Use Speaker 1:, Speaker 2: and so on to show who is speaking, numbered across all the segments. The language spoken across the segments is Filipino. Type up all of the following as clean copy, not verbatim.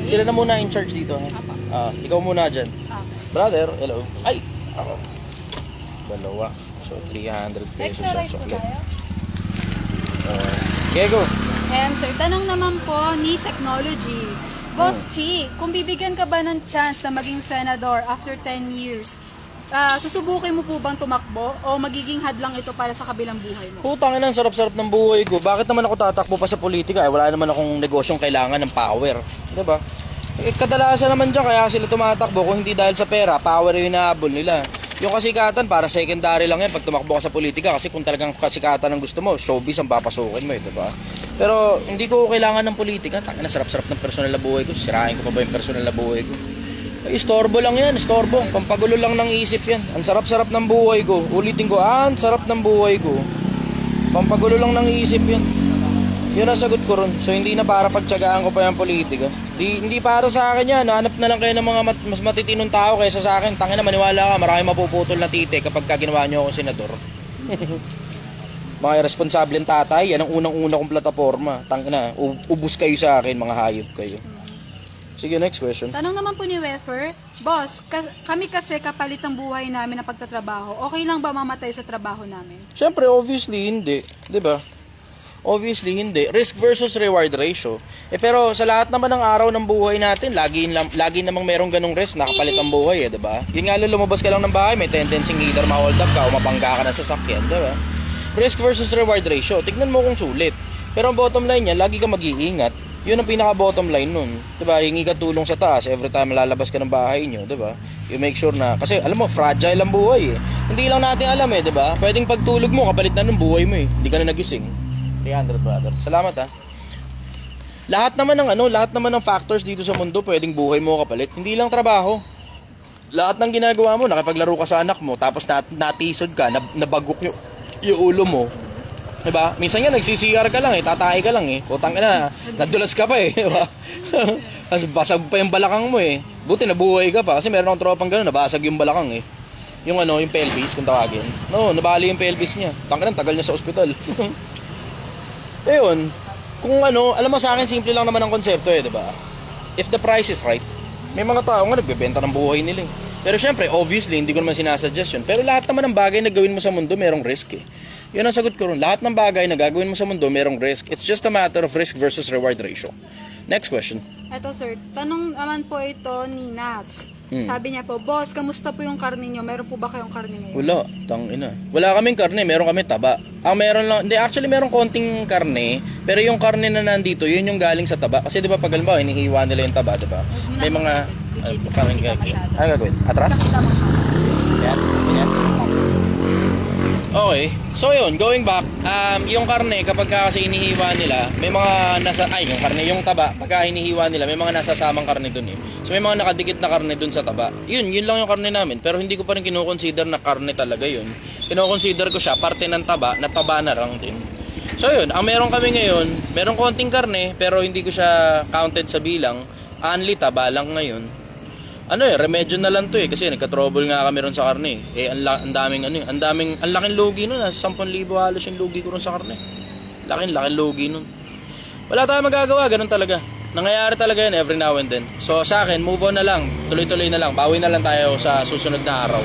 Speaker 1: Sila na muna in charge dito. Ikaw muna dyan. Brother, hello. Ay! Dalawa. So, 300 pesos
Speaker 2: Extra
Speaker 1: ang
Speaker 2: rice po
Speaker 1: sukli.
Speaker 2: tayo?
Speaker 1: Okay, go.
Speaker 2: And sir, tanong naman po ni Technology. Boss Chi, kung bibigyan ka ba ng chance na maging senador after 10 years, susubukin mo po bang tumakbo o magiging hadlang ito para sa kabilang buhay mo?
Speaker 1: Putang ina, ang sarap-sarap ng buhay ko. Bakit naman ako tatakbo pa sa politika? Wala naman akong negosyong kailangan ng power. Diba? Kadalasan naman dyan, kaya sila tumatakbo kung hindi dahil sa pera, power yung hinahabol nila. Yung kasikatan, para secondary lang yan pag tumakbo ka sa politika. Kasi kung talagang kasikatan ang gusto mo, showbiz ang papasukin mo, diba? Pero hindi ko kailangan ng politika. Tangina, sarap-sarap ng personal na buhay ko. Sirain ko pa ba yung personal na buhay ko? Istorbo lang yan, istorbo. Pampagulo lang ng isip yan. Ang sarap-sarap ng buhay ko. Ulitin ko, ang sarap ng buhay ko. Pampagulo lang ng isip yan. Yun ang sagot ko ron. So hindi na para pagtsagaan ko pa yung politika. Hindi para sa akin yan. Hanap na lang kayo ng mga mas matitinong tao kaysa sa akin. Tangina, maniwala ka, marami mapuputol na tite kapag ginawa nyo ako senador. Mga irresponsableng tatay, yan ang unang-una kong plataforma. Tangina, ubus kayo sa akin, mga hayop kayo. Sige, next question.
Speaker 2: Tanong naman po ni Wefer, Boss, kami kasi kapalit ng buhay namin na pagtatrabaho. Okay lang ba mamatay sa trabaho namin?
Speaker 1: Siyempre, obviously, hindi. Diba? Obviously, hindi. Risk versus reward ratio. Pero sa lahat naman ng araw ng buhay natin, lagi namang merong ganong risk, nakapalit ang buhay, diba? Yun nga lang, lumabas ka lang ng bahay, may tendency either ma-hold up ka o mapangga ka na sa sasakyan, diba? Risk versus reward ratio. Tignan mo kung sulit. Pero ang bottom line niya, lagi ka mag-iingat. Yun ang pinaka-bottom line nun. Diba? Hingi ka tulong sa taas every time lalabas ka ng bahay nyo. Diba? You make sure na... Kasi alam mo, fragile ang buhay eh. Hindi lang natin alam eh. Diba? Pwedeng pagtulog mo, kapalit na ng buhay mo eh. Hindi ka na nagising. 300 brother. Salamat ha. Lahat naman ng factors dito sa mundo, pwedeng buhay mo kapalit. Hindi lang trabaho. Lahat ng ginagawa mo, nakipaglaro ka sa anak mo, tapos natisod ka, nabagok yung ulo mo. Diba? Minsan nga nagsisiyar ka lang eh, tatay ka lang eh. Putang ina, nadulas ka pa eh, diba? Kasi basag pa yung balakang mo eh. Buti nabuhay ka pa kasi meron akong tropang gano'n, nabasag yung balakang eh. Yung yung pelvis kung tawagin. No, nabali yung pelvis niya. Tangina, tagal niya sa ospital. Ayun, kung alam mo sa akin simple lang naman ang konsepto eh, diba? If the price is right, may mga tao nga nagbebenta ng buhay nila eh. Pero syempre, obviously, hindi ko naman sinasuggest yun. Pero lahat naman ng bagay na gawin mo sa mundo, merong risk eh. Yun ang sagot ko ron. Lahat ng bagay na gagawin mo sa mundo, merong risk. It's just a matter of risk versus reward ratio. Next question.
Speaker 2: Eto sir, tanong naman po ito ni Nats. Sabi niya po, Boss, kamusta po yung karne nyo? Meron po ba kayong karne ngayon?
Speaker 1: Wala, tangina. Wala kaming karne, meron kami taba. Ang meron lang, actually meron konting karne, pero yung karne na nandito, yun yung galing sa taba. Kasi di ba pag halimbawa, hinihiwa nila yung taba, di ba? May mga parang gagawin. Atras? Yan. Okay. So yun, going back, yung karne kapag kasi inihiwa nila, may mga yung taba, pagka hinihiwa nila, may mga nasasamang karne dun eh. So may mga nakadikit na karne dun sa taba. Yun lang yung karne namin, pero hindi ko pa rin kino-consider na karne talaga yun. Kino-consider ko siya parte ng taba, na taba na lang din. So yun, ang meron kami ngayon, meron konting karne, pero hindi ko siya counted sa bilang. Only taba lang ngayon. Remedyo na lang to eh kasi nagka-trouble nga kami ron sa karne eh. Ang laking lugi nun, 10,000 halos yung lugi ko ron sa karne. Laking lugi nun. Wala tayong magagawa, ganun talaga. Nangyayari talaga yan every now and then. So sa akin, move on na lang, tuloy-tuloy na lang, bawi na lang tayo sa susunod na araw.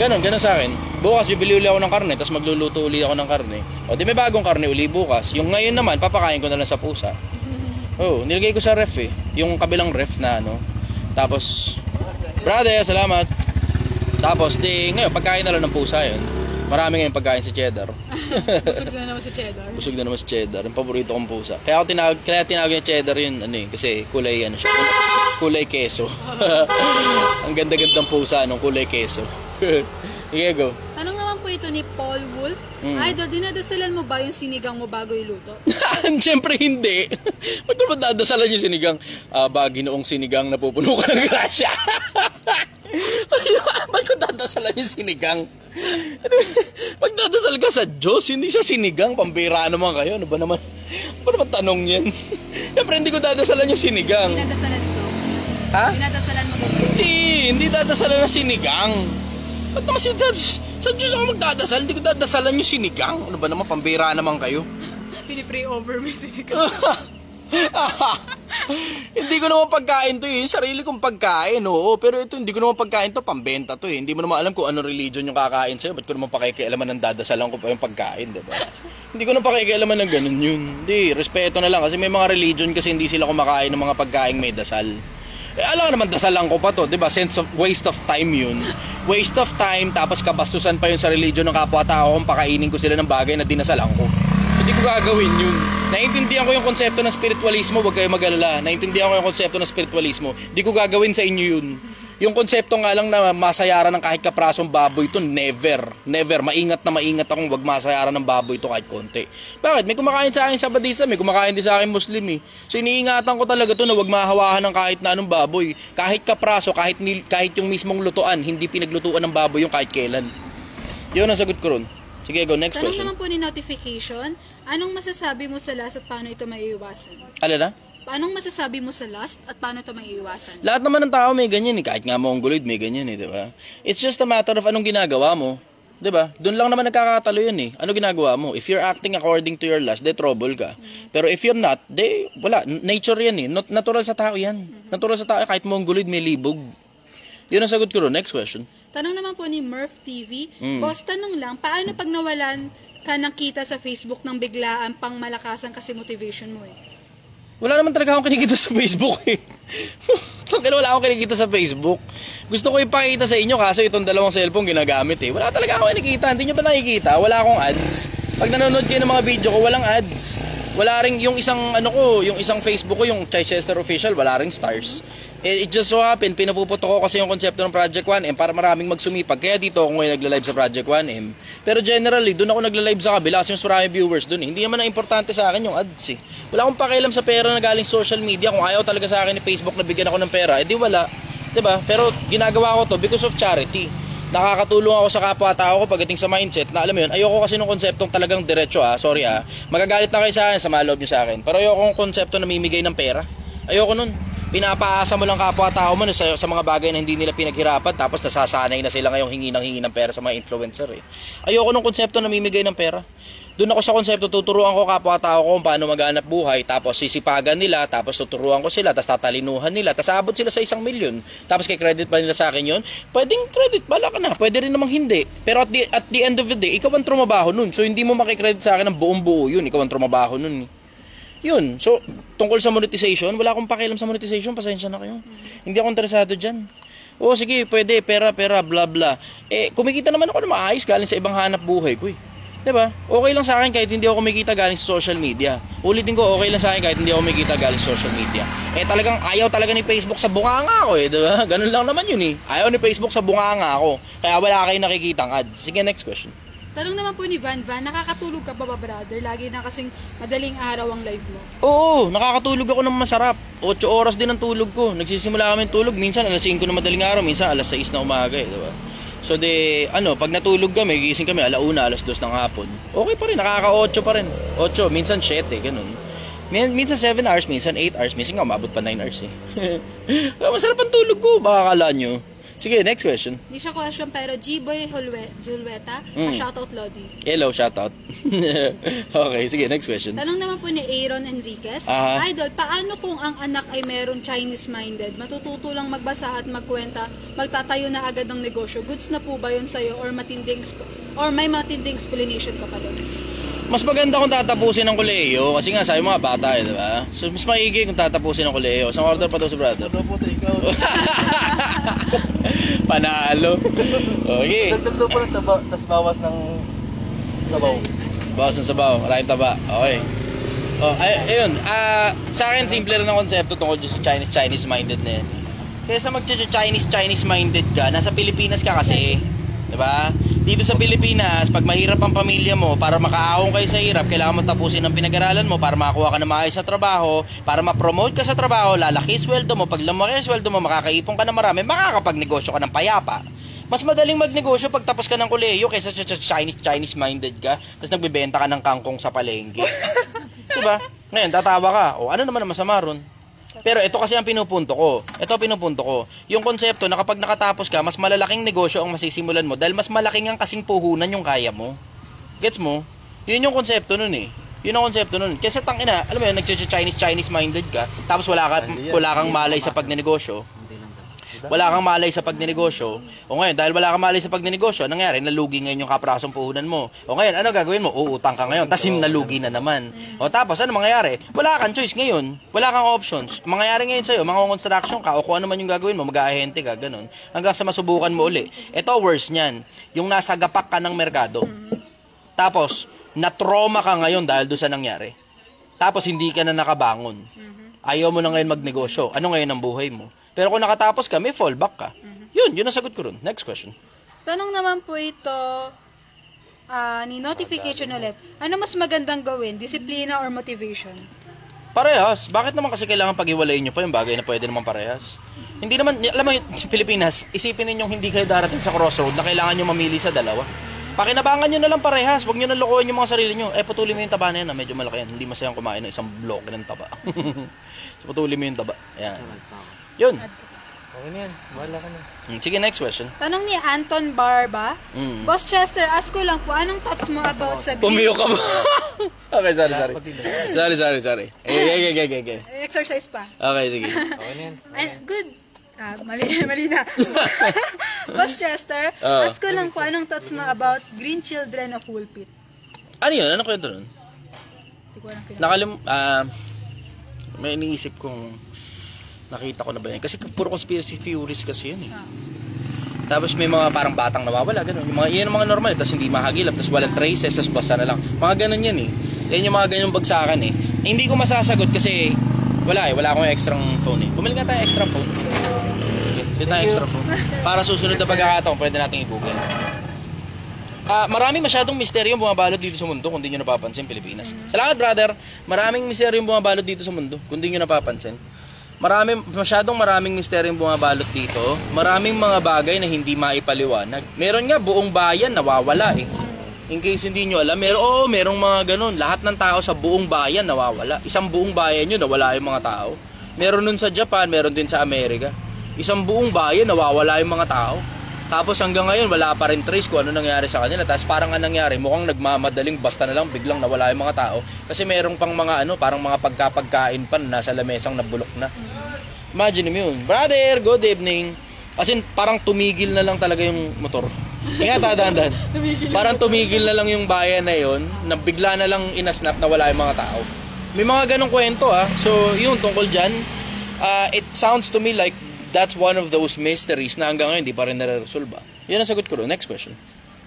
Speaker 1: Ganun sa akin. Bukas bibili uli ako ng karne, tapos magluluto uli ako ng karne. O di may bagong karne uli bukas. Yung ngayon naman, papakain ko na lang sa pusa. Nilagay ko sa ref eh. Yung kabilang ref na Tapos brother, salamat. Tapos ngayon pagkain na lang ng pusa yun. Marami ngayon pagkain si Cheddar.
Speaker 2: Busog na naman si Cheddar.
Speaker 1: Yung paborito kong pusa. Kaya tinawag niya Cheddar yun kasi kulay siya. Kulay keso. Ang ganda-gandang pusa kulay keso. Sige, go.
Speaker 2: Tanong naman po ito ni Paul Wolf. Idol, dinadasalan mo ba yung sinigang mo bago iluto?
Speaker 1: Siyempre hindi. Ba't mo dadasalan yung sinigang? Ginoong sinigang na pupuno ka ng grasya. Ba't ko dadasalan yung sinigang? Magdadasal ka sa Diyos, hindi sa sinigang. Pambira naman kayo. Ano ba naman tanong yan? Siyempre hindi ko dadasalan yung sinigang.
Speaker 2: Dinadasalan ito?
Speaker 1: Ha?
Speaker 2: Dinadasalan mo ba?
Speaker 1: Hindi dadasalan ng sinigang. Ba't naman sa Diyos ako magdadasal? Hindi ko dadasalan yung sinigang. Ano ba naman, pambira naman kayo.
Speaker 2: Pinipray over mo yung sinigang.
Speaker 1: Hindi ko naman pagkain to eh. Sarili kong pagkain, oo. Pero ito, hindi ko naman pagkain to, pambenta to eh. Hindi mo naman alam kung anong religion yung kakain sa'yo. Ba't ko naman pakikialaman ng dadasalan ko pa yung pagkain, diba? Hindi ko naman pakikialaman ng ganun yun. Hindi, respeto na lang. Kasi may mga religion kasi hindi sila kumakain ng mga pagkain may dasal. Eh, alam naman, dasalan ko pa to, diba? Waste of time yun. Waste of time, tapos kabastusan pa yun sa religion ng kapwa-tao kung pakainin ko sila ng bagay na dinasalan ko. Hindi ko gagawin yun. Naiintindihan ko yung konsepto ng spiritualismo, huwag kayo mag-alala. Naiintindihan ko yung konsepto ng spiritualismo. Hindi ko gagawin sa inyo yun. Yung konsepto nga lang na masayaran ng kahit kaprasong baboy ito, never. Never. Maingat na maingat akong wag masayaran ng baboy ito kahit konti. Bakit? May kumakain sa akin Sabadista, may kumakain din sa akin Muslim eh. So iniingatan ko talaga to na wag mahawahan ng kahit na anong baboy. Kahit kapraso, kahit yung mismong lutuan, hindi pinaglutuan ng baboy yung kahit kailan. Yun ang sagot ko ron. Sige, go. Next
Speaker 2: Tanong
Speaker 1: question.
Speaker 2: naman po ni notification, anong masasabi mo sa last at paano ito maiiwasan?
Speaker 1: Ano na?
Speaker 2: Anong masasabi mo sa lust at paano ito maiiwasan?
Speaker 1: Lahat naman ng tao may ganyan eh. Kahit nga mongoloid may ganyan eh, di ba? It's just a matter of anong ginagawa mo. Di ba? Doon lang naman nagkakatalo yun eh. Ano ginagawa mo? If you're acting according to your lust, de trouble ka. Pero if you're not, de wala. Nature yan eh. Natural sa tao yan. Natural sa tao. Kahit mongoloid may libog. Yun ang sagot ko ron. Next question.
Speaker 2: Tanong naman po ni Murph TV, Boss, tanong lang, paano pag nawalan ka ng kita sa Facebook ng biglaan pang malakasan kasi motivation mo eh?
Speaker 1: Wala naman talaga akong kinikita sa Facebook eh. Wala akong kinikita sa Facebook. Gusto ko ipakita sa inyo kaso itong dalawang cellphone ginagamit eh. Wala talaga akong kinikita. Hindi nyo pa nakikita. Wala akong ads. Pag nanonood kayo ng mga video ko, walang ads. Wala ring yung isang yung isang Facebook ko, yung Chichester Official, wala ring stars. It just so happen, pinapuputo ko kasi yung konsepto ng Project 1M para maraming magsumipag. Kaya dito ako ngayon nagla-live sa Project 1M. Pero generally, doon ako nagla-live sa kabila kasi mas maraming viewers doon eh. Hindi naman na importante sa akin yung ads eh. Wala akong pakialam sa pera na galing social media. Kung ayaw talaga sa akin ni Facebook na bigyan ako ng pera, edi wala. 'Di ba? Pero ginagawa ko to because of charity. Nakakatulong ako sa kapwa-tao ko pagdating sa mindset na alam mo yun, ayoko kasi nung konseptong talagang diretso sorry magagalit na kayo sa akin, sama loob nyo sa akin, pero ayoko ng konsepto na mimigay ng pera, ayoko nun. Pinapaasa mo lang kapwa-tao mo sa mga bagay na hindi nila pinaghirapan tapos nasasanay na sila ngayong hingi ng pera sa mga influencer eh. Ayoko ng konsepto na mimigay ng pera. Doon ako sa konsepto, tuturuan ko kapwa-tao ko kung paano maghanap buhay, tapos sisipagan nila, tapos tuturuan ko sila, tapos tatalinuhan nila, tapos abot sila sa 1 milyon, tapos kay credit pa nila sa akin yun, pwedeng credit, bala ka na, pwede rin namang hindi. Pero at the end of the day, ikaw ang trumabaho nun, so hindi mo makikredit sa akin ng buong buo yun, ikaw ang trumabaho nun. Yun, so tungkol sa monetization, wala akong pakialam sa monetization, pasensya na kayo. Hindi ako interesado dyan. Oo, sige, pwede, pera, bla bla. Kumikita naman ako na maayos galing sa ibang hanap buhay ko eh. Diba? Okay lang sa akin kahit hindi ako kumikita galing sa social media. Ulitin ko, okay lang sa akin kahit hindi ako kumikita galing sa social media. Talagang ayaw talaga ni Facebook sa bunganga ako eh, diba? Ganun lang naman yun eh. Ayaw ni Facebook sa bunganga ako. Kaya wala kayo nakikitang ads. Sige, next question.
Speaker 2: Tanong naman po ni Van, nakakatulog ka pa ba brother? Lagi na kasing madaling araw ang live mo.
Speaker 1: Oo, nakakatulog ako ng masarap. 8 oras din ang tulog ko. Nagsisimula kami tulog, minsan alas 5 na madaling araw, minsan alas 6 na umaga eh, diba? So pag natulog kami, gising kami alauna, alas 2 ng hapon. Okay pa rin, nakaka-8 pa rin. 8, minsan 7, ganun. Minsan 7 hours, minsan 8 hours, minsan nga umabot pa 9 hours eh. Masarap ang tulog ko, baka akala nyo. Sige, next question.
Speaker 2: Hindi siya question pero G-Boy Julweta, shoutout Lodi.
Speaker 1: Hello, shoutout. Okay, sige, next question.
Speaker 2: Tanong naman po ni Aaron Enriquez, Idol, paano kung ang anak ay meron Chinese-minded? Matututo lang magbasa at magkwenta, magtatayo na agad ng negosyo. Goods na po ba yun sa'yo or may matinding explanation ka pa doon?
Speaker 1: Mas maganda kung tatapusin ng kolehiyo kasi nga sabi mga bata eh, di ba? So mas maigi kung tatapusin ng kolehiyo. Isang order pa daw si brother. Panalo. Okay.
Speaker 3: Dagdag po ng taba, tas bawas ng sabaw.
Speaker 1: Bawas ng sabaw, maraming taba. Okay. Ayun. Sa akin simple rin ang konsepto tungkol sa Chinese minded na yan. Kaysa Chinese minded ka, nasa Pilipinas ka kasi, 'di ba? Dito sa Pilipinas, pag mahirap ang pamilya mo, para makaahon kayo sa hirap, kailangan mo tapusin ang pinag-aralan mo para makakuha ka ng maayos sa trabaho, para ma-promote ka sa trabaho, lalaki sweldo mo, pag lumaki ang sweldo mo, makakaipon ka ng marami, makakapag-negosyo ka ng payapa. Mas madaling magnegosyo pag tapos ka ng kolehiyo kaysa Chinese minded ka, tapos nagbebenta ka ng kangkong sa palengke. Diba? Ngayon, tatawa ka. Ano naman ang masama ron? Pero ito kasi ang pinupunto ko. Yung konsepto na kapag nakatapos ka, mas malalaking negosyo ang masisimulan mo dahil mas malaking ang kasing puhunan yung kaya mo. Gets mo? Yun yung konsepto nun eh. Yun ang konsepto nun. Kasi tangina, alam mo yun, nag-Chinese minded ka, tapos wala kang malay sa pagnenegosyo. Wala kang malay sa pagnenegosyo. O ngayon, dahil wala kang malay sa pagnenegosyo, anong nangyari? Nalugi ngayon yung kaprasong puhunan mo. O ngayon, ano gagawin mo? Uutang ka ngayon, tapos nalugi na naman. O tapos, ano mangyayari? Wala kang choice ngayon. Wala kang options. Mangyayari ngayon sa'yo, mga construction ka, o kung ano man yung gagawin mo, mag-ahente ka, ganun. Hanggang sa masubukan mo uli. Ito, worse niyan. Yung nasa gapak ka ng merkado. Tapos, na-trauma ka ngayon dahil doon sa nangyari. Tapos, hindi ka na nakabangon. Ayaw mo na ngayon magnegosyo. Ano ngayon ang buhay mo? Pero kung nakatapos ka, may fallback ka. Yun ang sagot ko ron. Next question.
Speaker 2: Tanong naman po ito, ni notification ulit. Ano mas magandang gawin? Disiplina or motivation?
Speaker 1: Parehas. Bakit naman kasi kailangan pag-iwalayin nyo pa yung bagay na pwede naman parehas? Hindi naman, alam mo, Pilipinas, isipin ninyong hindi kayo darating sa crossroad na kailangan nyo mamili sa dalawa. Pakinabangan nyo na lang parehas. Huwag nyo na lokohin yung mga sarili nyo. Patuloy mo yung taba na yan. Medyo malaki yan. Hindi masayang kumain ng isang bloke ng taba. So, patuloy mo yung taba. Ayan. Yun.
Speaker 3: Okay na yan. Bahala ka na.
Speaker 1: Sige, next question.
Speaker 2: Tanong ni Anton Barba. Boss Chester, ask ko lang po, anong thoughts mo about sa
Speaker 1: Pumiyo ka ba? Okay, sorry. Okay.
Speaker 2: Exercise pa.
Speaker 1: Okay, sige.
Speaker 3: Okay na yan.
Speaker 2: Good. Mali na. Boss Chester, ask ko lang po, anong thoughts mo about Green Children of Woolpit?
Speaker 1: Ano yun? Ano kwento nun? May iniisip kong nakita ko na ba yan? Kasi puro conspiracy theories kasi yun eh. Tapos may mga parang batang nawawala, gano'n. Yan ang mga normal, tapos hindi mahagilap, tapos walang traces, tapos basta na lang. Mga gano'n yan eh. Yan yung mga ganyan bagsakan eh. Hindi ko masasagot kasi wala akong extra phone eh. Bumili nga tayo extra phone. Bumili tayo extra phone. Para susunod na pagkakataon, pwede natin i-google. Maraming masyadong misteryong bumabalot dito sa mundo kung di nyo napapansin, Pilipinas. Salamat, brother. Maraming misteryong bumabalot dito sa mundo kung di nyo napapansin. Masyadong maraming misteryong bumabalot dito. Maraming mga bagay na hindi maipaliwanag. Meron nga buong bayan nawawala eh. In case hindi nyo alam, merong mga ganun. Lahat ng tao sa buong bayan nawawala. Isang buong bayan yun, nawala yung mga tao. Meron nun sa Japan, meron din sa Amerika. Isang buong bayan, nawawala yung mga tao. Tapos hanggang ngayon, wala pa rin trace kung ano nangyari sa kanila. Tapos parang anong nangyari, mukhang nagmamadaling basta na lang, biglang nawala yung mga tao. Kasi merong pang mga parang mga pagkain pa na nasa lamesang nabulok na. Imagine mo yun. Brother, good evening. As in, parang tumigil na lang talaga yung motor. Ingat, dahan-dahan. Parang tumigil na lang yung bayan na yun, na bigla na lang inasnap na wala yung mga tao. May mga ganong kwento So, yun, tungkol dyan, it sounds to me like that's one of those mysteries na hanggang ngayon hindi pa rin nare-resolve. Yan ang sagot ko. Next question.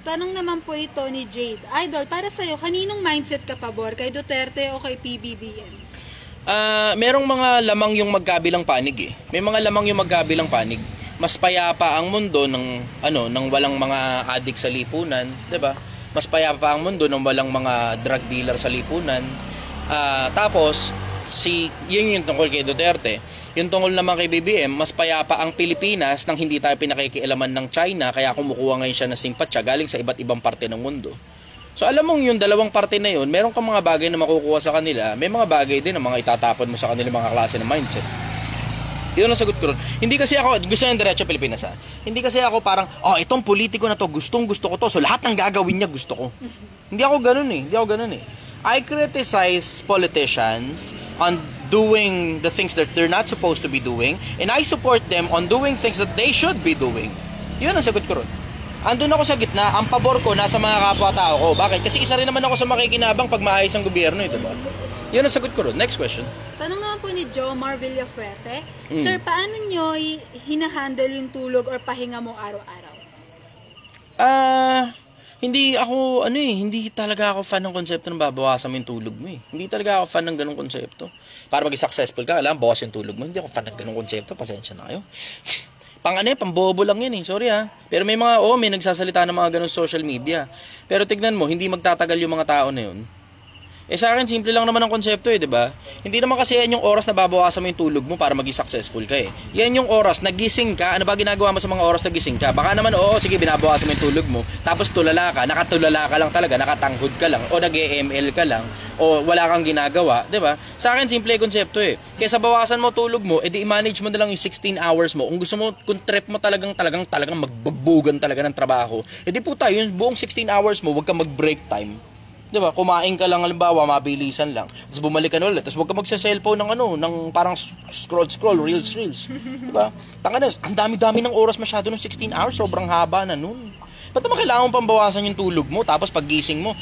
Speaker 2: Tanong naman po ito ni Jade. Idol, para sa'yo, kaninong mindset ka pabor? Kay Duterte o kay PBBM?
Speaker 1: Merong mga lamang yung magkabilang panig eh. May mga lamang yung magkabilang panig. Mas payapa ang mundo ng walang mga addict sa lipunan, 'di ba? Mas payapa ang mundo ng walang mga drug dealer sa lipunan. Tapos yun yung tungkol kay Duterte. Yung tungkol naman kay BBM, mas payapa ang Pilipinas nang hindi tayo pinakikialaman ng China, kaya kumukuha ngayon siya ng simpatya galing sa iba't ibang parte ng mundo. So alam mong yung dalawang parte na yun, meron kang mga bagay na makukuha sa kanila, may mga bagay din na mga itatapon mo sa kanila mga klase ng mindset. Yun ang sagot ko ron. Hindi kasi ako, gusto ng diretso Pilipinas Hindi kasi ako parang, itong politiko na to, gusto ko to, so lahat ng gagawin niya gusto ko. Hindi ako ganun eh. I criticize politicians on doing the things that they're not supposed to be doing, and I support them on doing things that they should be doing. Yun ang sagot ko ron. Andun ako sa gitna, ang pabor ko nasa mga kapwa-tao ko. Bakit? Kasi isa rin naman ako sa makikinabang pag maayos ang gobyerno, diba? Yun ang sagot ko ron. Next question.
Speaker 2: Tanong naman po ni Jomar Villafuerte. Sir, paano nyo hinahandle yung tulog or pahinga mo araw-araw?
Speaker 1: Hindi talaga ako fan ng konsepto ng babawasan mo yung tulog mo eh. Hindi talaga ako fan ng ganung konsepto. Para maging successful ka, alam, bawas yung tulog mo. Hindi ako fan ng ganung konsepto, pasensya na kayo. Pambobo lang yan eh. Sorry ha. Pero may may nagsasalita ng mga ganung social media. Pero tignan mo, hindi magtatagal yung mga tao na yun. Sa akin, simple lang naman ang konsepto eh, di ba? Hindi naman kasi yan yung oras na babawasan mo yung tulog mo para maging successful ka eh. Yan yung oras, nagising ka, ano ba ginagawa mo sa mga oras na gising ka? Baka naman, sige, binabawasan mo yung tulog mo, tapos nakatulala ka lang talaga, nakatanghod ka lang, o nag-EML ka lang, o wala kang ginagawa, di ba? Sa akin, simple yung konsepto eh. Kesa bawasan mo tulog mo, edi i-manage mo na lang yung 16 hours mo. Kung gusto mo, kung trip mo talagang magbabugan talaga ng trabaho, edi puta, yung buong 16 hours mo, huwag kang mag-break time. 'Di ba? Kumain ka lang halimbawa, mabilisan lang. Tapos bumalik ka na ulit. Tapos huwag ka magsa-cellphone ng parang scroll, reels. 'Di ba? Tanga na, ang dami-dami ng oras masyado ng 16 hours, sobrang haba na nun. Ba't naman kailangan mong pambawasan yung tulog mo? Tapos paggising mo,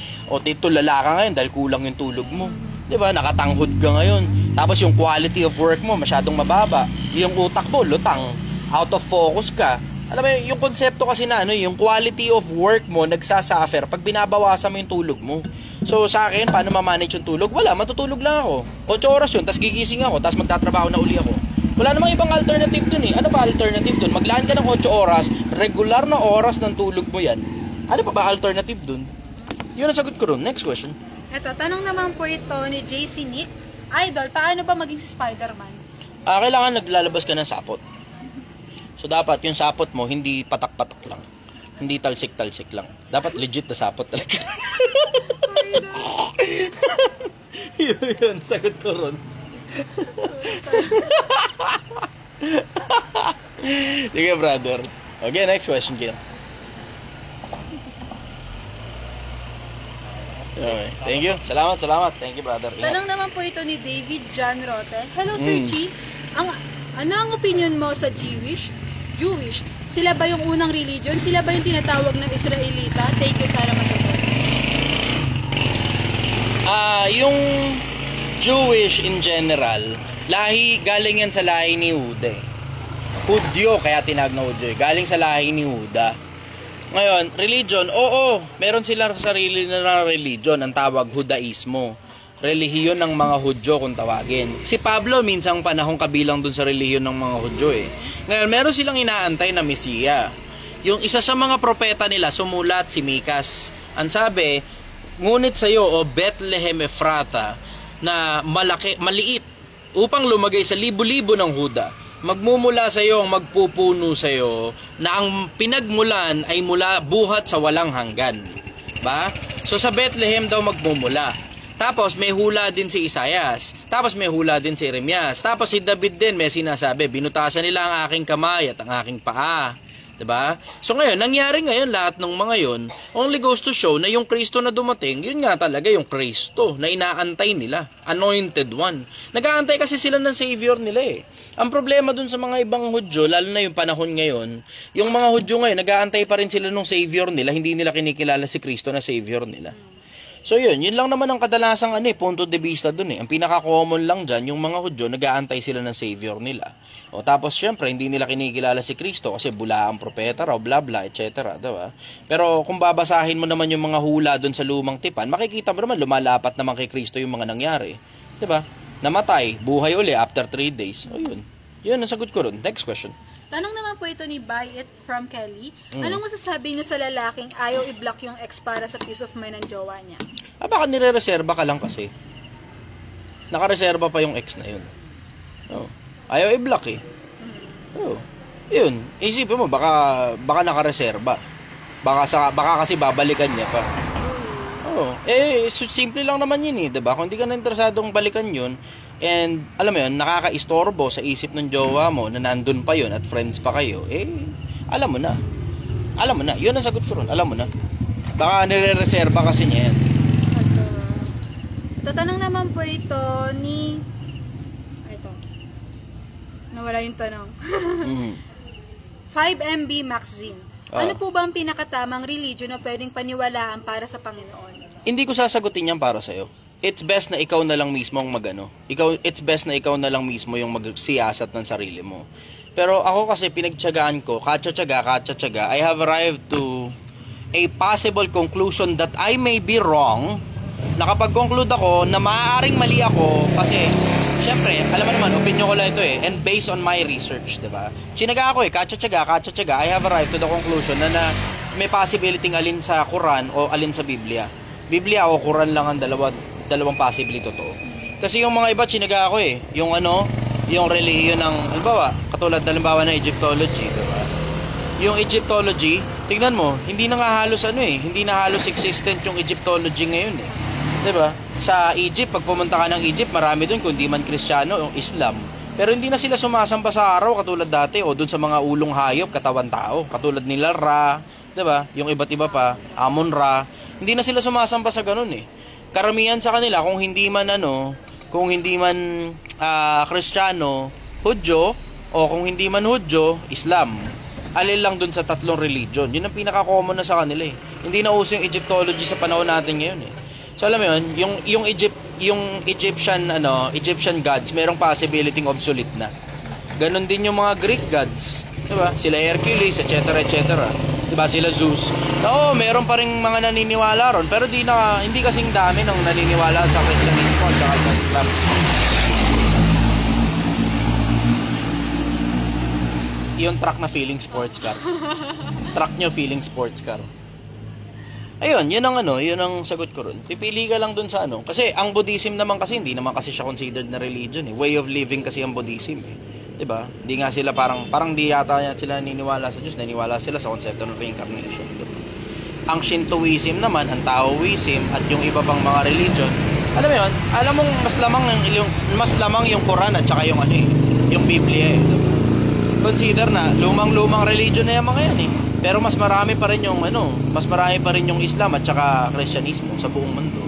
Speaker 1: tulala ka ngayon dahil kulang yung tulog mo. 'Di ba? Nakatanghod ka ngayon. Tapos yung quality of work mo masyadong mababa. Yung utak mo lutang, out of focus ka. Alam mo, yung konsepto kasi na yung quality of work mo nagsasuffer pag binabawasan mo yung tulog mo. So sa akin, paano ma-manage yung tulog? Wala, matutulog lang ako. 8 oras yun, tapos gigising ako, tapos magtatrabaho na uli ako. Wala namang ibang alternative dun eh. Ano ba alternative dun? Maglaan ka ng 8 oras, regular na oras ng tulog mo yan. Ano pa ba alternative dun? Yun ang sagot ko ron. Next question.
Speaker 2: Ito, tanong naman po ito ni JC Nick. Idol, paano ba maging si Spider-Man?
Speaker 1: Kailangan naglalabas ka ng sapot. So dapat yung sapot mo hindi patak-patak lang. Hindi talsik-talsik lang. Dapat legit na sapot talaga. yun, sagot ko ron. Sige, brother. Okay, next question, Kim. Okay, thank you. Salamat. Thank you, brother.
Speaker 2: Tanong naman po ito ni David John Rote. Hello, Sir Chi. Ano ang opinion mo sa Jewish? Sila ba yung unang religion? Sila ba yung tinatawag ng Israelita? Thank you, sana masagot.
Speaker 1: Yung Jewish in general, galing yan sa lahi ni Huda. Hudyo, kaya tinawag na Hudyo. Galing sa lahi ni Huda. Ngayon, religion, meron silang sarili na religion, ang tawag Judaismo. Relihiyon ng mga Hudyo kung tawagin. Si Pablo minsang panahong kabilang dun sa relihiyon ng mga Hudyo eh. Ngayon, meron silang inaantay na Mesiya. Yung isa sa mga propeta nila, sumulat si Mikas. Ang sabi, ngunit sa iyo, o Bethlehem Ephrata, na maliit, upang lumagay sa libo-libo ng Huda. Magmumula sa iyo ang magpupuno sa iyo, na ang pinagmulan ay mula buhat sa walang hanggan. Ba? So sa Bethlehem daw magmumula. Tapos may hula din si Isaias. Tapos may hula din si Jeremias. Tapos si David din may sinasabi, binutasan nila ang aking kamay at ang aking paa. 'Di ba? So ngayon, nangyari ngayon lahat ng mga 'yon, only goes to show na yung Kristo na dumating, yun nga talaga yung Kristo na inaantay nila, anointed one. Nag-aantay kasi sila ng savior nila eh. Ang problema dun sa mga ibang Hudyo, lalo na yung panahon ngayon, yung mga Hudyo ngayon, nag-aantay pa rin sila ng savior nila, hindi nila kinikilala si Kristo na savior nila. So yun lang naman ang kadalasang punto de vista dun eh. Ang pinaka-common lang dyan, yung mga Hudyo, nag-aantay sila ng savior nila. O tapos syempre, hindi nila kinikilala si Kristo kasi bula ang propeta raw, bla bla, etc. Diba? Pero kung babasahin mo naman yung mga hula dun sa lumang tipan, makikita mo naman lumalapat naman kay Kristo yung mga nangyari. Diba? Namatay, buhay uli after 3 days. O yun. Yun, nasagot ko ron. Next question.
Speaker 2: Tanong naman po ito ni Buy It from Kelly. Anong masasabi niyo sa lalaking ayaw i-block yung ex para sa peace of mind ng jowa niya?
Speaker 1: Baka nire-reserva ka lang kasi. Nakareserba pa yung ex na yun. Ayaw i-block eh. Yun. Isipin mo, baka nakareserba. Baka kasi babalikan niya pa. Simple lang naman yun eh, diba? Kung hindi ka na interesadong balikan yun, and alam mo yun, nakaka-istorbo sa isip ng jowa mo na nandun pa yun at friends pa kayo, alam mo na. Yun ang sagot ko ron, alam mo na. Baka nire-reserva kasi niya yan.
Speaker 2: Tatanong naman po ito ni... Nawala yung tanong. 5MB Maxine. Ano po ba ang pinakatamang religion na pwedeng paniwalaan para sa Panginoon?
Speaker 1: Hindi ko sasagutin yan para sa'yo. It's best na ikaw na lang mismo ang it's best na ikaw na lang mismo yung magsiyasat ng sarili mo. Pero ako kasi pinagtiyagaan ko, katsa-tiyaga, I have arrived to a possible conclusion that I may be wrong. Nakapag-conclude ako na maaaring mali ako kasi syempre, alam mo naman, opinion ko lang ito eh, and based on my research, diba? Sinaga ako katsa-tiyaga, I have arrived to the conclusion na may possibility alin sa Quran o alin sa Biblia. Biblia o Quran lang ang dalawang possibility totoo. Kasi yung mga iba, sinaga ako eh, yung relihiyon ng, halimbawa, katulad halimbawa ng Egyptology, diba? Yung Egyptology, tignan mo, hindi na halos existent yung Egyptology ngayon eh. Diba? Sa Egypt, pag pumunta ka ng Egypt, marami doon, kundi man Kristiyano o Islam. Pero hindi na sila sumasamba sa araw katulad dati o doon sa mga ulong hayop, katawan tao. Katulad nila Ra, diba? Yung iba't iba pa, Amon Ra. Hindi na sila sumasamba sa ganun eh. karamihan sa kanila, kung hindi man Kristiyano, Hudyo, o kung hindi man Hudyo, Islam. Alin lang dun sa tatlong religion. Yun ang pinaka-common na sa kanila eh. Hindi na uso yung Egyptology sa panahon natin ngayon eh. So alam mo yun, yung Egyptian gods, merong possibility obsolete na. Ganon din yung mga Greek gods, 'di ba? Sila Hercules, etc., etc. 'Di ba? Sila Zeus. Oo, meron pa ring mga naniniwala ron, pero hindi kasing dami ng naniniwala sa Christianismo at sa Islam. Yung truck na feeling sports car. Truck nyo feeling sports car. Ayun, yun ang sagot ko ron. Pipili ka lang dun sa kasi ang Buddhism naman kasi hindi naman kasi siya considered na religion eh. Way of living kasi ang Buddhism eh. 'Di ba? Hindi nga sila parang di yata sila naniniwala sa Diyos, naniniwala sila sa konsepto ng reincarnation. Diba? Ang Shintoism naman, ang Taoism at yung iba pang mga religion, alam mo yun, alam mong mas lamang yung Quran at saka yung yung Biblia eh. Diba? Consider na lumang-lumang religion na yung mga yan eh. Pero mas marami pa rin yung Islam at saka Kristyanismo sa buong mundo.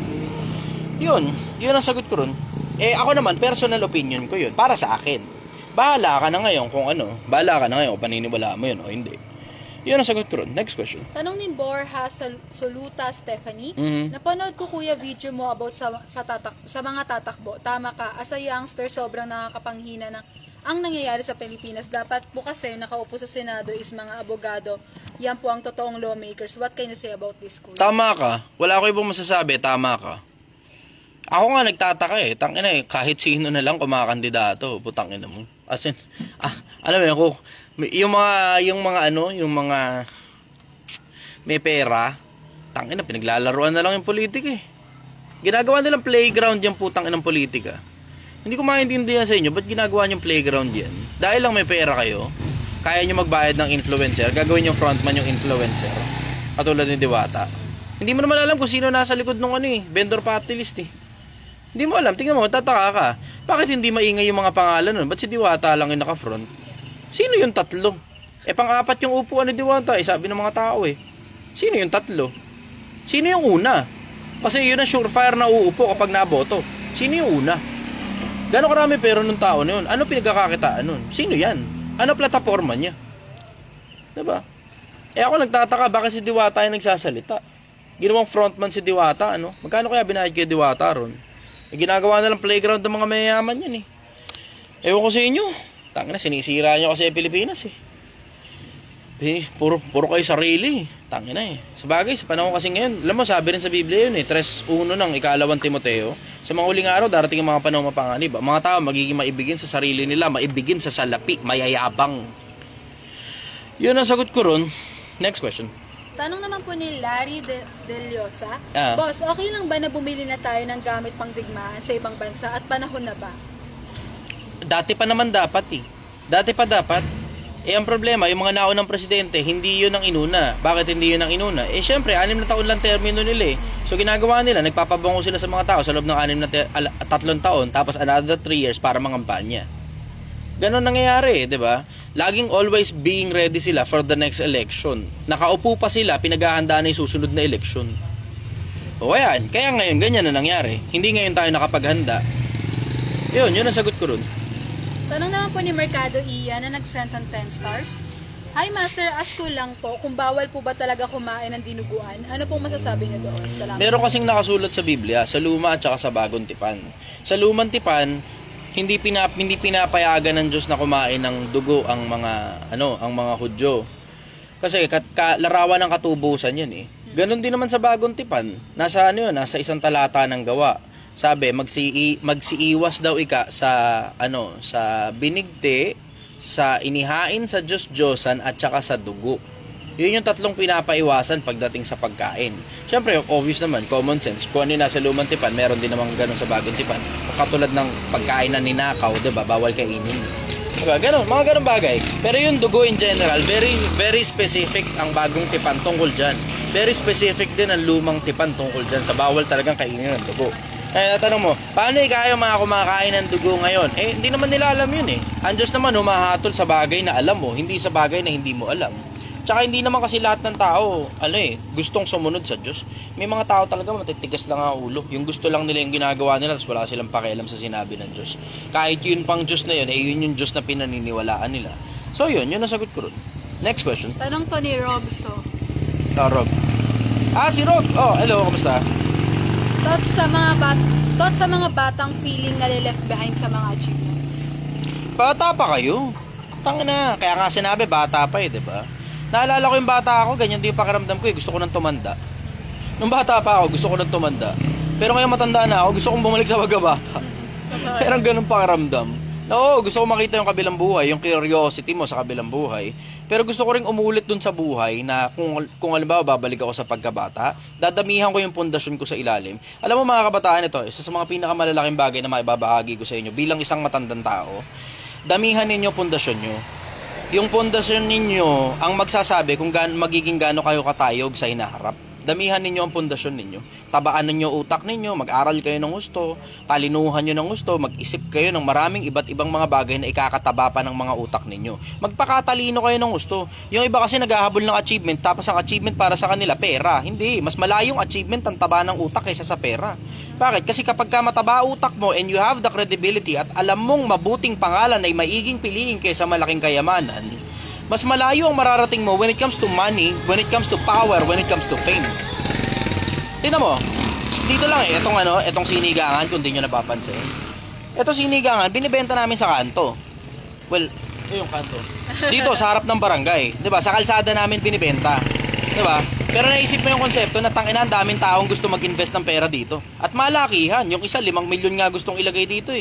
Speaker 1: Yun ang sagot ko ron. Ako naman, personal opinion ko yun, para sa akin. Bahala ka na ngayon kung paniniwalaan mo yun o hindi. Yun ang sagot ko ron. Next question.
Speaker 2: Tanong ni Borja Soluta Stephanie. Napanood ko kuya video mo about sa mga tatakbo. Tama ka, as a youngster, sobrang nakakapanghina ng ang nangyayari sa Pilipinas. Dapat po kasi nakaupo sa Senado is mga abogado. Yan po ang totoong lawmakers. What can you say about this, kuya?
Speaker 1: Tama ka. Wala ko ibang masasabi. Tama ka. Ako nga nagtataka eh. Tangina eh. Kahit sino na lang kumakandidato. Putangina mo. As in, alam mo yung mga may pera. Tangina, pinaglalaruan na lang yung politika eh. Ginagawa nilang playground yung putang inang politika. Hindi ko maintindihan sa inyo, ba't ginagawa niyong playground yan? Dahil lang may pera kayo, kaya niyo magbayad ng influencer, gagawin yung frontman yung influencer. Katulad ni Diwata. Hindi mo naman alam kung sino nasa likod ng vendor party list eh. Hindi mo alam, tingnan mo, tataka ka. Bakit hindi maingay yung mga pangalan nun? Ba't si Diwata lang yung naka-front? Sino yung tatlo? Pang-apat yung upuan ni Diwata, sabi ng mga tao eh. Sino yung tatlo? Sino yung una? Kasi yun ang surefire na uupo kapag naboto. Sino yung una? Gano'ng karami pera nung tao na yun? Ano pinagkakakitaan nun? Sino yan? Ano plataforma niya? Diba? Ako nagtataka, bakit si Diwata yung nagsasalita? Ginawang frontman si Diwata, Magkano kaya binayad kay Diwata ron? Ginagawa na lang playground ng mga mayayaman yan eh. Ewan ko sa inyo. Tangina, sinisira nyo kasi Pilipinas eh. Puro kayo sarili. Tangina eh. Sabagay, sa panahon kasi ngayon, alam mo, sabi rin sa Biblia yun eh, 3:1 ng ikalawang Timoteo, sa mga huling araw, darating ang mga panahon mapanganib. Ang mga tao magiging maibigin sa sarili nila, maibigin sa salapi, mayayabang. Yun ang sagot ko ron. Next question.
Speaker 2: Tanong naman po ni Larry Del Llosa. Boss, okay lang ba na bumili na tayo ng gamit pang digmaan sa ibang bansa at panahon na ba?
Speaker 1: Dati pa naman dapat eh. Dati pa dapat. Ang problema, yung mga naunang presidente, hindi yun ang inuna. Bakit hindi yun ang inuna? Syempre, 6 na taon lang termino nila eh. So ginagawa nila, nagpapabango sila sa mga tao sa loob ng 3 taon, tapos another 3 years para mangampanya. Ganon nangyayari, di ba? Laging always being ready sila for the next election. Nakaupo pa sila, pinaghahanda na yung susunod na election. O ayan, kaya ngayon, ganyan na nangyari. Hindi ngayon tayo nakapaghanda. Yun ang sagot ko ron.
Speaker 2: Tanong naman po ni Mercado Ian na nag-send ng 10 stars. Hi Master, ask ko lang po kung bawal po ba talaga kumain ng dinuguan? Ano pong masasabi niyo doon? Salamat.
Speaker 1: Meron kasing nakasulat sa Biblia, sa Luma at saka sa Bagong Tipan. Sa Lumang Tipan, hindi pinapayagan ng Diyos na kumain ng dugo ang mga Hudyo. Kasi larawan ng katubusan 'yan eh. Ganon din naman sa Bagong Tipan. Nasa isang talata ng Gawa. Sabi, magsiiwas daw ika sa binigti, sa inihain sa Diyos-Diyosan at saka sa dugo. Yun yung tatlong pinapaiwasan pagdating sa pagkain. Siyempre, obvious naman, common sense. Kung ano yung nasa Lumang Tipan, meron din naman ganun sa Bagong Tipan. Katulad ng pagkain na ninakaw, diba? Bawal kainin. Diba? Ganun, mga ganun bagay. Pero yung dugo in general, very, very specific ang Bagong Tipan tungkol dyan. Very specific din ang Lumang Tipan tungkol dyan sa bawal talagang kainin ng dugo. Kaya natanong mo, paano kayo mga kumakain ng dugo ngayon? Hindi naman nila alam yun eh. Ang Diyos naman humahatol sa bagay na alam mo, hindi sa bagay na hindi mo alam. Tsaka hindi naman kasi lahat ng tao, gustong sumunod sa Diyos. May mga tao talaga matitigas lang ang ulo. Yung gusto lang nila yung ginagawa nila, tapos wala silang pakialam sa sinabi ng Diyos. Kahit yun pang Diyos na yun, yun yung Diyos na pinaniniwalaan nila. So yun ang sagot ko ron. Next question.
Speaker 2: Tanong to ni Robso.
Speaker 1: Rob. Si Rob. Hello, kamusta?
Speaker 2: Thoughts sa mga batang feeling na left behind sa mga achievements.
Speaker 1: Bata pa kayo. Tangina, kaya nga sinabi bata pa di ba? Naalala ko yung bata ako, ganyan din yung pakiramdam ko gusto ko nang tumanda. Nung bata pa ako, gusto ko nang tumanda. Pero ngayon matanda na ako, gusto kong bumalik sa pagkabata. Pero ganun pakiramdam. Oo, gusto ko makita yung kabilang buhay, yung curiosity mo sa kabilang buhay. Pero gusto ko ring umulit dun sa buhay na kung halimbawa babalik ako sa pagkabata, dadamihan ko yung pundasyon ko sa ilalim. Alam mo mga kabataan, ito, isa sa mga pinakamalalaking bagay na maibabahagi ko sa inyo bilang isang matandang tao, damihan ninyo pundasyon nyo. Yung pundasyon ninyo ang magsasabi kung magiging gaano kayo katayog sa hinaharap. Damihan ninyo ang pundasyon ninyo. Tabaan ninyo utak ninyo, mag-aral kayo ng gusto, talinuhan nyo ng gusto, mag-isip kayo ng maraming iba't ibang mga bagay na ikakataba pa ng mga utak ninyo. Magpakatalino kayo ng gusto. Yung iba kasi naghahabol ng achievement, tapos ang achievement para sa kanila, pera. Hindi, mas malayong achievement ang taba ng utak kaysa sa pera. Bakit? Kasi kapag ka mataba utak mo and you have the credibility at alam mong mabuting pangalan ay maiging piliin kaysa malaking kayamanan, mas malayo ang mararating mo when it comes to money, when it comes to power, when it comes to fame. Tingnan mo, dito lang etong sinigangan kung di nyo napapansin. Etong sinigangan, binibenta namin sa kanto. Well, yung kanto. Dito, sa harap ng barangay. Diba? Sa kalsada namin binibenta. Diba? Pero naisip mo yung konsepto na tangina, ang daming taong gusto mag-invest ng pera dito. At malakihan, yung isa 5 milyon nga gustong ilagay dito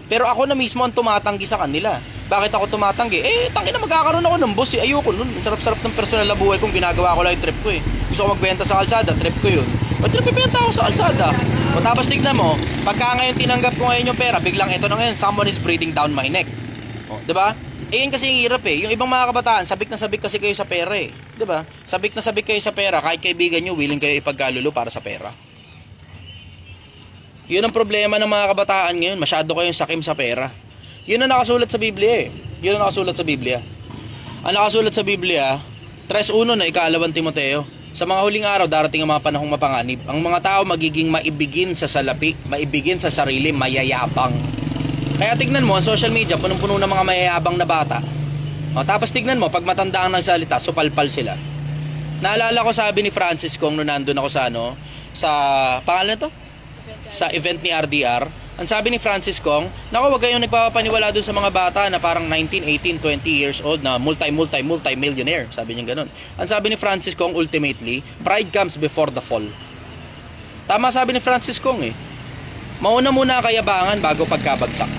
Speaker 1: Pero ako na mismo ang tumatanggi sa kanila. Bakit ako tumatanggi? Tangina, magkakaroon ako ng boss Ayoko nun. Ang sarap-sarap ng personal na buhay kung ginagawa ko lang yung trip ko Gusto ko magbenta sa kalsada, trip ko yun. Ba't nagbibenta ako sa kalsada? O tapos tignan mo, pagka ngayon tinanggap ko ngayon yung pera, biglang ito na ngayon, someone is breathing down my neck. O, diba? Yun kasi yung hirap Yung ibang mga kabataan, sabik na sabik kasi kayo sa pera Diba? Sabik na sabik kayo sa pera, kahit kaibigan nyo, willing kayo ipagkalulo para sa pera. Yun ang problema ng mga kabataan ngayon, masyado kayong sakim sa pera. Yun ang nakasulat sa Biblia Yun ang nakasulat sa Biblia. Ang nakasulat sa Biblia, 3:1 na ika-2 Timoteo. Sa mga huling araw, darating ang mga panahong mapanganib. Ang mga tao magiging maibigin sa salapi, maibigin sa sarili, mayayabang. Kaya tignan mo, ang social media, punong-puno ng mga mayayabang na bata. Tapos tignan mo, pag matanda ang nagsalita, supalpal sila. Naalala ko sabi ni Francis kung nung nandun ako sa pangalan to? Sa event ni RDR, ang sabi ni Francis Kong, naku, wag kayong nagpapaniwala dun sa mga bata na parang 19, 18, 20 years old na multi-millionaire. Sabi niya ganun. Ang sabi ni Francis Kong, ultimately, pride comes before the fall. Tama sabi ni Francis Kong Mauna muna ang kayabangan bago pagkabagsak.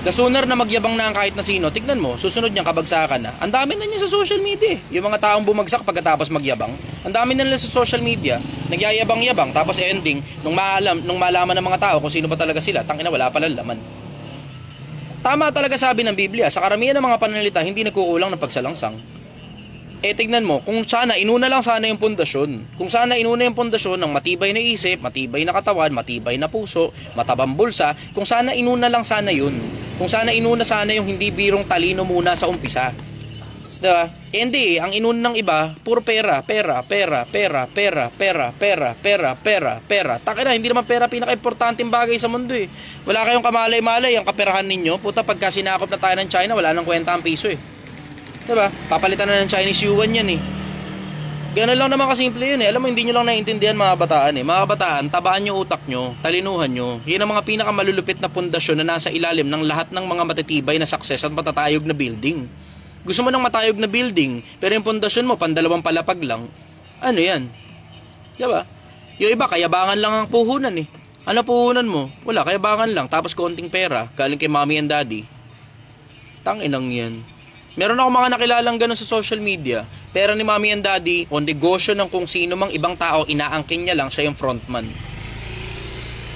Speaker 1: The sooner na magyabang na ang kahit na sino, tignan mo, susunod niyang kabagsakan na. Ang dami na niya sa social media Yung mga taong bumagsak pagkatapos magyabang, ang dami na nila sa social media. Nagyayabang-yabang, tapos ending, nung malaman ng mga tao kung sino ba talaga sila, tangina, wala pala laman. Tama talaga sabi ng Biblia, sa karamihan ng mga pananalita, hindi nagkukulang ng pagsalangsang. Tignan mo, kung sana inuna lang sana yung pundasyon. Kung sana inuna yung pundasyon ng matibay na isip, matibay na katawan, matibay na puso, matabang bulsa, kung sana inuna lang sana yun. Kung sana inuna sana yung hindi birong talino muna sa umpisa. Diba? Hindi, ang inuna ng iba, puro pera. Takina, hindi naman pera pinaka-importanteng bagay sa mundo Wala kayong kamalay-malay, ang kaperahan ninyo, puta pagka sinakop na tayo ng China, wala nang kwenta ang piso Diba? Papalitan na ng Chinese yuan yan Ganun lang naman kasimple yun Alam mo, hindi nyo lang naiintindihan mga bataan Mga bataan, tabaan nyo utak nyo, talinuhan nyo. Yun ang mga pinakamalulupit na pundasyon na nasa ilalim ng lahat ng mga matitibay na success at matatayog na building. Gusto mo ng matayog na building, pero yung pundasyon mo, pandalawang palapag lang. Ano yan? Diba? Yung iba, kayabangan lang ang puhunan Ano puhunan mo? Wala, kayabangan lang. Tapos konting pera, galing kay mommy and daddy. Tanginang yan. Meron ako mga nakilalang ganun sa social media. Pera ni mommy and daddy o negosyo ng kung sino mang ibang tao, inaangkin niya lang, siya yung frontman.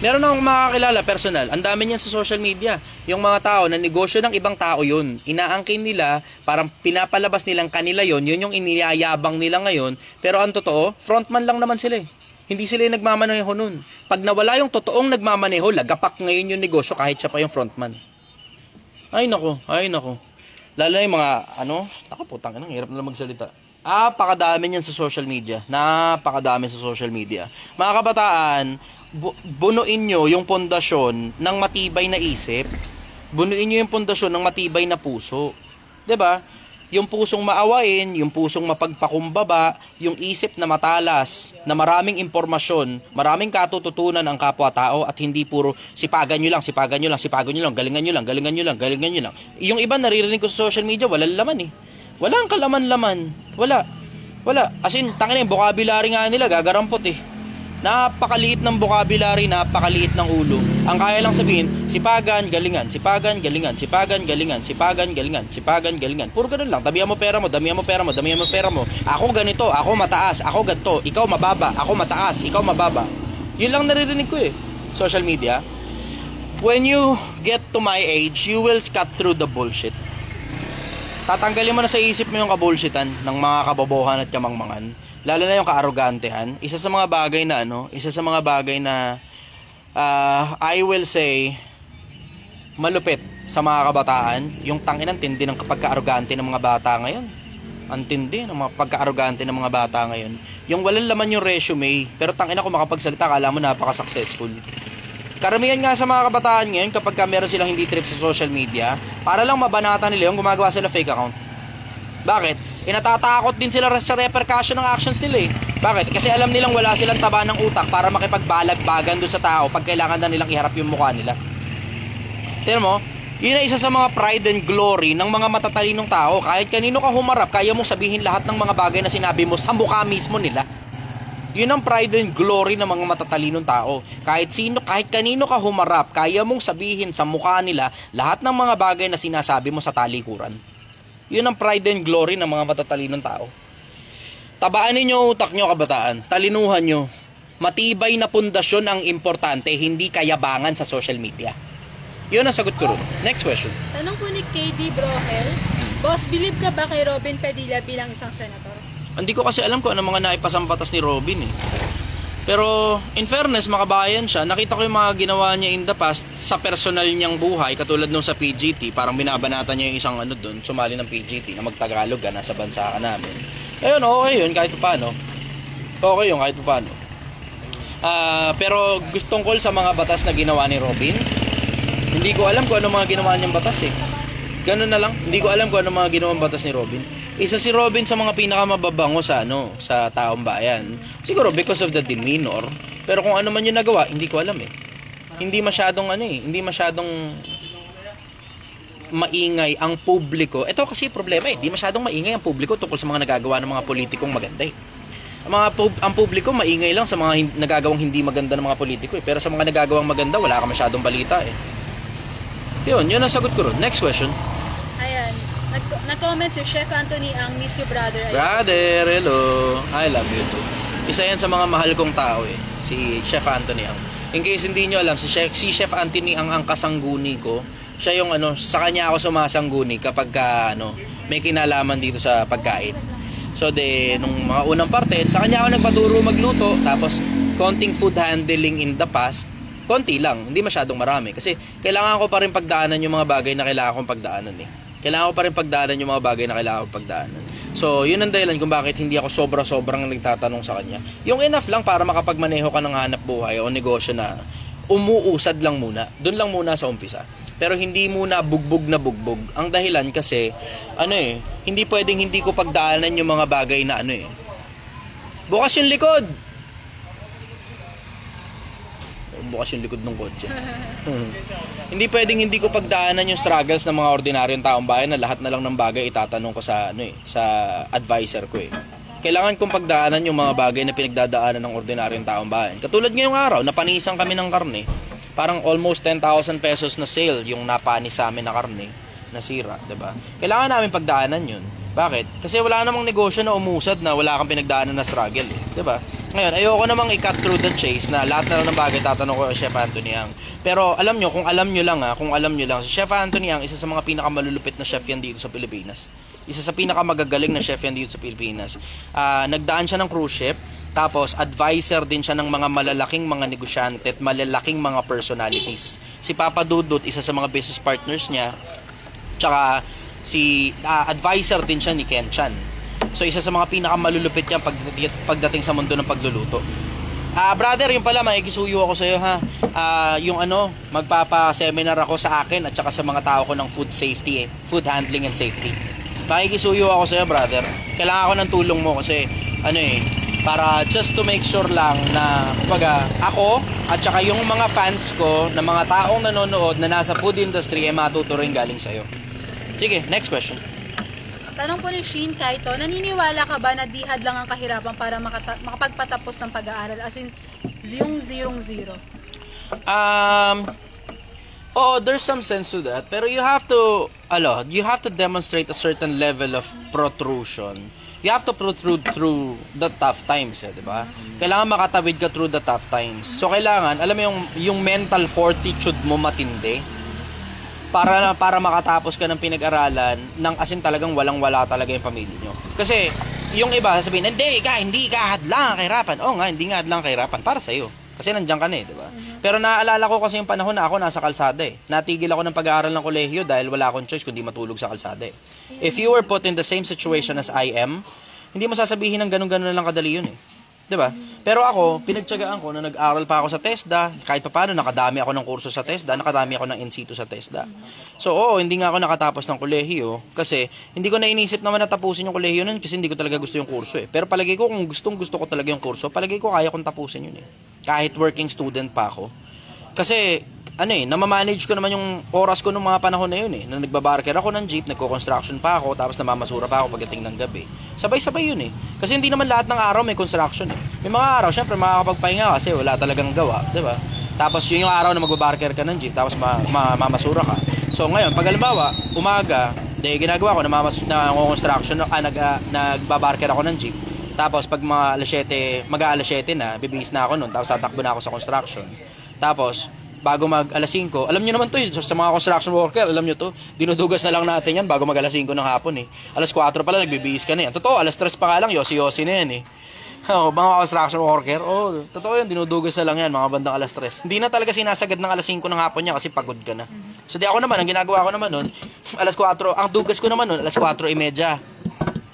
Speaker 1: Meron akong makakilala personal, ang dami niyan sa social media. Yung mga tao na negosyo ng ibang tao yun, inaangkin nila, parang pinapalabas nilang kanila yun yung iniyayabang nila ngayon. Pero ang totoo, frontman lang naman sila Hindi sila yung nagmamaneho nun. Pag nawala yung totoong nagmamaneho, lagapak ngayon yung negosyo kahit siya pa yung frontman. Ay nako. Lalo na yung mga, nakaputang hirap na lang magsalita. Napakadami niyan sa social media. Napakadami sa social media. Mga kabataan, bunuin nyo yung pundasyon ng matibay na isip. Bunuin nyo yung pundasyon ng matibay na puso. 'Di ba? Yung pusong maawain, yung pusong mapagpakumbaba, yung isip na matalas, na maraming impormasyon, maraming katututunan ang kapwa-tao at hindi puro sipagan nyo lang, galingan nyo lang. Yung iba naririnig ko sa social media, walang laman eh. Walang kalaman-laman. Wala. As in, tangina yung vocabulary nga nila, gagarampot eh. Napakaliit ng vocabulary, napakaliit ng ulo. Ang kaya lang sabihin, sipagan, galingan. Puro ganun lang. Damihan mo pera mo. Ako ganito, ako mataas, ako ganito, ikaw mababa, ako mataas, ikaw mababa. Yun lang naririnig ko eh. Social media. When you get to my age, you will cut through the bullshit. Tatanggalin mo na sa isip mo yung kabullshitan ng mga kabobohan at kamangmangan. Lalo na yung kaarogantehan. Isa sa mga bagay na I will say malupit sa mga kabataan, yung tanginang tindi ng pagka-arrogante ng mga bata ngayon. Ang tindi ng mga pagka-arrogante ng mga bata ngayon. Yung walang laman yung resume, pero tangina kung makapagsalita, kala mo napaka-successful. Karamihan nga sa mga kabataan ngayon, kapag meron silang hindi trip sa social media, para lang mabanata nila yung gumagawa sila fake account. Bakit? Natatakot din sila sa repercussion ng actions nila eh. Bakit? Kasi alam nilang wala silang taba ng utak para makipagbalag-bagan doon sa tao pag kailangan na nilang iharap yung mukha nila. Tignan mo, yun ay isa sa mga pride and glory ng mga matatalinong tao. Kahit kanino ka humarap, kaya mong sabihin lahat ng mga bagay na sinabi mo sa mukha mismo nila. Yun ang pride and glory ng mga matatalinong tao. Kahit kanino ka humarap, kaya mong sabihin sa mukha nila lahat ng mga bagay na sinasabi mo sa talikuran. Yun ang pride and glory ng mga matatalinong tao. Tabaan ninyo utak nyo, kabataan. Talinuhan nyo. Matibay na pundasyon ang importante, hindi kayabangan sa social media. Yun ang sagot ko ron. Next question.
Speaker 2: Tanong po ni KD Brohel, Boss, believe ka ba kay Robin Padilla bilang isang senator?
Speaker 1: Hindi ko kasi alam kung ano mga naipasampatas ni Robin eh. Pero in fairness, makabayan siya. Nakita ko yung mga ginawa niya in the past sa personal niyang buhay, katulad nung sa PGT. Parang binabanatan niya yung isang ano doon, sumali ng PGT na magtagalog ka, nasa bansa ka namin. Ayun, okay yun kahit paano. Okay yun kahit paano. Pero gustong call sa mga batas na ginawa ni Robin. Hindi ko alam kung ano mga ginawa niyang batas eh. Ganun na lang. Hindi ko alam kung ano mga ginawang batas ni Robin. Isa si Robin sa mga pinakamababango sa sa taong bayan. Siguro because of the demeanor. Pero kung ano man yung nagawa, hindi ko alam eh. Hindi masyadong hindi masyadong maingay ang publiko. Ito kasi problema eh. Hindi masyadong maingay ang publiko tungkol sa mga nagagawa ng mga politikong maganda eh. Ang publiko maingay lang sa mga nagagawang hindi maganda ng mga politiko eh. Pero sa mga nagagawang maganda, wala ka masyadong balita eh. Yun ang sagot ko ron. Next question.
Speaker 2: Ayan. Nag-comment si Chef Anthony ang miss you brother.
Speaker 1: Brother, hello. I love you too. Isa yan sa mga mahal kong tao eh. Si Chef Anthony ang. In case hindi nyo alam, si Chef Anthony ang kasangguni ko. Siya yung sa kanya ako sumasangguni kapag may kinalaman dito sa pagkain. So nung mga unang parte, sa kanya ako nagpaturo magluto. Tapos konting food handling in the past. Konti lang, hindi masyadong marami. Kasi kailangan ko pa rin pagdaanan yung mga bagay na kailangan kong pagdaanan eh. So, yun ang dahilan kung bakit hindi ako sobra-sobrang nagtatanong sa kanya. Yung enough lang para makapagmaneho ka ng hanap buhay o negosyo na umuusad lang muna. Doon lang muna sa umpisa. Pero hindi muna bugbog na bugbog. Ang dahilan kasi, hindi pwedeng hindi ko pagdaanan yung mga bagay na bukas yung likod! Bukas yung likod ng kotse. Hindi pwedeng hindi ko pagdaanan yung struggles ng mga ordinaryong taong bayan na lahat na lang ng bagay itatanong ko sa sa advisor ko eh. Kailangan kong pagdaanan yung mga bagay na pinagdadaanan ng ordinaryong taong bayan. Katulad ngayong araw, napanisan kami ng karne. Parang almost 10,000 pesos na sale yung napanis sa amin na karne, nasira, 'di ba? Kailangan namin pagdaanan 'yun. Bakit? Kasi wala namang negosyo na umusad na wala kang pinagdaanan na struggle eh, 'di ba? Ngayon, ayoko namang i-cut through the chase na lahat na lang ng bagay tatanong ko kay Chef Anthony Ang. Pero alam nyo, kung alam nyo lang, si Chef Anthony Ang, isa sa mga pinakamalulupit na chef yan dito sa Pilipinas. Isa sa pinakamagagaling na chef yan dito sa Pilipinas. Nagdaan siya ng cruise ship, tapos advisor din siya ng mga malalaking mga negosyante at malalaking mga personalities. Si Papa Dudut, isa sa mga business partners niya, tsaka advisor din siya ni Ken Chan. So isa sa mga pinakamalulupit yan pagdating sa mundo ng pagluluto. Brother, yung pala, makikisuyo ako sa iyo ha. Yung magpapa-seminar ako sa akin at saka sa mga tao ko ng food safety, food handling and safety. Makikisuyo ako sa iyo, brother. Kailangan ko ng tulong mo kasi para just to make sure lang na ako at saka yung mga fans ko na mga taong nanonood na nasa food industry ay matuto rin galing sa iyo. Sige, next question.
Speaker 2: Tanong po ni Sheen Kaito, naniniwala ka ba na di hadlang ang kahirapan para makapagpatapos ng pag-aaral? As in, 0.
Speaker 1: There's some sense to that. Pero you have to demonstrate a certain level of protrusion. You have to protrude through the tough times, di ba? Kailangan makatawid ka through the tough times. So kailangan, alam mo yung mental fortitude mo matindi para makatapos ka ng pinag-aralan ng asin talagang walang-wala talaga yung pamilya nyo. Kasi yung iba sasabihin, hindi ka hadlang ang kahirapan. Oo nga, hindi nga hadlang ang kahirapan para sa iyo. Kasi nandiyan ka na di ba? Pero naaalala ko kasi yung panahon na ako nasa kalsada Natigil ako ng pag-aaral ng kolehiyo dahil wala akong choice kundi matulog sa kalsada If you were put in the same situation as I am, hindi mo sasabihin ng ganun-ganun na lang kadali yun Diba? Pero ako, pinagtiyagaan ko na nag-aral pa ako sa TESDA, kahit paano nakadami ako ng kurso sa TESDA, nakadami ako ng in-situ sa TESDA. So hindi nga ako nakatapos ng kolehiyo kasi hindi ko na inisip naman na tapusin yung kolehiyo nun kasi hindi ko talaga gusto yung kurso Pero palagi ko kung gusto ko talaga yung kurso, palagi ko kaya kong tapusin yun Kahit working student pa ako. Kasi namamanage ko naman yung oras ko nung mga panahon na yun na nagbabarker ako ng jeep, nagko-construction pa ako, tapos namamasura pa ako pagdating ng gabi. Sabay-sabay yun Kasi hindi naman lahat ng araw may construction May mga araw, syempre makakapagpahinga kasi wala talagang gawa, di ba? Tapos yun yung araw na magbabarker ka ng jeep, tapos mamasura ka. So ngayon, pag halimbawa, umaga, ginagawa ko na nagbabarker ako ng jeep. Tapos pag mag-alas 7 na, bibihis na ako nun, tapos tatakbo na ako sa construction. Tapos bago mag alas 5, alam nyo naman to sa mga construction worker, alam nyo to, dinudugas na lang natin yan bago mag alas 5 ng hapon Alas 4 pala, nagbibihis ka na yan. Totoo, alas 3 pa nga lang, yosi-yosi na yan mga construction worker, totoo yan, dinudugas na lang yan, mga bandang alas 3. Hindi na talaga sinasagad ng alas 5 ng hapon niya kasi pagod ka na. So di ako naman, ang ginagawa ko naman nun, alas 4, ang dugas ko naman nun, alas 4:30.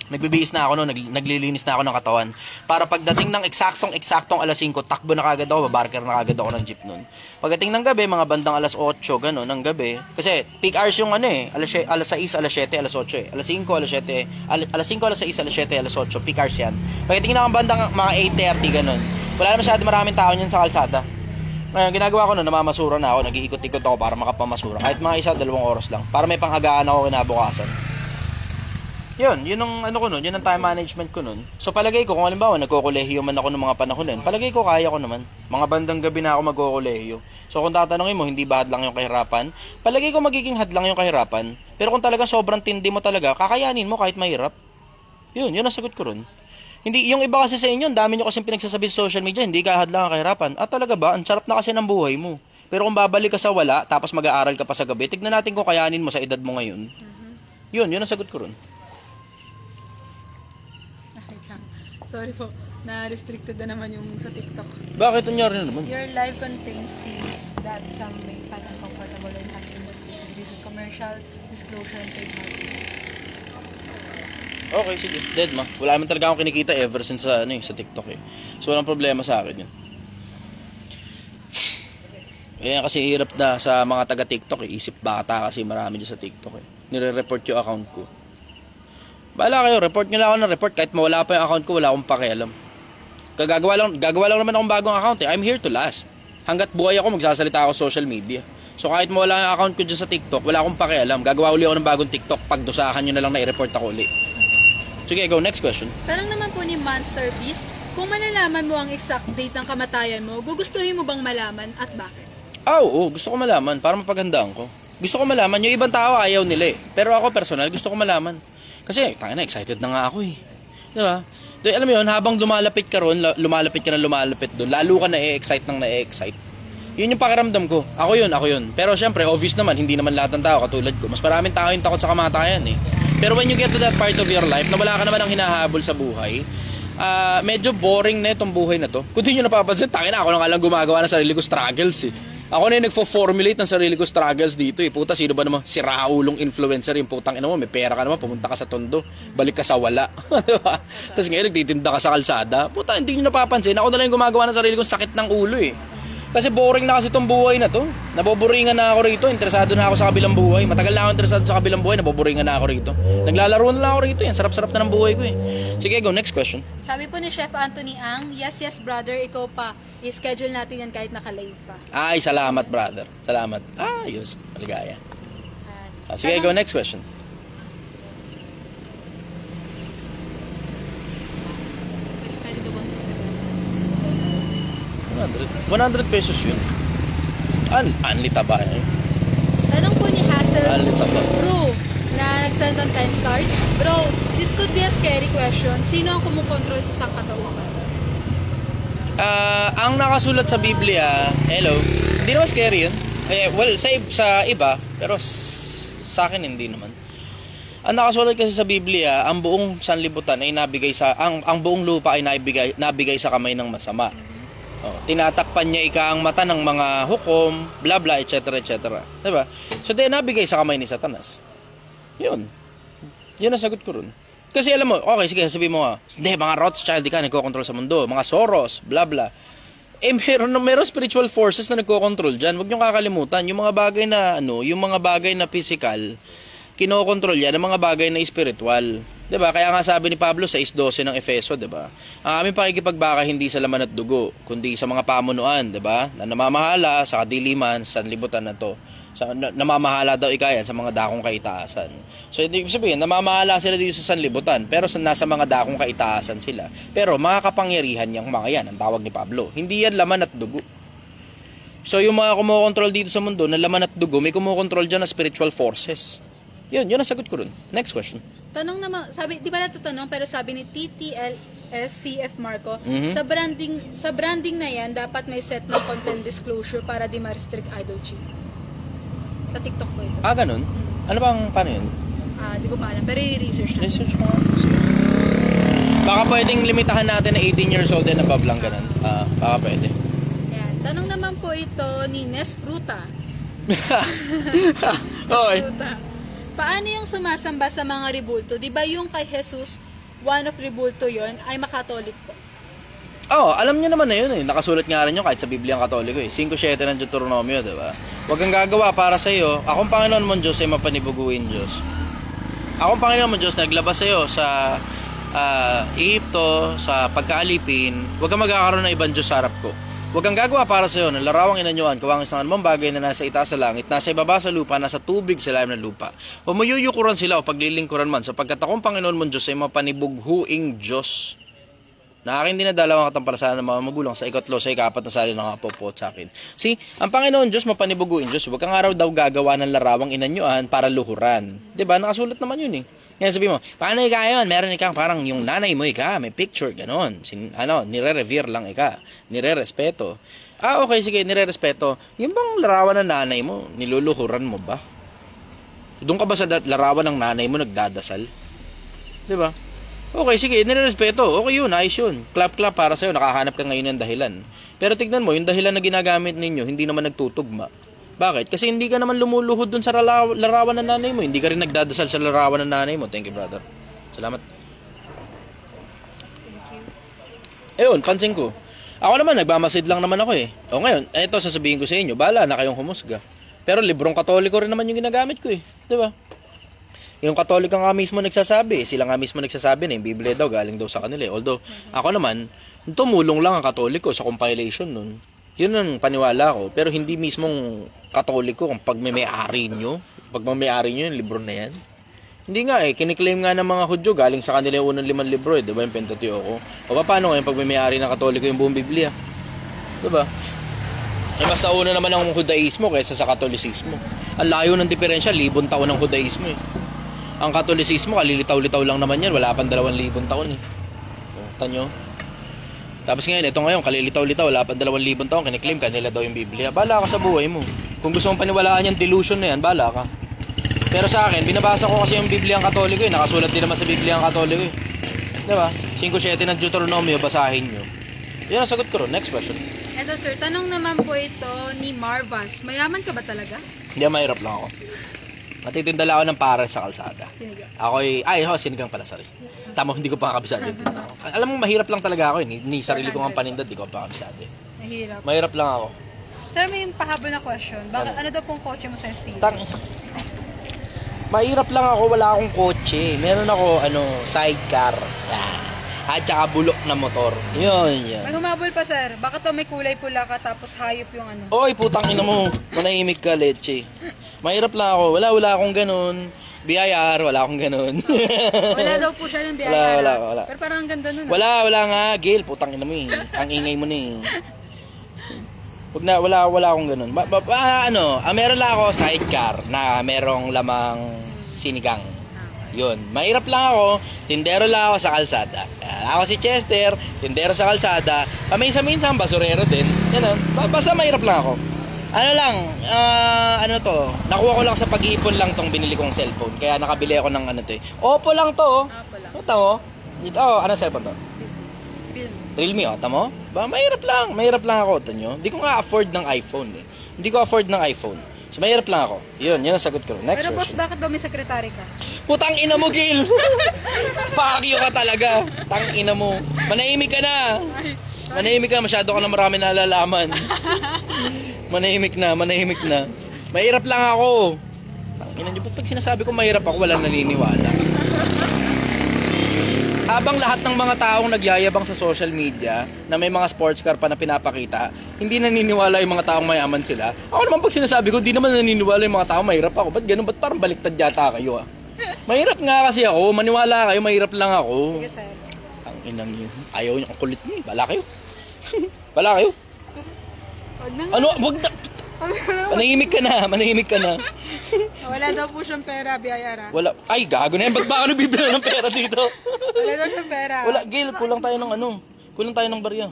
Speaker 1: Nagbibihis na ako noon, naglilinis na ako ng katawan. Para pagdating ng eksaktong alas 5, takbo na kagad ako, babarker na kagad ako ng jeep noon. Pagdating ng gabi, mga bandang alas 8, gano'n, ng gabi. Kasi peak hours yung alas 6, alas 7, alas 8 Alas 5, alas 7, alas 5, alas 6, alas 7, alas 8, peak hours yan. Pagdating ng bandang mga 8:30, gano'n. Wala na masyado maraming tao niyan sa kalsada. Ngayon, ginagawa ko noon, namamasura na ako, nag-iikot-ikot ako para makapamasura. Kahit mga 1-2 oras lang, para may panghagaan ako kinabukasan. Yun ang ko nun, yun ang time management ko nun. So palagay ko, kung halimbawa nagko-kolehiyo man ako ng mga panahon nun, palagay ko kaya ko naman. Mga bandang gabi na ako magko-kolehiyo. So kung tatanungin mo, hindi ba hadlang yung kahirapan? Palagay ko magiging hadlang yung kahirapan. Pero kung talaga sobrang tindi mo talaga, kakayanin mo kahit mahirap. Yun ang sagot ko ron. Hindi, yung iba kasi sa inyo, dami nyo kasi pinagsasabi sa social media, hindi ka hadlang ang kahirapan. Talaga ba? Ang sarap na kasi ng buhay mo. Pero kung babalik ka sa wala, tapos mag-aaral ka pa sa gabi, tignan natin kung kayanin mo sa edad mo ngayon. Yun ang sagot ko ron.
Speaker 2: Sorry po, na-restricted na naman yung sa TikTok.
Speaker 1: Bakit nangyari na naman?
Speaker 2: Your live contains things that some may find uncomfortable and has been restricted due to commercial disclosure and trademark.
Speaker 1: Okay, sige. Dead ma. Wala naman talaga akong kinikita ever since sa TikTok So walang problema sa akin yun. Kasi hirap na sa mga taga TikTok Isip bata kasi marami dyan sa TikTok Nire-report yung account ko. Bahala kayo, report nyo lang ako ng report. Kahit mawala pa yung account ko, wala akong pakialam. Gagawa lang naman akong bagong account I'm here to last. Hanggat buhay ako, magsasalita ako sa social media. So kahit mawala yung account ko dyan sa TikTok, wala akong pakialam. Gagawa uli ako ng bagong TikTok. Pagdusahan nyo na lang na i-report ako uli. Sige, go. Next question.
Speaker 2: Tanong naman po ni Monster Beast, kung malalaman mo ang exact date ng kamatayan mo, gugustuhin mo bang malaman at bakit?
Speaker 1: Gusto ko malaman para mapaghandaan ko. Gusto ko malaman. Yung ibang tao ayaw nila Pero ako personal, gusto ko malaman. Kasi, excited na nga ako Diba? Alam mo yun, habang lumalapit ka ron, lumalapit doon, lalo ka na-excite ng na-excite. Yun yung pakiramdam ko. Ako yun. Pero syempre, obvious naman, hindi naman lahat ng tao katulad ko. Mas maraming tao yung takot sa kamatayan Pero when you get to that part of your life, na wala ka naman ang hinahabol sa buhay, medyo boring na itong buhay na to. Kung di nyo napapansin, tangin na ako na nga lang gumagawa ng sarili ko struggles eh. Ako na yung nagfo-formulate ng sarili ko struggles dito eh. Puta, sino ba naman? Si Raulong influencer yung putang ina mo, may pera ka naman, pumunta ka sa Tondo, balik ka sa wala. Diba? Tapos ngayon nagtitinda ka sa kalsada. Puta, hindi nyo napapansin. Ako na lang yung gumagawa ng sarili kong sakit ng ulo eh. Kasi boring na kasi itong buhay na to. Naboboringan na ako rito. Interesado na ako sa kabilang buhay. Matagal na ako interesado sa kabilang buhay. Naboboringan na ako rito. Naglalaro na lang ako rito. Yan, sarap-sarap na ng buhay ko eh. Sige, go. Next question.
Speaker 2: Sabi po ni Chef Anthony Ang, yes, brother, ikaw pa. I-schedule natin yan kahit naka-live pa.
Speaker 1: Ay, salamat, brother. Salamat. Ayos. Maligaya. Sige, go. Next question.
Speaker 2: Pwede to
Speaker 1: 100 pesos yun. Anli taba eh.
Speaker 2: Tanong po ni Hassel
Speaker 1: Anli taba.
Speaker 2: Bro, na nag-send on 10 stars. Bro, this could be a scary question. Sino ang kumukontrol sa sangkatauhan?
Speaker 1: Ang nakasulat sa Biblia, hello, hindi naman scary yun. Well, sa iba, pero sa akin hindi naman. Ang nakasulat kasi sa Biblia, ang buong sanlibutan ay nabigay sa ang buong lupa ay nabigay sa kamay ng masama. Tinatakpan niya ang mata ng mga hukom, bla bla, etc. etc. Diba? So, nabigay sa kamay ni Satanas. Yun ang sagot ko ron. Kasi alam mo, okay, sige, sabihin mo hindi, mga Rothschild ka nagko-control sa mundo, mga Soros, bla bla. Meron spiritual forces na nagko-control dyan. Huwag niyong kakalimutan, yung mga bagay na yung mga bagay na physical, kinokontrol yan, ang mga bagay na spiritual. 'Di ba? Kaya nga sabi ni Pablo sa 6:12 ng Efeso, 'di ba? Ang aming pakikipagbaka hindi sa laman at dugo, kundi sa mga pamunuan, 'di ba? Na namamahala sa kadiliman sa libutan na 'to. Namamahala daw ikayan sa mga dakong kaitaasan. So ibig sabihin, namamahala sila dito sa sanlibutan, pero nasa mga dakong kaitaasan sila. Pero mga kapangyarihan yang mga yan, ang tawag ni Pablo. Hindi yan laman at dugo. So yung mga kumokontrol dito sa mundo na laman at dugo, may kumokontrol diyan na spiritual forces. Yun ang sagot ko ron. Next question.
Speaker 2: Tanong naman, sabi, di ba natutanong, pero sabi ni TTLSCF Marco, sa branding na yan, dapat may set ng content disclosure para di ma-restrict Idol Chi. Sa TikTok po ito.
Speaker 1: Ganun? Ano bang, paano yun?
Speaker 2: Di ko pa alam, pero i-research na.
Speaker 1: Research mo. Baka pwedeng limitahan natin na 18 years old and above lang ganun. Baka pwede.
Speaker 2: Ayan. Tanong naman po ito ni Nes Fruta.
Speaker 1: Okay.
Speaker 2: Fruta. Paano yung sumasamba sa mga rebulto? Di ba yung kay Jesus, one of rebulto yon ay makatolik po?
Speaker 1: Alam niyo naman na yun eh. Nakasulat nga rin yun kahit sa Biblia ang Katoliko eh. 5:7 ng Deuteronomio, diba? Huwag kang gagawa para sa iyo. Akong Panginoon mong Diyos ay mapanibuguin Diyos. Akong Panginoon mong Diyos naglabas sa iyo sa Egypto, sa pagkaalipin. Huwag kang magkakaroon ng ibang Diyos sa harap ko. Huwag kang gagawa para sa iyo ng larawang inanyuan, kawangis ng anumang bagay na nasa itaas sa langit, nasa ibaba sa lupa, nasa tubig sa ilalim ng lupa. O mayuyukuran sila o paglilingkuran man, sapagkat akong Panginoon mong Diyos ay mapanibughuing Diyos. Na aking dinadala ang katampalasanan ng mga magulang sa 3, sa 4 na sali ng apo sa akin. See, ang Panginoon Diyos mapanibuguin Diyos. Huwag kang araw daw gagawa ng larawang inanyuan para luhuran. 'Di ba? Nakasulat naman 'yun eh. Ngayon sabi mo, paano ika yun? Meron ikang parang yung nanay mo may picture ganon. Nire-revere lang nire-respeto. Okay, sige, nire-respeto. Yung bang larawan ng nanay mo, niluluhuran mo ba? Doon ka ba sa larawan ng nanay mo nagdadasal? 'Di ba? Okay, sige, nire-respeto. Okay yun, ayos yun. Clap para sa'yo, nakahanap ka ngayon ng dahilan. Pero tignan mo, yung dahilan na ginagamit ninyo, hindi naman nagtutugma. Bakit? Kasi hindi ka naman lumuluhod dun sa larawan ng nanay mo. Hindi ka rin nagdadasal sa larawan ng nanay mo. Thank you, brother. Salamat. Ayun, pansin ko. Ako naman, nagmamasid lang naman ako eh. O ngayon, eto sasabihin ko sa inyo, bahala na kayong humusga. Pero librong Katoliko rin naman yung ginagamit ko eh. Diba? Yung Katoliko nga mismo nagsasabi, sila nga mismo nagsasabi na yung Biblia daw galing daw sa kanila eh. Although, ako naman, tumulong lang ang Katoliko sa compilation nun. Yun ang paniwala ko. Pero hindi mismong Katoliko kung pagmamay-ari nyo. Pagmamay-ari nyo yung libro na yan. Hindi nga eh, kiniklaim nga ng mga Hudyo galing sa kanila yung unang 5 libro eh. Diba yung Pentateuco? O paano ngayon pagmamay-ari ng Katoliko yung buong Biblia? Diba? Eh mas nauna naman ang Judaismo kaysa sa Katolisismo. Ang layo ng diferensya, 1,000 taon ng Judaismo eh. Ang Katolisismo, kalilitaw-litaw lang naman yan. Wala pang 2,000 taon eh. Tanyo. Tapos ngayon, ito ngayon, kalilitaw-litaw. Wala pang 2,000 taon. Kiniklaim kanila daw yung Biblia. Bala ka sa buhay mo. Kung gusto mong paniwalaan yung delusion na yan, bala ka. Pero sa akin, binabasa ko kasi yung Biblia ang Katoliko eh. Nakasulat din naman sa Biblia ang Katoliko eh. Diba? 5-7 ng Deuteronomio, basahin nyo. Yan ang sagot ko ron. Next question.
Speaker 2: Eto sir, tanong naman po ito ni Marvas. Mayaman ka ba talaga?
Speaker 1: Hindi, mahirap lang ako. Matitinda lang ako ng pares sa kalsada.
Speaker 2: Sinigang.
Speaker 1: Sinigang pala, sorry. Tama, hindi ko pa kabisado. Alam mo, mahirap lang talaga ako. Ni sarili ko nga paninda, hindi ko pa kabisado.
Speaker 2: Mahirap.
Speaker 1: Mahirap lang ako.
Speaker 2: Sir, may pahabol na question. Bakit, ano daw pong kotse mo sa STD?
Speaker 1: Mahirap lang ako, wala akong kotse. Meron ako, sidecar. At saka bulok na motor. Yun.
Speaker 2: May humabol pa sir. Bakit to may kulay pula ka tapos hayop yung ano?
Speaker 1: Oy, putang ina mo. Manahimik ka, leche. Mahirap lang ako. Wala akong ganun. BIR, wala akong ganun.
Speaker 2: Wala daw po siya ng BIR.
Speaker 1: Wala.
Speaker 2: Pero parang ang ganda nun.
Speaker 1: Wala nga, Gail. Putang ina mo eh. Ang ingay mo na eh. Wala akong ganun. Meron lang ako sidecar na merong lamang sinigang. Yun. Mahirap lang ako. Tindero lang ako sa kalsada. Ako si Chester, tindero sa kalsada. Paminsan-minsan, basurero din. Yan. Basta mahirap lang ako. Nakuha ko lang sa pag-iipon lang tong binili kong cellphone. Kaya nakabili ako ng Oppo lang to.
Speaker 2: Oppo lang.
Speaker 1: Tamo? Dito, ano cellphone to? Realme, tamo? Mahirap lang ako, tanyo. Hindi ko nga afford ng iPhone eh. Hindi ko afford ng iPhone. So mahirap lang ako. Yun ang sagot ko. Next
Speaker 2: Pero boss,
Speaker 1: question.
Speaker 2: bakit daw may sekretary ka?
Speaker 1: Putang ina mo, Gil! Pakyo ka talaga. Tang ina mo. Manahimik ka na. Manahimik ka. Masyado ka na marami nalalaman. Manahimik na. Mahirap lang ako. Tang ina nyo. Pag sinasabi ko mahirap ako, walang naniniwala. Habang lahat ng mga taong nagyayabang sa social media na may mga sports car pa na pinapakita, hindi naniniwala yung mga taong mayaman sila. Ako naman pag sinasabi ko, hindi naman naniniwala yung mga taong mahirap ako. Ba't ganun? Ba't parang baliktad yata kayo Mahirap nga kasi ako. Maniwala kayo, mahirap lang ako.
Speaker 2: Sige sir.
Speaker 1: Ang inang yun. Ayaw niyo ang kulit niyo. Bala kayo. Bala kayo.
Speaker 2: Wag na.
Speaker 1: Wag na. Manahimik ka na.
Speaker 2: Wala daw po siyang pera, BIR.
Speaker 1: Wala. Ay, gago na yan. Ba't ba ako bibili ng pera dito?
Speaker 2: Wala daw siyang pera.
Speaker 1: Wala, Gil. Kulang tayo ng barya.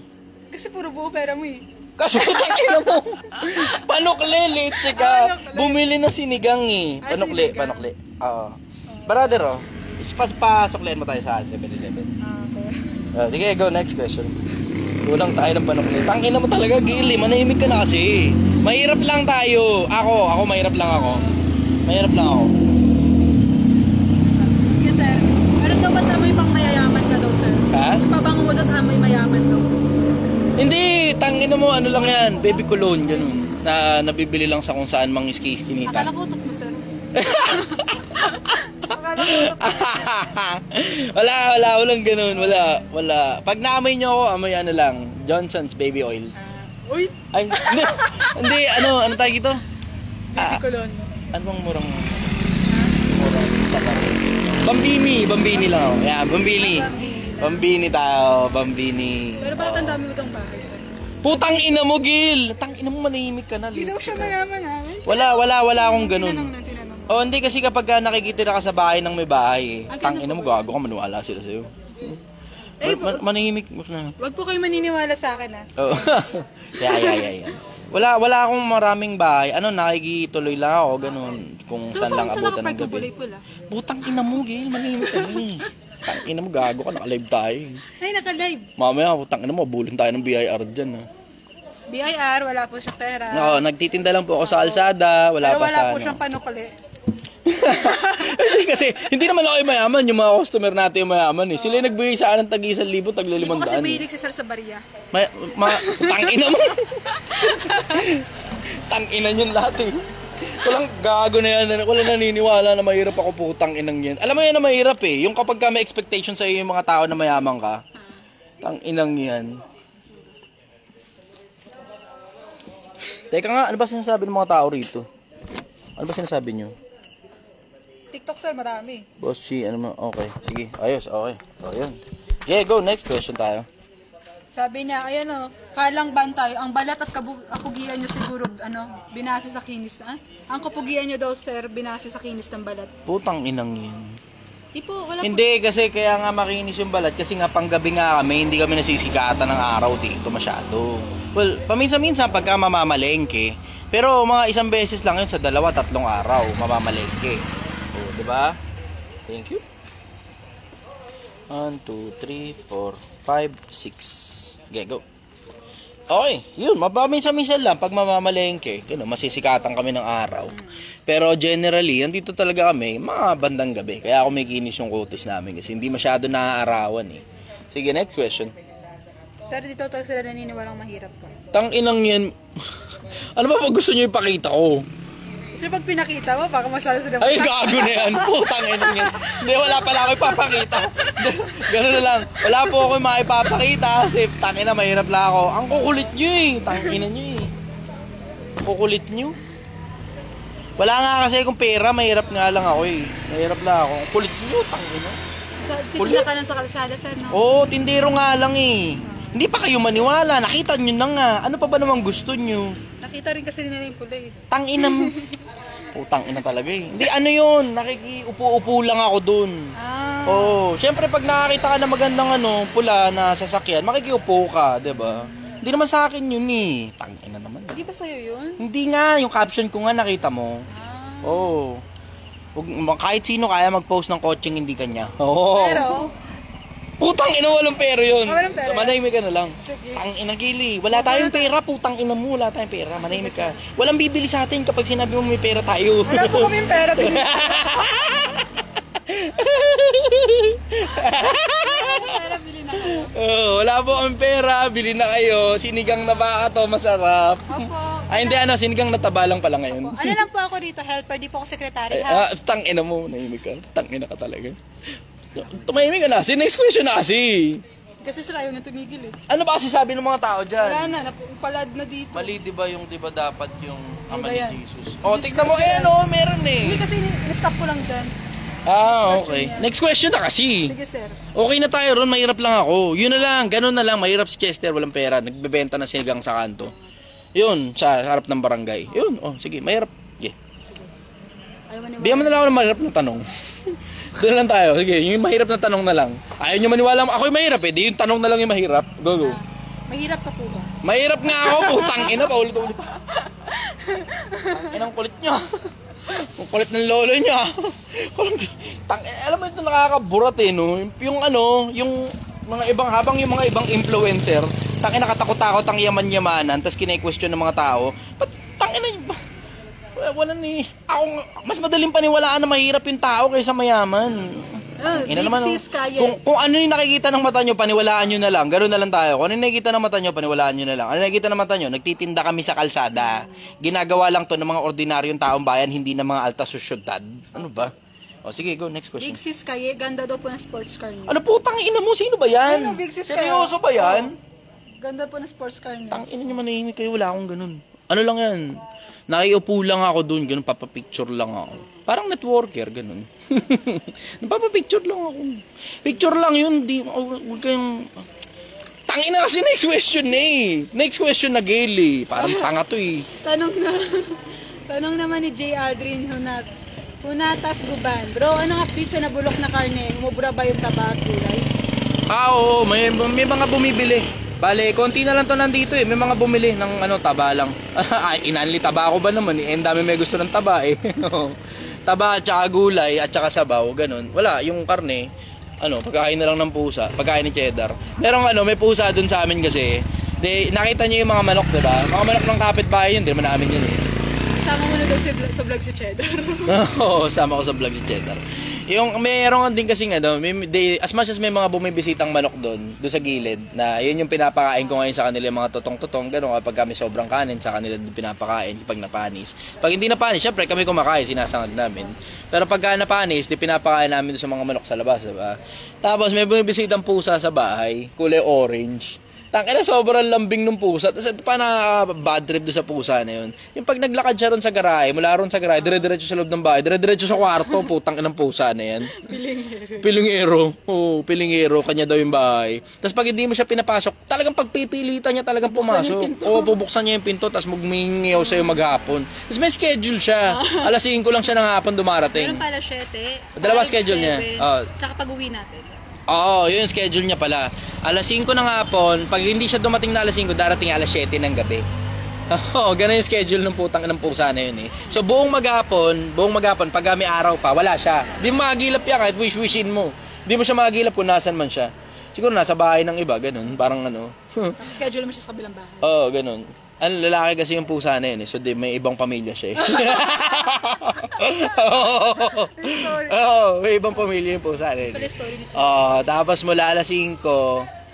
Speaker 2: Kasi puro buo pera mo eh.
Speaker 1: Kasi ina mo. Panukle, leche ka. Bumili na sinigang eh. Panukle. Oo. Brother, pasuklean mo tayo sa 7-Eleven.
Speaker 2: Sir.
Speaker 1: Sige, go. Next question. Kulang tayo ng panukle. Tangina mo talaga, Gil. Manahimik ka na kasi. Mahirap lang tayo. Ako mahirap lang ako.
Speaker 2: Sige sir. Pero daw ba't amoy pang mayayaman ka daw sir?
Speaker 1: Ha?
Speaker 2: Yung pabango mo daw amoy mayaman daw.
Speaker 1: Hindi, tangina mo, ano lang yan, baby cologne, ganun. Na nabibili lang sa kung saan mang iskis-kinita.
Speaker 2: Akala ko utot mo sir.
Speaker 1: Walang ganun, wala. Pag naamoy nyo ako, amoy lang, Johnson's baby oil.
Speaker 2: Uy!
Speaker 1: Ay, hindi, ano tayo dito?
Speaker 2: Baby cologne.
Speaker 1: Ano bang murang Bambini lang ako. Yeah, Bambini tayo, Bambini.
Speaker 2: Pero bakit ang dami mo itong bahay sir?
Speaker 1: Putang ina mo, Gil! Tang ina mo, manahimik ka na.
Speaker 2: Hindi daw siya mayaman namin.
Speaker 1: Wala akong ganun.
Speaker 2: Tinanong.
Speaker 1: Oh, hindi kasi kapag nakikita ka sa bahay ng may bahay, tang ina mo, gago ka, maniwala sila sa'yo. Manahimik na.
Speaker 2: Wag po kayo maniniwala sa akin
Speaker 1: Oh. Yeah. Wala akong maraming bahay. Nakikituloy lang ako, ganun. Kung saan lang abutan ng gabi. Putang ina mo, Gil, manahimik ka ni. Tang ina mo, gago ka, naka-live tayo.
Speaker 2: Ay, naka-live.
Speaker 1: Mamaya, putang ina mo, bulin tayo ng BIR dyan.
Speaker 2: BIR, wala po siyang pera.
Speaker 1: No, nagtitinda lang po ako sa alsada,
Speaker 2: Pero wala po siyang panukuli.
Speaker 1: Kasi hindi naman ako mayaman, yung mga customer natin yung mayaman eh. Sila yung nagbigay sa akin ng tag-1,000, tag-500.
Speaker 2: Hindi mo kasi mahilig si Sir sa Baria.
Speaker 1: Tangina mo. Tangina yun lahat eh. Walang gago na yan. Walang naniniwala na mahirap ako, putang inang yan. Alam mo yan na mahirap eh. Yung kapag ka may expectation sa iyo yung mga tao na mayaman ka. Tanginang yan. Teka nga, ano ba sinasabi ng mga tao rito? Ano ba sinasabi nyo?
Speaker 2: TikTok sir, marami.
Speaker 1: Boss Chi, ano mo? Okay, sige. Ayos, okay. So, yun. Yeah, go. Next question tayo.
Speaker 2: Sabi niya, ayan o, kalang bantay, ang balat at kapugian nyo siguro, binase sa kinis. Ang kapugian nyo daw sir, binase sa kinis ng balat.
Speaker 1: Putang inang yan.
Speaker 2: Wala
Speaker 1: Hindi, kasi kaya nga makinis yung balat kasi nga panggabi nga kami, hindi kami nasisikatan ng araw dito masyado. Well, paminsan-minsan pagka mamamalengke, pero mga isang beses lang yun sa 2-3 araw mamamalengke. O, di ba? Thank you. 1, 2, 3, 4, 5, 6. Okay, go. Okay, yun, mababinsa-minsan lang pag mamamalengke, masisikatan kami ng araw. Pero generally, andito talaga kami, mga bandang gabi. Kaya kumikinis yung kutis namin kasi hindi masyado naaarawan eh. Sige, next question.
Speaker 2: Sir, dito talaga sila naniniwalang mahirap ka.
Speaker 1: Tang-inang yan. Ano ba pag gusto nyo ipakita ko?
Speaker 2: Sir, pag pinakita mo, baka masalo sila.
Speaker 1: Ay, gago na yan. Putang ina yan. Hindi, wala pala ako ipapakita. Ganun na lang. Wala po ako maipapakita kasi tangina, mahirap lang ako. Ang kukulit nyo eh. Tangina nyo eh. Kukulit nyo. Wala nga kasi kung pera, mahirap nga lang ako eh. Mahirap lang ako. Ang kulit nyo, tangina.
Speaker 2: Titinda ka lang sa kalsada, sir, no?
Speaker 1: Oo, tindero nga lang eh. Hindi pa kayo maniwala. Nakita nyo na nga. Ano pa ba namang gusto nyo?
Speaker 2: Nakita rin kasi nila yung pula eh.
Speaker 1: Tangina mo. Tangina talaga eh. Hindi, ano yun. Nakikiupo-upo lang ako dun.
Speaker 2: Ah.
Speaker 1: Oo. Siyempre, pag nakakita ka na magandang pula na sasakyan, makikiupo ka, diba? Hindi naman sa akin yun eh. Tangina naman.
Speaker 2: Hindi ba sa'yo yun?
Speaker 1: Hindi nga. Yung caption ko nga nakita mo.
Speaker 2: Ah.
Speaker 1: Oo. Kahit sino kaya mag-post ng coaching, hindi kanya. Oo.
Speaker 2: Pero,
Speaker 1: Putang ina, walang pera yun.
Speaker 2: Walang pera.
Speaker 1: Manahimik ka na lang.
Speaker 2: sige.
Speaker 1: Tang ina, Gili. Wala tayong pera, putang ina mo. Wala tayong pera. Manahimik ka. Walang bibili sa atin kapag sinabi mo may pera tayo.
Speaker 2: Wala po kami yung pera. Pera, bili na kayo.
Speaker 1: Wala po kami pera. Bili na kayo. Sinigang na baka to, masarap.
Speaker 2: Opo.
Speaker 1: Ay, hindi, sinigang na taba lang pala ngayon.
Speaker 2: Ano lang po ako dito, helper. Di po ako sekretary, ha?
Speaker 1: Tang ina mo. Manahimik ka. Tang ina ka talaga. Tumahimik ka na. Next question na kasi.
Speaker 2: Kasi sir, ayaw na tumigil eh.
Speaker 1: Ano ba kasi sabi ng mga tao dyan?
Speaker 2: Wala na, napalad na dito.
Speaker 1: Mali, di ba yung dapat yung ama
Speaker 2: Iba
Speaker 1: ni
Speaker 2: yan.
Speaker 1: Jesus? O, tignan mo, meron
Speaker 2: Hindi
Speaker 1: eh.
Speaker 2: kasi, in-stop ko lang dyan.
Speaker 1: Okay. Next question na kasi.
Speaker 2: Sige, sir.
Speaker 1: Okay na tayo ron, mahirap lang ako. Yun na lang, ganun na lang, mahirap si Chester, walang pera. Nagbebenta ng sinigang sa kanto. Yun, sa harap ng barangay. Yun, sige, mahirap. Okay.
Speaker 2: Ayaw maniwala.
Speaker 1: Bigyan mo na lang ako ng mahirap na tanong. Doon lang tayo. Sige, yung mahirap na tanong na lang. Ayaw nyo maniwala, ako yung mahirap eh. Di yung tanong na lang yung mahirap. Go.
Speaker 2: Mahirap ka po ba?
Speaker 1: Mahirap nga ako, putang ina, paulit-ulit. Inang kulit nyo. Ang kulit ng lolo nyo. Alam mo ito nakakaburat eh, no? Yung mga ibang, habang yung mga ibang influencer, tangin nakatakot-takot ang yaman-yamanan, tapos kine-question ng mga tao, ba't tangin na wala ni ako, mas madaling paniwalaan na mahirap yung tao kaysa mayaman.
Speaker 2: Big sis kaya.
Speaker 1: Kung ano yung nakikita ng mata nyo, paniwalaan nyo na lang. Ganoon na lang tayo. Kung ano yung nakikita ng mata nyo, paniwalaan nyo na lang. Ano yung nakikita ng mata nyo? Nagtitinda kami sa kalsada. Ginagawa lang to ng mga ordinaryong taong bayan, hindi ng mga alta sosyudad. Ano ba? O sige, go, next question.
Speaker 2: Big sis kaya, ganda daw po ng sports car niya.
Speaker 1: Ano po, tangina mo? Sino ba yan?
Speaker 2: Ano, big sis
Speaker 1: Seryoso ba yan?
Speaker 2: Ganda po ng sports car niya.
Speaker 1: Tangina nyo, manahimik kayo. Wala akong ganun. Ano lang yan? Nakiupo lang ako dun, ganun, papapicture lang ako. Parang networker, ganun. Papapicture lang ako. Picture lang yun, huwag kayong... Tangina kasi next question eh. Next question na Gail eh. Parang tanga to eh.
Speaker 2: Tanong naman ni J. Adrian Hunatas Guban. Bro, anong update sa nabulok na karne? Umubra ba yung taba at gulay?
Speaker 1: Oo, may mga bumibili. Bale, konti na lang to nandito eh. May mga bumili ng taba lang. Ay, inanli taba ako ba naman eh. Ang dami may gusto ng taba eh. Taba at saka gulay at saka sabaw, ganun. Wala, yung karne, pagkain na lang ng pusa, pagkain ni cheddar. Pero may pusa dun sa amin kasi. Nakita niyo yung mga manok, diba? Mga manok ng kapitbahay yun, di naman namin yun eh.
Speaker 2: Sama mo na daw sa vlog si Cheddar.
Speaker 1: Oo, sama ko sa vlog si Cheddar. Yung meron din kasing as much as may mga bumibisitang manok doon sa gilid, na yun yung pinapakain ko ngayon sa kanila, yung mga totong-totong, gano'n, kapag kami sobrang kanin, sa kanila din pinapakain pag napanis. Pag hindi napanis, syempre kami kumakain, sinasangag namin. Pero pagka napanis, di pinapakain namin doon sa mga manok sa labas, diba? Tapos may bumibisitang pusa sa bahay, kulay orange. Tangina, sobrang lambing ng pusa. Tapos pa na bad trip doon sa pusa na yun. Yung pag naglakad siya ron sa garahe, mula ron sa garahe, dire-diretso sa loob ng bahay, dire-diretso sa kwarto, putang inang pusa na yan. Pilingero. Oo, pilingero. Kanya daw yung bahay. Tapos pag hindi mo siya pinapasok, talagang pagpipilitan niya talagang pumasok. Oo, bubuksan niya yung pinto, tapos magmingiyaw sa'yo maghapon. Tapos may schedule siya. Alas 5 lang siya ng hapon dumarating.
Speaker 2: Meron pala 7.
Speaker 1: Dalawa schedule niya.
Speaker 2: Tsaka pag-uwi natin.
Speaker 1: Oo, yun yung schedule niya pala. Alas 5 ng hapon, pag hindi siya dumating na alas 5, darating alas 7 ng gabi. Oo, ganun yung schedule ng ng pusa na yun eh. So buong maghapon, pag may araw pa, wala siya. Di magilap yan kahit wish-wishin mo. Hindi mo siya makagilap kung nasan man siya. Siguro nasa bahay ng iba, ganun. Parang ano.
Speaker 2: Schedule mo siya sa kabilang bahay.
Speaker 1: Oo, ganun. Ang lalaki kasi yung pusa na yun eh. So, may ibang pamilya siya eh. Oo, may ibang pamilya yung pusa na yun.
Speaker 2: Pero story ni
Speaker 1: Tapos mula alas 5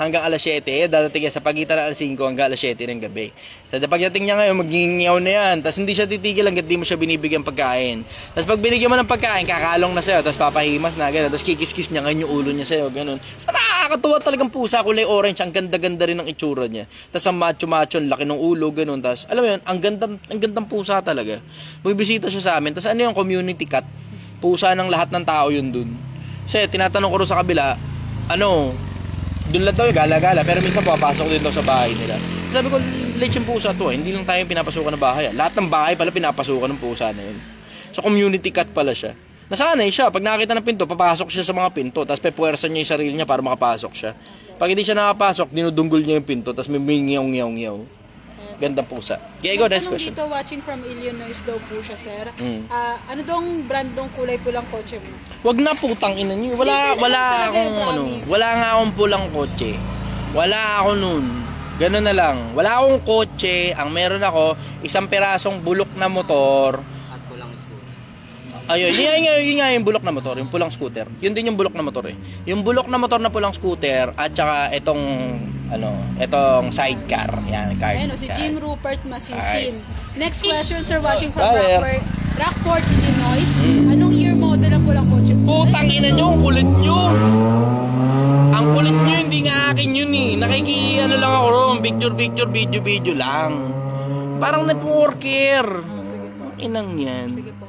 Speaker 1: hanggang alas 7, dadating yan sa pagitan ng alas 5 hanggang alas 7 ng gabi. So, pagdating niya ngayon, maghingiyaw na yan. Tapos hindi siya titigil hanggang di mo siya binibigyan pagkain. Tapos pag binigyan mo ng pagkain, kakalong na sa'yo. Tapos papahimas na, gano'n. Tapos kikis-kis niya ngayon yung ulo niya sa'yo, gano'n. So, nakakatuwa talagang pusa, kulay orange. Ang ganda-ganda rin ng itsura niya. Tapos ang macho-macho, laki ng ulo, gano'n. Tapos, alam mo yun, ang gandang pusa talaga. Bumibisita siya sa amin. Tapos ano yung community cat? Pusa ng lahat ng tao yun dun. Kasi tinatanong ko rin sa kabila, doon lang daw yung gala-gala, pero minsan papasok din daw sa bahay nila. Sabi ko, lecheng pusa to hindi lang tayo yung pinapasukan ng bahay. Lahat ng bahay pala pinapasukan ng pusa na yun. So community cat pala siya. Nasanay siya, pag nakita ng pinto, papasok siya sa mga pinto, tapos pepuwersa niya yung sarili niya para makapasok siya. Pag hindi siya nakapasok, dinudunggol niya yung pinto, tapos may ngiyaw-ngiyaw. Gandang pusa. Okay, go, next question.
Speaker 2: Dito, watching from Illinois daw po siya, sir. Ano dong brand dong kulay pulang kotse mo?
Speaker 1: Wag na putang ina niyo. Wala nga akong pulang kotse. Wala ako nun. Ganun na lang. Wala akong kotse. Ang meron ako, isang pirasong bulok na motor.
Speaker 3: At pulang scooter.
Speaker 1: Ayun, yun nga yung bulok na motor, yung pulang scooter. Yun din yung bulok na motor eh. Yung bulok na motor na pulang scooter at saka itong sidecar. Yan, car.
Speaker 2: Ayun, si Jim Rupert Masinsin.
Speaker 1: Ay.
Speaker 2: Next question, sir, watching from
Speaker 1: Brother.
Speaker 2: Rockport, Illinois. Anong year model ang pulang kotse mo?
Speaker 1: Putang ina nyo, ang kulit nyo. Ang kulit nyo, hindi nga akin yun eh. Lang ako ron, picture, video lang. Parang networker.
Speaker 2: Sige po.
Speaker 1: Inang yan.
Speaker 2: Sige po.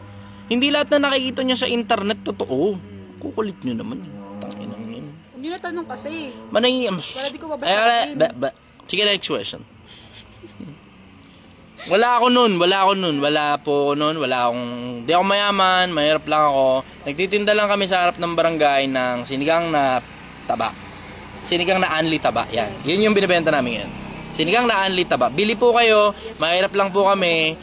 Speaker 1: Hindi lahat na nakikita nyo sa internet, totoo. Kukulit nyo naman. Tanginang yan.
Speaker 2: Hindi na tanong kasi.
Speaker 1: Manay,
Speaker 2: Para di ko babasahin.
Speaker 1: Sige, next question. Wala ako nun. Wala po ako nun. Di ako mayaman. Mahirap lang ako. Nagtitinda lang kami sa harap ng barangay ng sinigang na taba. Sinigang na anli taba. Yan. Yun yung binibenta namin yan. Sinigang na anli taba. Bili po kayo. Mahirap lang po kami.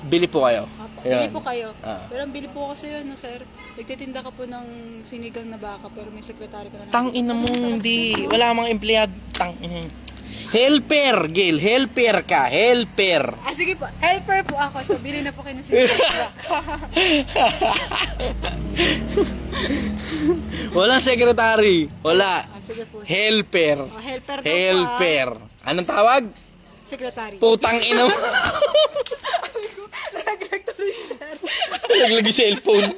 Speaker 1: Bili po kayo.
Speaker 2: Bili po kayo.
Speaker 1: Ah.
Speaker 2: Pero ang bili po kasi yun, no, sir. Nagtitinda ka po ng sinigang na baka pero may sekretary ka na.
Speaker 1: Tangina mo, hindi. Wala mang empleyado. Tangina. Helper, Gail. Helper ka. Helper.
Speaker 2: Sige po. Helper po ako. So, bili na po kayo ng sinigang na baka.
Speaker 1: Walang secretary. Wala.
Speaker 2: Sige po.
Speaker 1: Helper.
Speaker 2: Helper daw po.
Speaker 1: Helper. Anong tawag?
Speaker 2: Sekretary.
Speaker 1: Putang ina mo.
Speaker 2: Nalaglag tuloy, sir.
Speaker 1: Naglagi cellphone.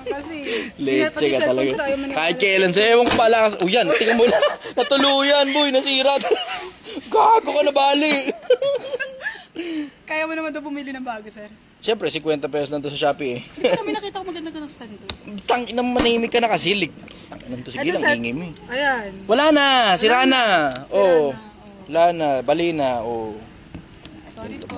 Speaker 2: Kasi,
Speaker 1: Leche ka talaga. Kahit kailan sa ewan ko malakas. Yan, tingnan mo na. Natuluyan, boy. Nasira. Gago ka na bali.
Speaker 2: Kaya mo naman daw bumili ng bago, sir.
Speaker 1: Siyempre, 50 pesos lang to sa Shopee eh.
Speaker 2: Pero may nakita ko maganda ng stand doon.
Speaker 1: Tangina mo, manahimik ka na kasi. Tangina to, sige
Speaker 2: Ito,
Speaker 1: lang,
Speaker 2: sir.
Speaker 1: ingay mo eh.
Speaker 2: Ayan.
Speaker 1: Wala na, sira na. Oo.
Speaker 2: Sira na,
Speaker 1: Wala na, bali na. Oo.
Speaker 2: Sorry po.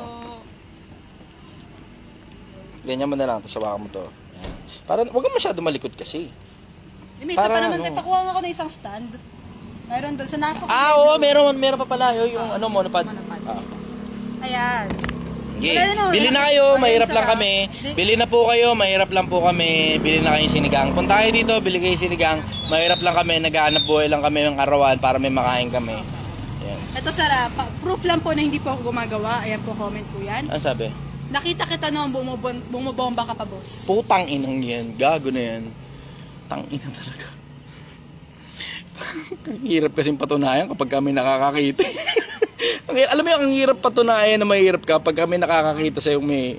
Speaker 1: Ganyan mo na lang, tapos hawakan mo to. Yan. Para, wag ka masyado malikot kasi.
Speaker 2: May isa pa
Speaker 1: Para
Speaker 2: naman,
Speaker 1: ano?
Speaker 2: pakuha nga ako ng isang stand. Mayroon doon, sa nasa ko.
Speaker 1: Oo, meron pa pala. Yung monopod.
Speaker 2: Monopod. Ayan.
Speaker 1: Okay.
Speaker 2: Wala na,
Speaker 1: Bili na
Speaker 2: wala.
Speaker 1: kayo,
Speaker 2: Ayun,
Speaker 1: mahirap lang
Speaker 2: sarap.
Speaker 1: kami. Bili na po kayo, mahirap lang po kami. Bili na kayo sinigang. Punta kayo dito, bili kayo sinigang. Mahirap lang kami, naghahanap buhay lang kami ng arawan para may makain kami. Yan.
Speaker 2: Ito, sir, proof lang po na hindi po ako gumagawa. Ayan po, comment po yan.
Speaker 1: Ano sabi?
Speaker 2: Nakita kita noong bumubomba ka pa, boss.
Speaker 1: Putang inang yan. Gago na yan. Tang ina talaga. Ang hirap kasing patunayan kapag kami nakakakita. Alam mo yung ang hirap patunayan na mahirap ka pag kami nakakakita sa yung may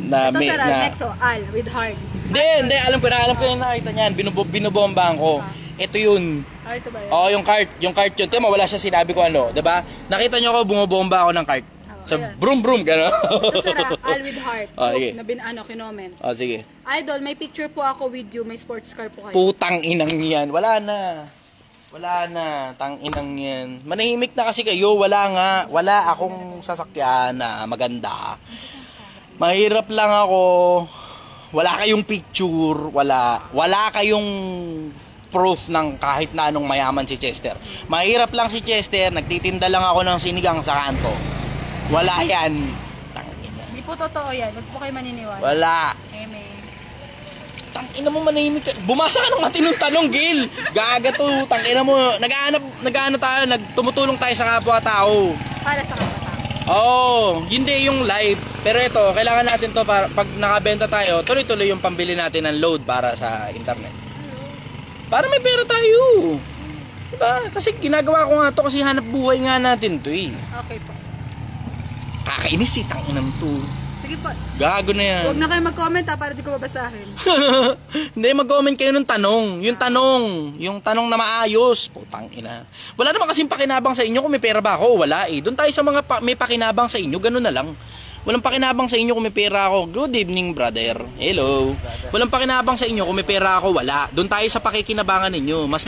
Speaker 2: Ito, sir, next, Al, with heart.
Speaker 1: Hindi, alam ko yung nakita niyan. Binobombahan ko. Ito yun.
Speaker 2: Ito ba yun?
Speaker 1: Oo, yung cart yun. Tingnan mo, wala siya sinabi ko ano, 'di ba? Nakita niyo ako bumobomba ako ng cart. So,
Speaker 2: ayan.
Speaker 1: brum gano'n.
Speaker 2: Ito, sir, Al with heart.
Speaker 1: Sige.
Speaker 2: Na kinoment.
Speaker 1: Sige.
Speaker 2: Idol, may picture po ako with you. May sports car po kayo.
Speaker 1: Putang inang yan. Wala na. Tang inang yan. Manahimik na kasi kayo. Wala akong sasakyan na maganda. Mahirap lang ako. Wala kayong picture. Wala kayong proof ng kahit na anong mayaman si Chester. Mahirap lang si Chester. Nagtitinda lang ako ng sinigang sa kanto. Wala yan. Tangina.
Speaker 2: Hindi po totoo yan. Huwag po kayo maniniwala.
Speaker 1: Wala.
Speaker 2: Amen.
Speaker 1: Tangina mo, manahimik ka. Bumasa ka ng matinong tanong, Gil. Gaga to. Tangina mo. Nag-ano tayo, tumutulong tayo sa kapwa-tao.
Speaker 2: Para sa kapatao.
Speaker 1: Hindi yung live. Pero ito, kailangan natin to para pag nakabenta tayo, tuloy-tuloy yung pambili natin ng load para sa internet. Para may pera tayo. Diba? Kasi ginagawa ko nga to kasi hanap buhay nga natin to eh.
Speaker 2: Okay po.
Speaker 1: Kakainis eh, tanginang to.
Speaker 2: Sige po.
Speaker 1: Gago na yan.
Speaker 2: Huwag na kayo mag-comment para di ko babasahin.
Speaker 1: Hindi, mag-comment kayo ng tanong. Yung tanong na maayos. Putang ina. Wala naman kasing pakinabang sa inyo kung may pera ba ako. Wala eh. Doon tayo sa mga may pakinabang sa inyo. Ganun na lang. Walang pakinabang sa inyo kung may pera ako. Good evening, brother. Hello. Walang pakinabang sa inyo kung may pera ako. Wala. Doon tayo sa pakikinabangan ninyo. Mas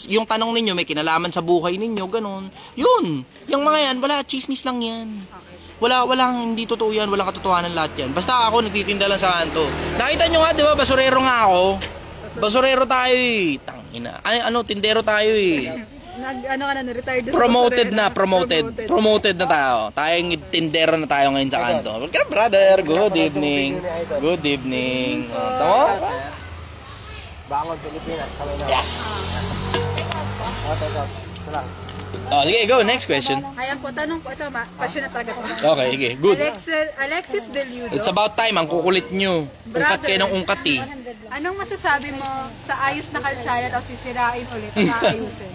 Speaker 1: yung tanong ninyo may kinalaman sa buhay ninyo. Ganun. Yun. Yung mga yan, wala. Chismis lang yan. Walang hindi totoo yan, walang katotohanan lahat yan. Basta ako nagtitinda lang sa kanto. Nakita nyo nga, di ba, basurero nga ako. Basurero tayo eh. Tangina. Tindero tayo eh.
Speaker 2: Retired.
Speaker 1: Promoted na tayo. Tayong tindero na tayo ngayon sa kanto. Welcome, brother. Good evening. Good evening. Tama?
Speaker 3: Bangon Pilipinas.
Speaker 1: Yes.
Speaker 3: Ito lang.
Speaker 1: Sige, go. Next question.
Speaker 2: Ayan po, tanong po. Ito, passionate talaga po.
Speaker 1: Okay, sige. Good.
Speaker 2: Alexis Beludo.
Speaker 1: It's about time. Ang kukulit nyo. Ungkat kayo ng ungkat eh.
Speaker 2: Anong masasabi mo sa ayos na kalsada tapos sisirain ulit at aayusin?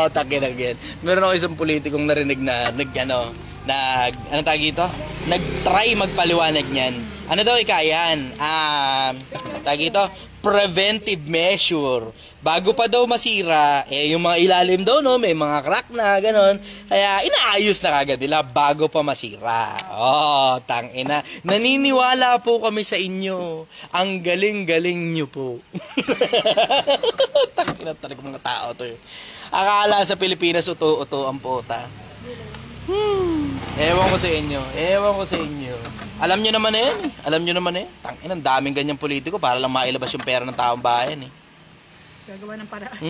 Speaker 1: Takit. Meron ako isang politikong narinig na ano tawag ito? Nag-try magpaliwanag niyan. Ano daw ikayan? Tawag ito? Preventive measure. Bago pa daw masira, yung mga ilalim daw, no, may mga crack na, ganon. Kaya inaayos na kagad nila bago pa masira. Tangina. Naniniwala po kami sa inyo. Ang galing-galing nyo po. Tangina talaga mga tao to eh. Akala sa Pilipinas uto-uto ang pota. Ewan ko sa inyo. Alam nyo naman eh. Tangina, ang daming ganyang politiko para lang mailabas yung pera ng taong bayan eh.
Speaker 2: Gagawa ng paraan.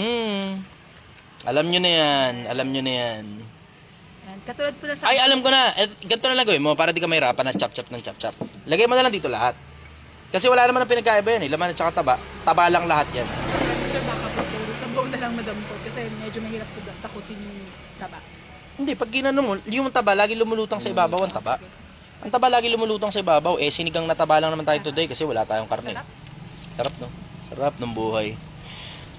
Speaker 1: Alam nyo na yan.
Speaker 2: Katulad po sa...
Speaker 1: Ay, alam ko na. Ganito na lang gawin mo para di ka mahirapan na chop-chop ng chop-chop. Lagay mo na lang dito lahat. Kasi wala naman ang pinagkaiba yan eh. Laman at saka taba. Taba lang lahat yan.
Speaker 2: Sir, baka po. Sa buong na lang madampot. Kasi medyo mahirap po takutin yung taba.
Speaker 1: Hindi, pag ginano mo, yung taba lagi lumulutang sa ibabaw ang taba. Ang taba lagi lumulutang sa ibabaw. Sinigang na taba lang naman tayo today kasi wala tayong karne. Sarap, no? Sarap ng buhay.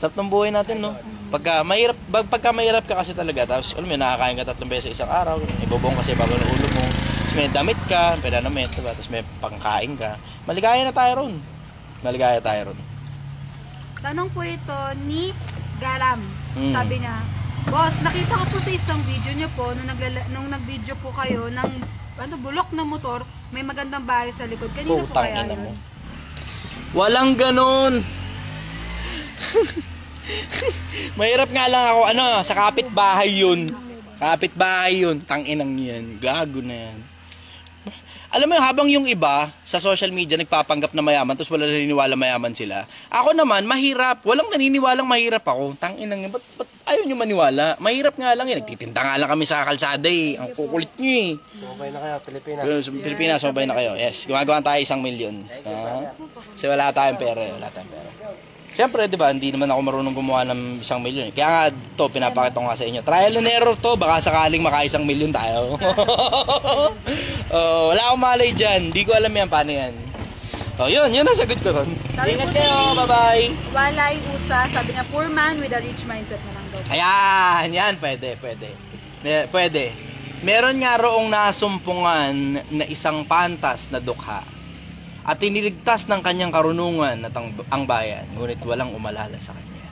Speaker 1: Sarap ng buhay natin, no? Pagka mahirap ka kasi talaga, tapos alam mo, nakakain ka 3 beses sa isang araw, ibobong kasi bago ng ulo mo, tapos may damit ka, pwede naman, diba? Tapos may pangkain ka, maligaya tayo ron.
Speaker 2: Tanong po ito ni Garam. Sabi niya, boss, nakita ko po sa isang video niyo po, nung nag-video po kayo ng bulok na motor, may magandang bahay sa likod. Kanino po kaya yun?
Speaker 1: Walang ganon. Mahirap nga lang ako, sa kapitbahay yun. Tanginang yan. Gago na yan. Alam mo, habang yung iba sa social media nagpapanggap na mayaman, tapos wala naniniwala mayaman sila. Ako naman, mahirap. Walang naniniwalang mahirap ako. Tanginang yan. Ba't ayaw nyo maniwala? Mahirap nga lang yan. Nagtitinda nga lang kami sa kalsada eh. Ang kukulit nyo eh.
Speaker 3: Sumabay na kayo, Pilipinas.
Speaker 1: Pilipinas, sumabay na kayo. Yes, gumagawa tayo 1 milyon. Kasi wala tayong pera. Siyempre, di ba, hindi naman ako marunong gumawa ng 1 milyon. Kaya nga, to pinapakita ko nga sa inyo. Trial and error to, baka sakaling maka 1 milyon tayo. Wala akong malay dyan. Hindi ko alam yan, paano yan. Yun ang sagot ko ron. Ingat kayo, bye-bye.
Speaker 2: Walay usa, sabi na, poor man with a rich mindset na lang daw.
Speaker 1: Ayan, yan, pwede. Meron nga roong nasumpungan na isang pantas na dukha at tiniligtas ng kanyang karunungan at ang bayan, ngunit walang umalala sa kanya.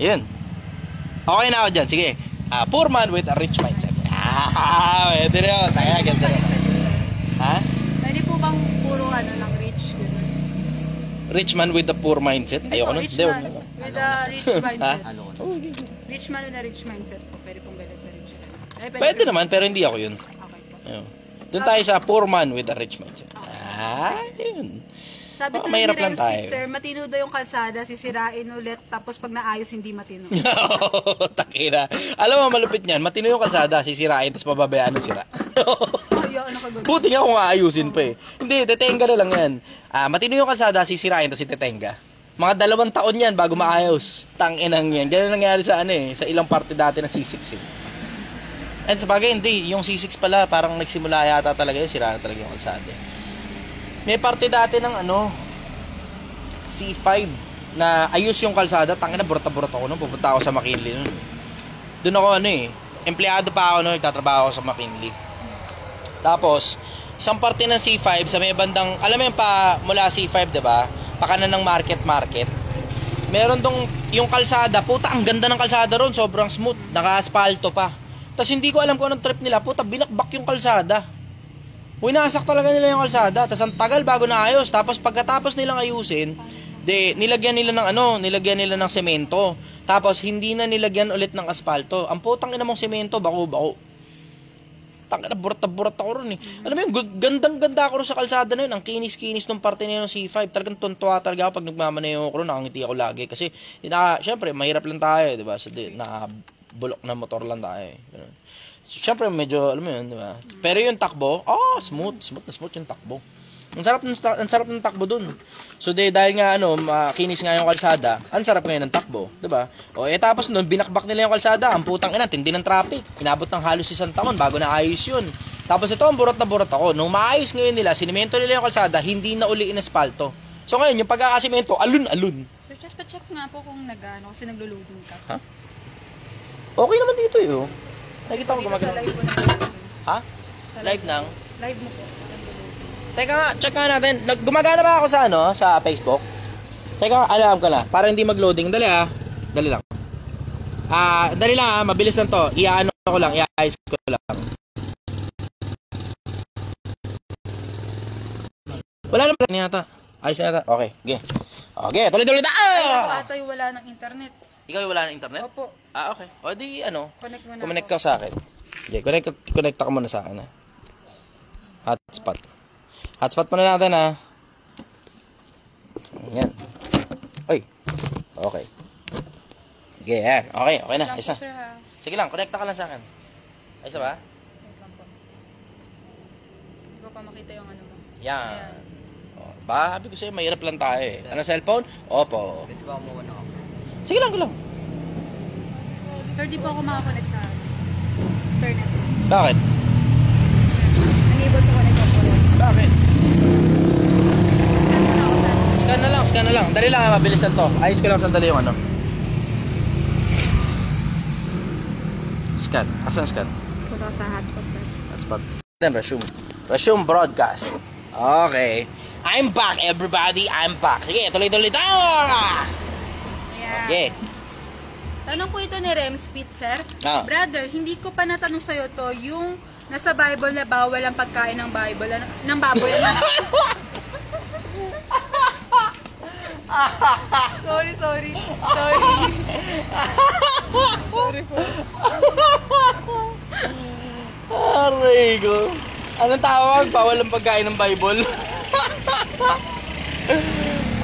Speaker 1: Yun. Okay na ako dyan. Sige. Poor man with a rich mindset. Pwede rin yun. Ganda rin. Ha?
Speaker 2: Pwede po bang puro lang rich?
Speaker 1: Rich man with a poor mindset? Ayoko nun.
Speaker 2: Rich man with a rich mindset.
Speaker 1: Rich
Speaker 2: man with a rich mindset po. Pwede pong galit na rich.
Speaker 1: Pwede naman, pero hindi ako yun.
Speaker 2: Okay po.
Speaker 1: Ayun. Doon tayo sa poor man with a rich mindset. Yun.
Speaker 2: Sabi tuloy ni Remspeed, sir, matino daw yung kalsada, sisirain ulit, tapos pag naayos, hindi matino.
Speaker 1: Takira. Alam mo, malupit niyan. Matino yung kalsada, sisirain, tapos pababayaan ng sira.
Speaker 2: nakagano.
Speaker 1: Buti nga kung aayusin pa eh. Hindi, tetenga na lang yan. Matino yung kalsada, sisirain, tapos itetenga. Mga 2 taon yan bago maayos. Tanginang yan. Ganun nangyari sa sa ilang parte dati ng C6 eh. And sa bagay, hindi. Yung C6 pala, parang nagsimula yata talaga yun, sira na talaga yung kalsada. May parte dati ng C5 na ayos yung kalsada. Tangina, burot-burot ako nung pupunta ako sa McKinley nun. Doon ako empleyado pa ako nung nagtatrabaho ako sa McKinley. Tapos, isang parte ng C5 sa may bandang, alam mo yung mula C5, diba? Pakanan ng market. Meron dong yung kalsada, puta, ang ganda ng kalsada ron, sobrang smooth, naka-aspalto pa. Tapos hindi ko alam kung anong trip nila, puta, binakbak yung kalsada. Winasak talaga nila yung kalsada, tapos ang tagal bago naayos. Tapos pagkatapos nilang ayusin, nilagyan nila ng semento. Tapos hindi na nilagyan ulit ng aspalto. Ang putang ina mong semento, bako. Tangina, burat ako ron eh. Alam mo yung gandang-ganda ako ron sa kalsada na yun. Ang kinis-kinis ng parte na yun ng C5. Talagang tuntua talaga ako pag nagmamaneho ko ron. Nakangiti ako lagi. Kasi, syempre, mahirap lang tayo, di ba? So, nakabulok na motor lang tayo. Ganun. So, syempre, medyo, alam mo yun, di ba? Pero yung takbo, smooth yung takbo. Ang sarap ng takbo dun. So, dahil nga, makinis nga yung kalsada, ang sarap ngayon ng takbo, di ba? Tapos nun, binakbak nila yung kalsada, ang putang ina, tindi ng traffic. Inabot ng halos 1 taon bago naayos yun. Tapos ito, ang burot na burot ako. Nung maayos ngayon nila, sinimento nila yung kalsada, hindi na uli inaspalto. So, ngayon, yung pagkakasimento, alun-alun.
Speaker 2: Sir, just pa-check nga po kung kasi naglo-loading ka.
Speaker 1: Ha? Okay naman dito eh. Nakita ko
Speaker 2: Sa
Speaker 1: gumagano.
Speaker 2: live po na.
Speaker 1: Ha? Live nang?
Speaker 2: Live mo po.
Speaker 1: Teka nga, check nga natin. Gumagana ba ako sa Facebook? Teka, alam ko na. Para hindi mag-loading. Dali lang. Dali lang mabilis lang to. Iayos ko lang. Wala naman yata. Ayos na yata. Okay, okay, tuloy-tuloy na.
Speaker 2: Ako ata yung wala ng internet.
Speaker 1: Ikaw yung wala ng internet?
Speaker 2: Opo.
Speaker 1: Okay. O di
Speaker 2: Connect mo na
Speaker 1: connect ka sa akin. Okay, connect ka muna sa akin Hotspot muna natin Ayan. Oy. Okay. Okay, yan. Okay na. Ayos na.
Speaker 2: Sir, ha?
Speaker 1: Sige lang, connect ka lang sa akin. Ayos na ba?
Speaker 2: Wait lang po. Hindi ko pa makita yung mo.
Speaker 1: Yan. Sabi ko sa'yo, mahirap lang tayo eh. Ano, cellphone? Opo.
Speaker 3: Pwede ba muna ako?
Speaker 1: Sige lang.
Speaker 2: Sir, di po ako makakonect sa internet.
Speaker 1: Bakit?
Speaker 2: Unable to connect ako rin.
Speaker 1: Bakit?
Speaker 2: Scan mo na ako sa
Speaker 1: Scan na lang. Dali lang, mabilis lang to. Ayos ko lang sandali yung Scan. Asan scan?
Speaker 2: Punta sa hotspot, sir.
Speaker 1: Hotspot. Then resume broadcast. Okay. I'm back, everybody. I'm back. Sige, tuloy-tuloy tayo.
Speaker 2: Ayan.
Speaker 1: Okay.
Speaker 2: Tanong po ito ni Rems Fit, sir. Brother, hindi ko pa natanong sa'yo to, yung nasa Bible na bawal ang pagkain ng Bible, ng baboy. Sorry. Sorry po.
Speaker 1: Aray ko. Anong tawag? Bawal ang pagkain ng Bible?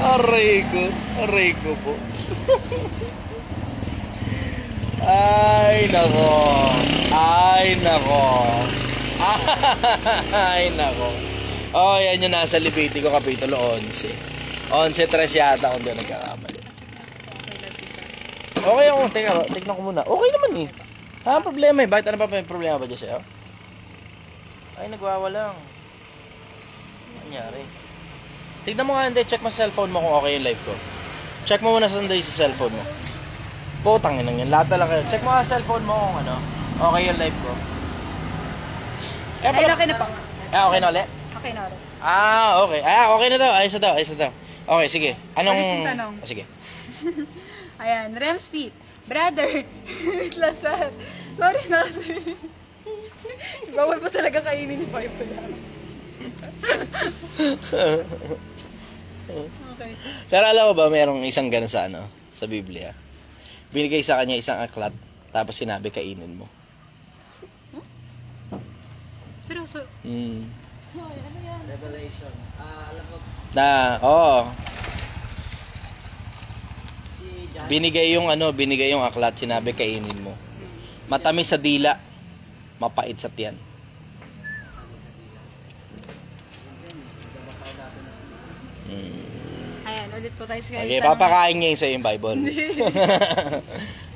Speaker 1: Aray ko po. Ay nako. Oh, yan yung nasa Levitico Kapitulo 11. 11:3 yata kung di nagkakamali. Okay ako, tignan ko muna. Okay naman eh. Ang problema eh. Bakit ano pa may problema ba dyan sa'yo? Ay, nagwawalang. Nangyari. Tignan mo nga, hindi. Check mo sa cellphone mo kung okay yung live ko. Check mo muna sandali sa cellphone mo. Putang inang yan. Lahat talaga kayo. Check mo nga sa cellphone mo kung okay yung live ko.
Speaker 2: Ay, okay na po.
Speaker 1: Okay na ulit?
Speaker 2: Okay na ulit.
Speaker 1: Okay. Okay na daw. Ayos na daw. Okay, sige. Anong...
Speaker 2: Ulit yung tanong.
Speaker 1: Sige.
Speaker 2: Ayan, Rems Fit. Brother, wait lang, sir. Sorry na, sir. Bawal po talaga kainin ni Bible. Okay.
Speaker 1: Pero alam mo ba, mayroong isang gano'n sa Biblia. Binigay sa kanya isang aklat, tapos sinabi kainin mo.
Speaker 2: Seryoso?
Speaker 3: Ano yan? Revelation. Alam ko.
Speaker 1: Binigay yung aklat, sinabi kainin mo. Matamis sa dila, mapait sa tiyan.
Speaker 2: ulit po tayo sa
Speaker 1: Okay, papakain niya yung sa yung Bible.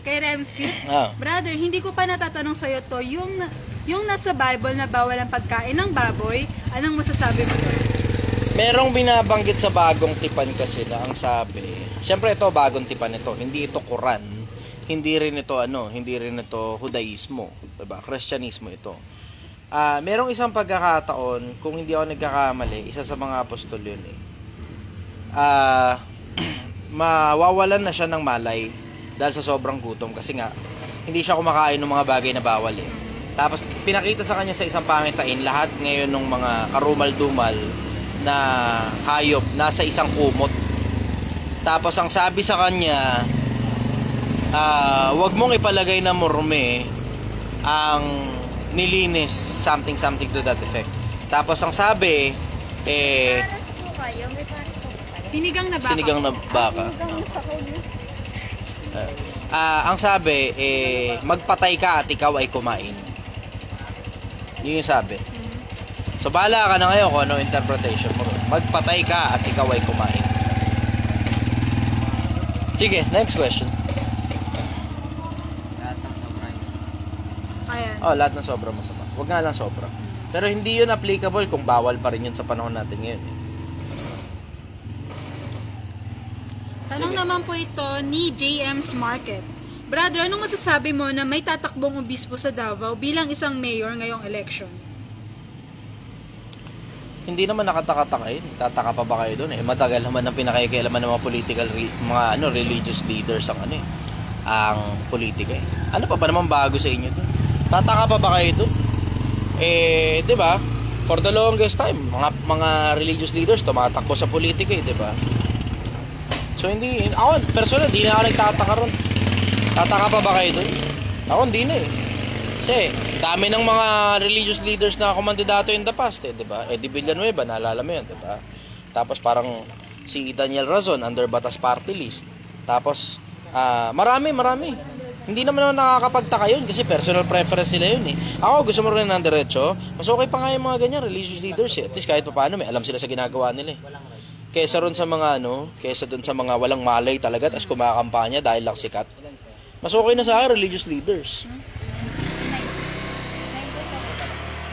Speaker 2: Kay Remsky.
Speaker 1: Ah.
Speaker 2: Brother, hindi ko pa natatanong sa'yo to. Yung nasa Bible na bawal ang pagkain ng baboy, anong masasabi mo to?
Speaker 1: Merong binabanggit sa bagong tipan kasi na ang sabi, syempre ito bagong tipan ito, hindi ito Quran, hindi rin ito Judaismo, diba? Kristyanismo ito. Merong isang pagkakataon, kung hindi ako nagkakamali, isa sa mga apostol yun mawawalan na siya ng malay dahil sa sobrang gutom kasi nga hindi siya kumakain ng mga bagay na bawal Tapos pinakita sa kanya sa isang pangitain lahat ngayon ng mga karumal-dumal na hayop nasa isang kumot. Tapos ang sabi sa kanya, wag mong ipalagay na morme ang nilinis, something to that effect. Tapos ang sabi,
Speaker 2: Sinigang na baka.
Speaker 1: sinigang na baka. Ang sabi, magpatay ka at ikaw ay kumain. Yun yung sabi. So, bahala ka na ngayon kung ano interpretation mo. Magpatay ka at ikaw ay kumain. Sige, next question.
Speaker 2: Ayan.
Speaker 1: Lahat ng sobra masama. Huwag nga lang sobra. Pero hindi yun applicable kung bawal pa rin yun sa panahon natin ngayon.
Speaker 2: Tanong naman po ito ni JM's Market. Brother, anong masasabi mo na may tatakbong obispo sa Davao bilang isang mayor ngayong election?
Speaker 1: Hindi naman nakatakataka yun. Tataka pa ba kayo doon matagal naman ang pinakakialaman ng mga political religious leaders ang politika Ano pa ba naman bago sa inyo doon? Tataka pa ba kayo doon? 'Di ba? For the longest time, mga religious leaders tumatakbo sa politika di ba? So ako personally hindi na ako nagtataka ron. Tataka pa ba kayo doon? Ako hindi na Kasi dami ng mga religious leaders na kumandidato in the past di ba? Di Villanueva, naalala mo yun, di ba? Tapos parang si Daniel Razon under Batas Party List. Tapos marami. Hindi naman ako nakakapagtaka yun kasi personal preference nila yun Ako gusto mo rin ng diretso, mas okay pa nga yung mga ganyan religious leaders At least kahit pa paano may alam sila sa ginagawa nila Kesa ron sa mga kesa dun sa mga walang malay talaga tapos kumakampanya dahil lang sikat. Mas okay na sa akin religious leaders.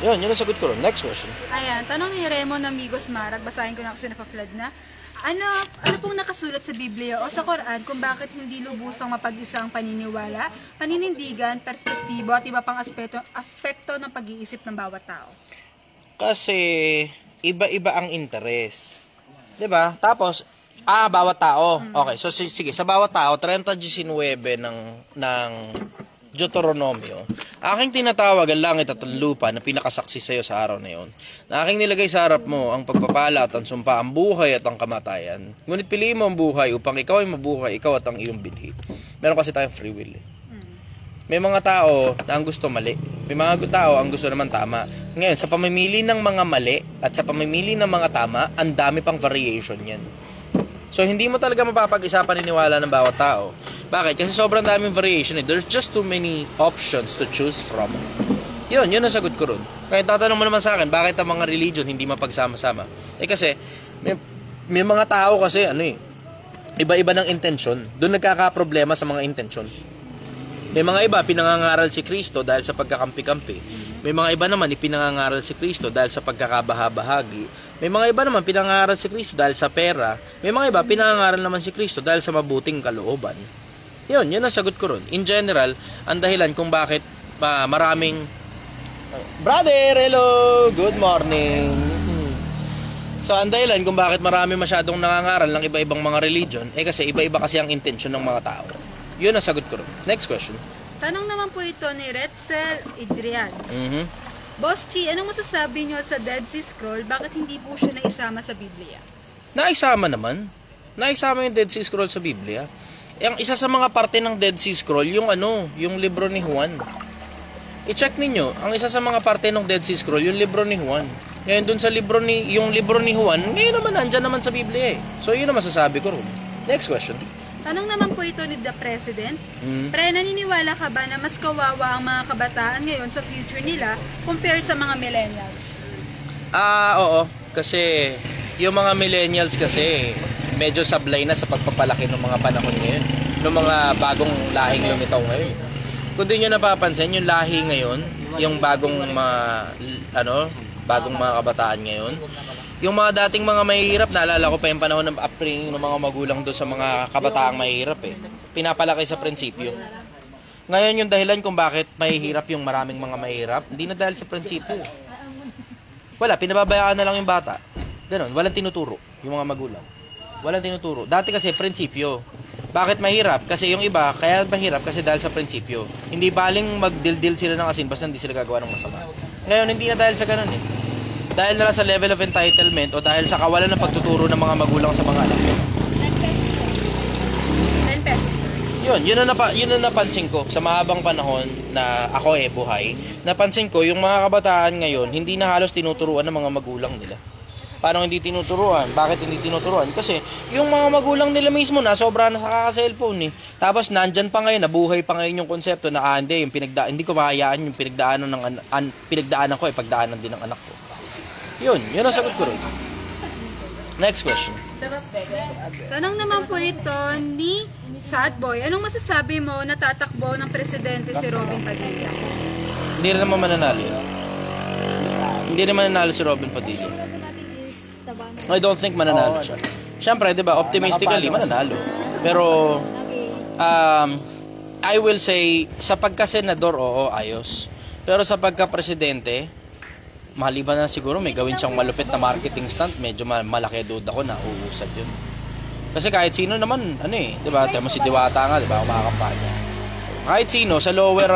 Speaker 1: Yun ang sagot ko ron. Next question.
Speaker 2: Ayan, tanong ni Raymond Amigos Marag, basahin ko na kasi napaflood na. Ano pong nakasulat sa Biblia o sa Quran kung bakit hindi lubusang mapag-isang paniniwala, paninindigan, perspektibo at iba pang aspekto ng pag-iisip ng bawat tao?
Speaker 1: Kasi iba-iba ang interes. 'Di ba? Tapos bawat tao. Okay, so sige, sa bawat tao 30:19 ng Deuteronomio. Aking tinatawag ang langit at ang lupa na pinakasaksi sa iyo sa araw na iyon. Na aking nilagay sa harap mo ang pagpapala at ang sumpa, ang buhay at ang kamatayan. Ngunit piliin mo ang buhay upang ikaw ay mabuhay, ikaw at ang iyong binhi. Meron kasi tayong free will May mga tao na ang gusto mali. May mga tao ang gusto naman tama. Ngayon, sa pamimili ng mga mali at sa pamimili ng mga tama, ang dami pang variation yan. So, hindi mo talaga mapapag-isa paniniwala ng bawat tao. Bakit? Kasi sobrang daming variation There's just too many options to choose from. Yun ang sagot ko ron. Kaya tatanong mo naman sa akin, bakit ang mga religion hindi mapagsama-sama? Kasi, may mga tao kasi, iba-iba ng intensyon. Doon nagkakaproblema sa mga intensyon. May mga iba, pinangangaral si Kristo dahil sa pagkakampi-kampi. May mga iba naman, ipinangangaral si Kristo dahil sa pagkakabaha-bahagi. May mga iba naman, pinangangaral si Kristo dahil sa pera. May mga iba, pinangangaral naman si Kristo dahil sa mabuting kalooban. Yun ang sagot ko ron. In general, ang dahilan kung bakit maraming... Brother, hello! Good morning! So, ang dahilan kung bakit marami masyadong nangangaral ng iba-ibang mga religion, kasi iba-iba kasi ang intensyon ng mga tao. Yun ang sagot ko ron. Next question.
Speaker 2: Tanong naman po ito ni Retzel Idrians. Boss Chi, anong masasabi nyo sa Dead Sea Scroll? Bakit hindi po siya naisama sa Biblia?
Speaker 1: Naisama naman. Naisama yung Dead Sea Scroll sa Biblia. Ang isa sa mga parte ng Dead Sea Scroll, yung libro ni Juan. I-check ninyo, ang isa sa mga parte ng Dead Sea Scroll, yung libro ni Juan. Ngayon dun sa libro ni Juan, ngayon naman nandyan naman sa Biblia So yun ang masasabi ko ron. Next question.
Speaker 2: Tanong naman po ito ni The President. Pre, naniniwala ka ba na mas kawawa ang mga kabataan ngayon sa future nila compare sa mga millennials?
Speaker 1: Oo. Kasi yung mga millennials kasi medyo sablay na sa pagpapalaki ng mga panahon ngayon, ng mga bagong lahing lumitaw ngayon. Kung di nyo napapansin, yung lahi ngayon, yung bagong bagong mga kabataan ngayon, yung mga dating mga mahihirap, naalala ko pa yung panahon ng upbringing ng mga magulang doon sa mga kabataang mahihirap pinapalaki sa prinsipyo. Ngayon yung dahilan kung bakit mahihirap yung maraming mga mahihirap, hindi na dahil sa prinsipyo. Wala, pinababayaan na lang yung bata. Ganon, walang tinuturo yung mga magulang. Walang tinuturo. Dati kasi prinsipyo. Bakit mahirap? Kasi yung iba, kaya mahirap kasi dahil sa prinsipyo. Hindi baling magdildil sila ng asin basta hindi sila gagawa ng masama. Ngayon, hindi na dahil sa ganun Dahil na lang sa level of entitlement o dahil sa kawalan ng pagtuturo ng mga magulang sa mga anak.
Speaker 2: 10 pesos.
Speaker 1: Yun ang napansin ko sa mahabang panahon na ako buhay. Napansin ko yung mga kabataan ngayon, hindi na halos tinuturuan ng mga magulang nila. Paano hindi tinuturuan? Bakit hindi tinuturuan? Kasi yung mga magulang nila mismo na sobra na sa kaka-cellphone Tapos nandyan pa ngayon, nabuhay pa ngayon yung konsepto na hindi hindi ko mahayaan yung pinagdaanan ko pagdaanan din ng anak ko. Yun ang sagot ko rin. Next question.
Speaker 2: Tanong naman po ito ni Sad Boy. Anong masasabi mo na tatakbo ng presidente si Robin Padilla?
Speaker 1: Hindi rin naman mananalo. Hindi rin mananalo si Robin Padilla. I don't think mananalo siya. Siyempre, di ba, optimistically, mananalo. Pero, I will say, sa pagka-senador, oo, ayos. Pero sa pagka-presidente, maliban na siguro may gawin siyang malupit na marketing stunt, medyo malaki duda ko na uusad yun. Kasi kahit sino naman, di ba, tama si Diwata nga, di ba, kumakampanya. Kahit sino, sa lower,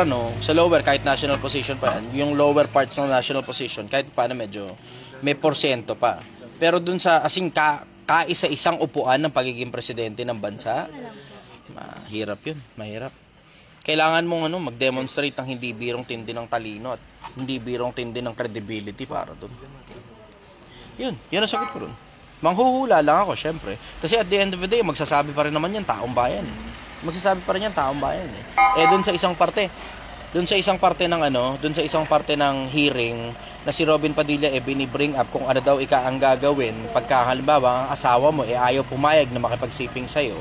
Speaker 1: kahit national position pa yan, yung lower parts ng national position, kahit paano medyo may porsyento pa. Pero dun sa, kaisa-isang upuan ng pagiging presidente ng bansa, mahirap yun, mahirap. Kailangan mong mag-demonstrate ng hindi birong tindi ng talino at hindi birong tindi ng credibility para doon. Yun ang sagot ko doon. Manghuhula lang ako, syempre. Kasi at the end of the day, magsasabi pa rin naman yan taong bayan. Magsasabi pa rin yan taong bayan. Doon sa isang parte ng hearing na si Robin Padilla binibring up kung ano daw ang gagawin pagka halimbawa ang asawa mo ayaw pumayag na makipagsiping sa'yo.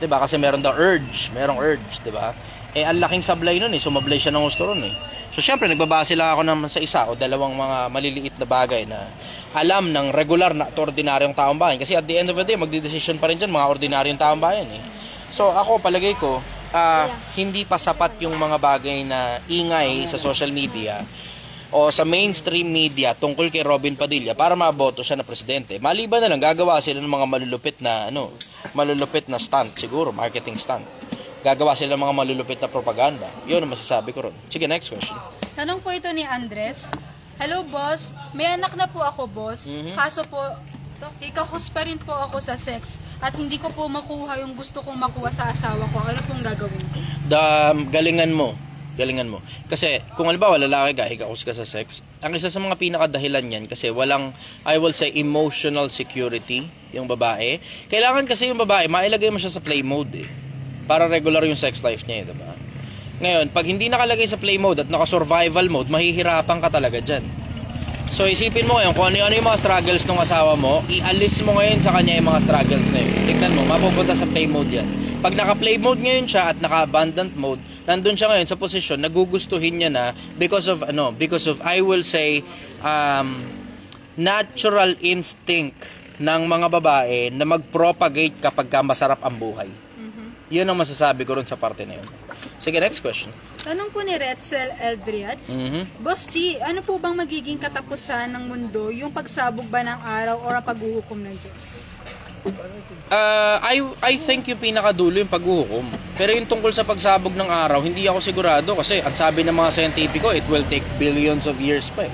Speaker 1: 'Di ba? Kasi merong urge, 'di ba? Ang laking sablay noon sumablay siya ng gusto ron So syempre nagbabase lang ako naman sa isa o dalawang mga maliliit na bagay na alam ng regular na at ordinaryong taong bayan. Kasi at the end of the day, magdedesisyon pa rin dyan mga ordinaryong taong bayan So ako palagay ko, hindi pa sapat yung mga bagay na ingay sa social media o sa mainstream media tungkol kay Robin Padilla para maboto siya na presidente. Maliban na lang gagawa sila ng mga malulupit na stunt, siguro marketing stunt. Gagawa sila ng mga malulupit na propaganda. 'Yun ang masasabi ko ron. Sige, next question.
Speaker 2: Tanong po ito ni Andres. Hello boss, may anak na po ako boss. Kaso po ikahus pa rin po ako sa sex at hindi ko po makuha yung gusto kong makuha sa asawa ko. Ano pong gagawin ko?
Speaker 1: Galingan mo. Kasi kung halimbawa lalaki ka, hikahus ka sa sex, ang isa sa mga pinakadahilan yan kasi walang, I will say, emotional security yung babae. Kailangan kasi yung babae, mailagay mo siya sa play mode para regular yung sex life niya diba? Ngayon, pag hindi nakalagay sa play mode at naka-survival mode, mahihirapan ka talaga dyan. So isipin mo ngayon kung ano yung mga struggles ng asawa mo, ialis mo ngayon sa kanya yung mga struggles na yun. Tignan mo, mapupunta sa play mode yan. Pag naka-play mode ngayon siya at naka-abundant mode, nandun siya ngayon sa posisyon, nagugustuhin niya na because of I will say natural instinct ng mga babae na mag-propagate kapag masarap ang buhay. Yun ang masasabi ko ron sa parte na yun. Sige, next question.
Speaker 2: Tanong po ni Retzel Eldriats. Boss G, ano po bang magiging katapusan ng mundo? Yung pagsabog ba ng araw o ang paghuhukom ng Diyos?
Speaker 1: I think yung pinakadulo yung paghuhukom. Pero yung tungkol sa pagsabog ng araw, hindi ako sigurado kasi ang sabi ng mga scientifico, it will take billions of years pa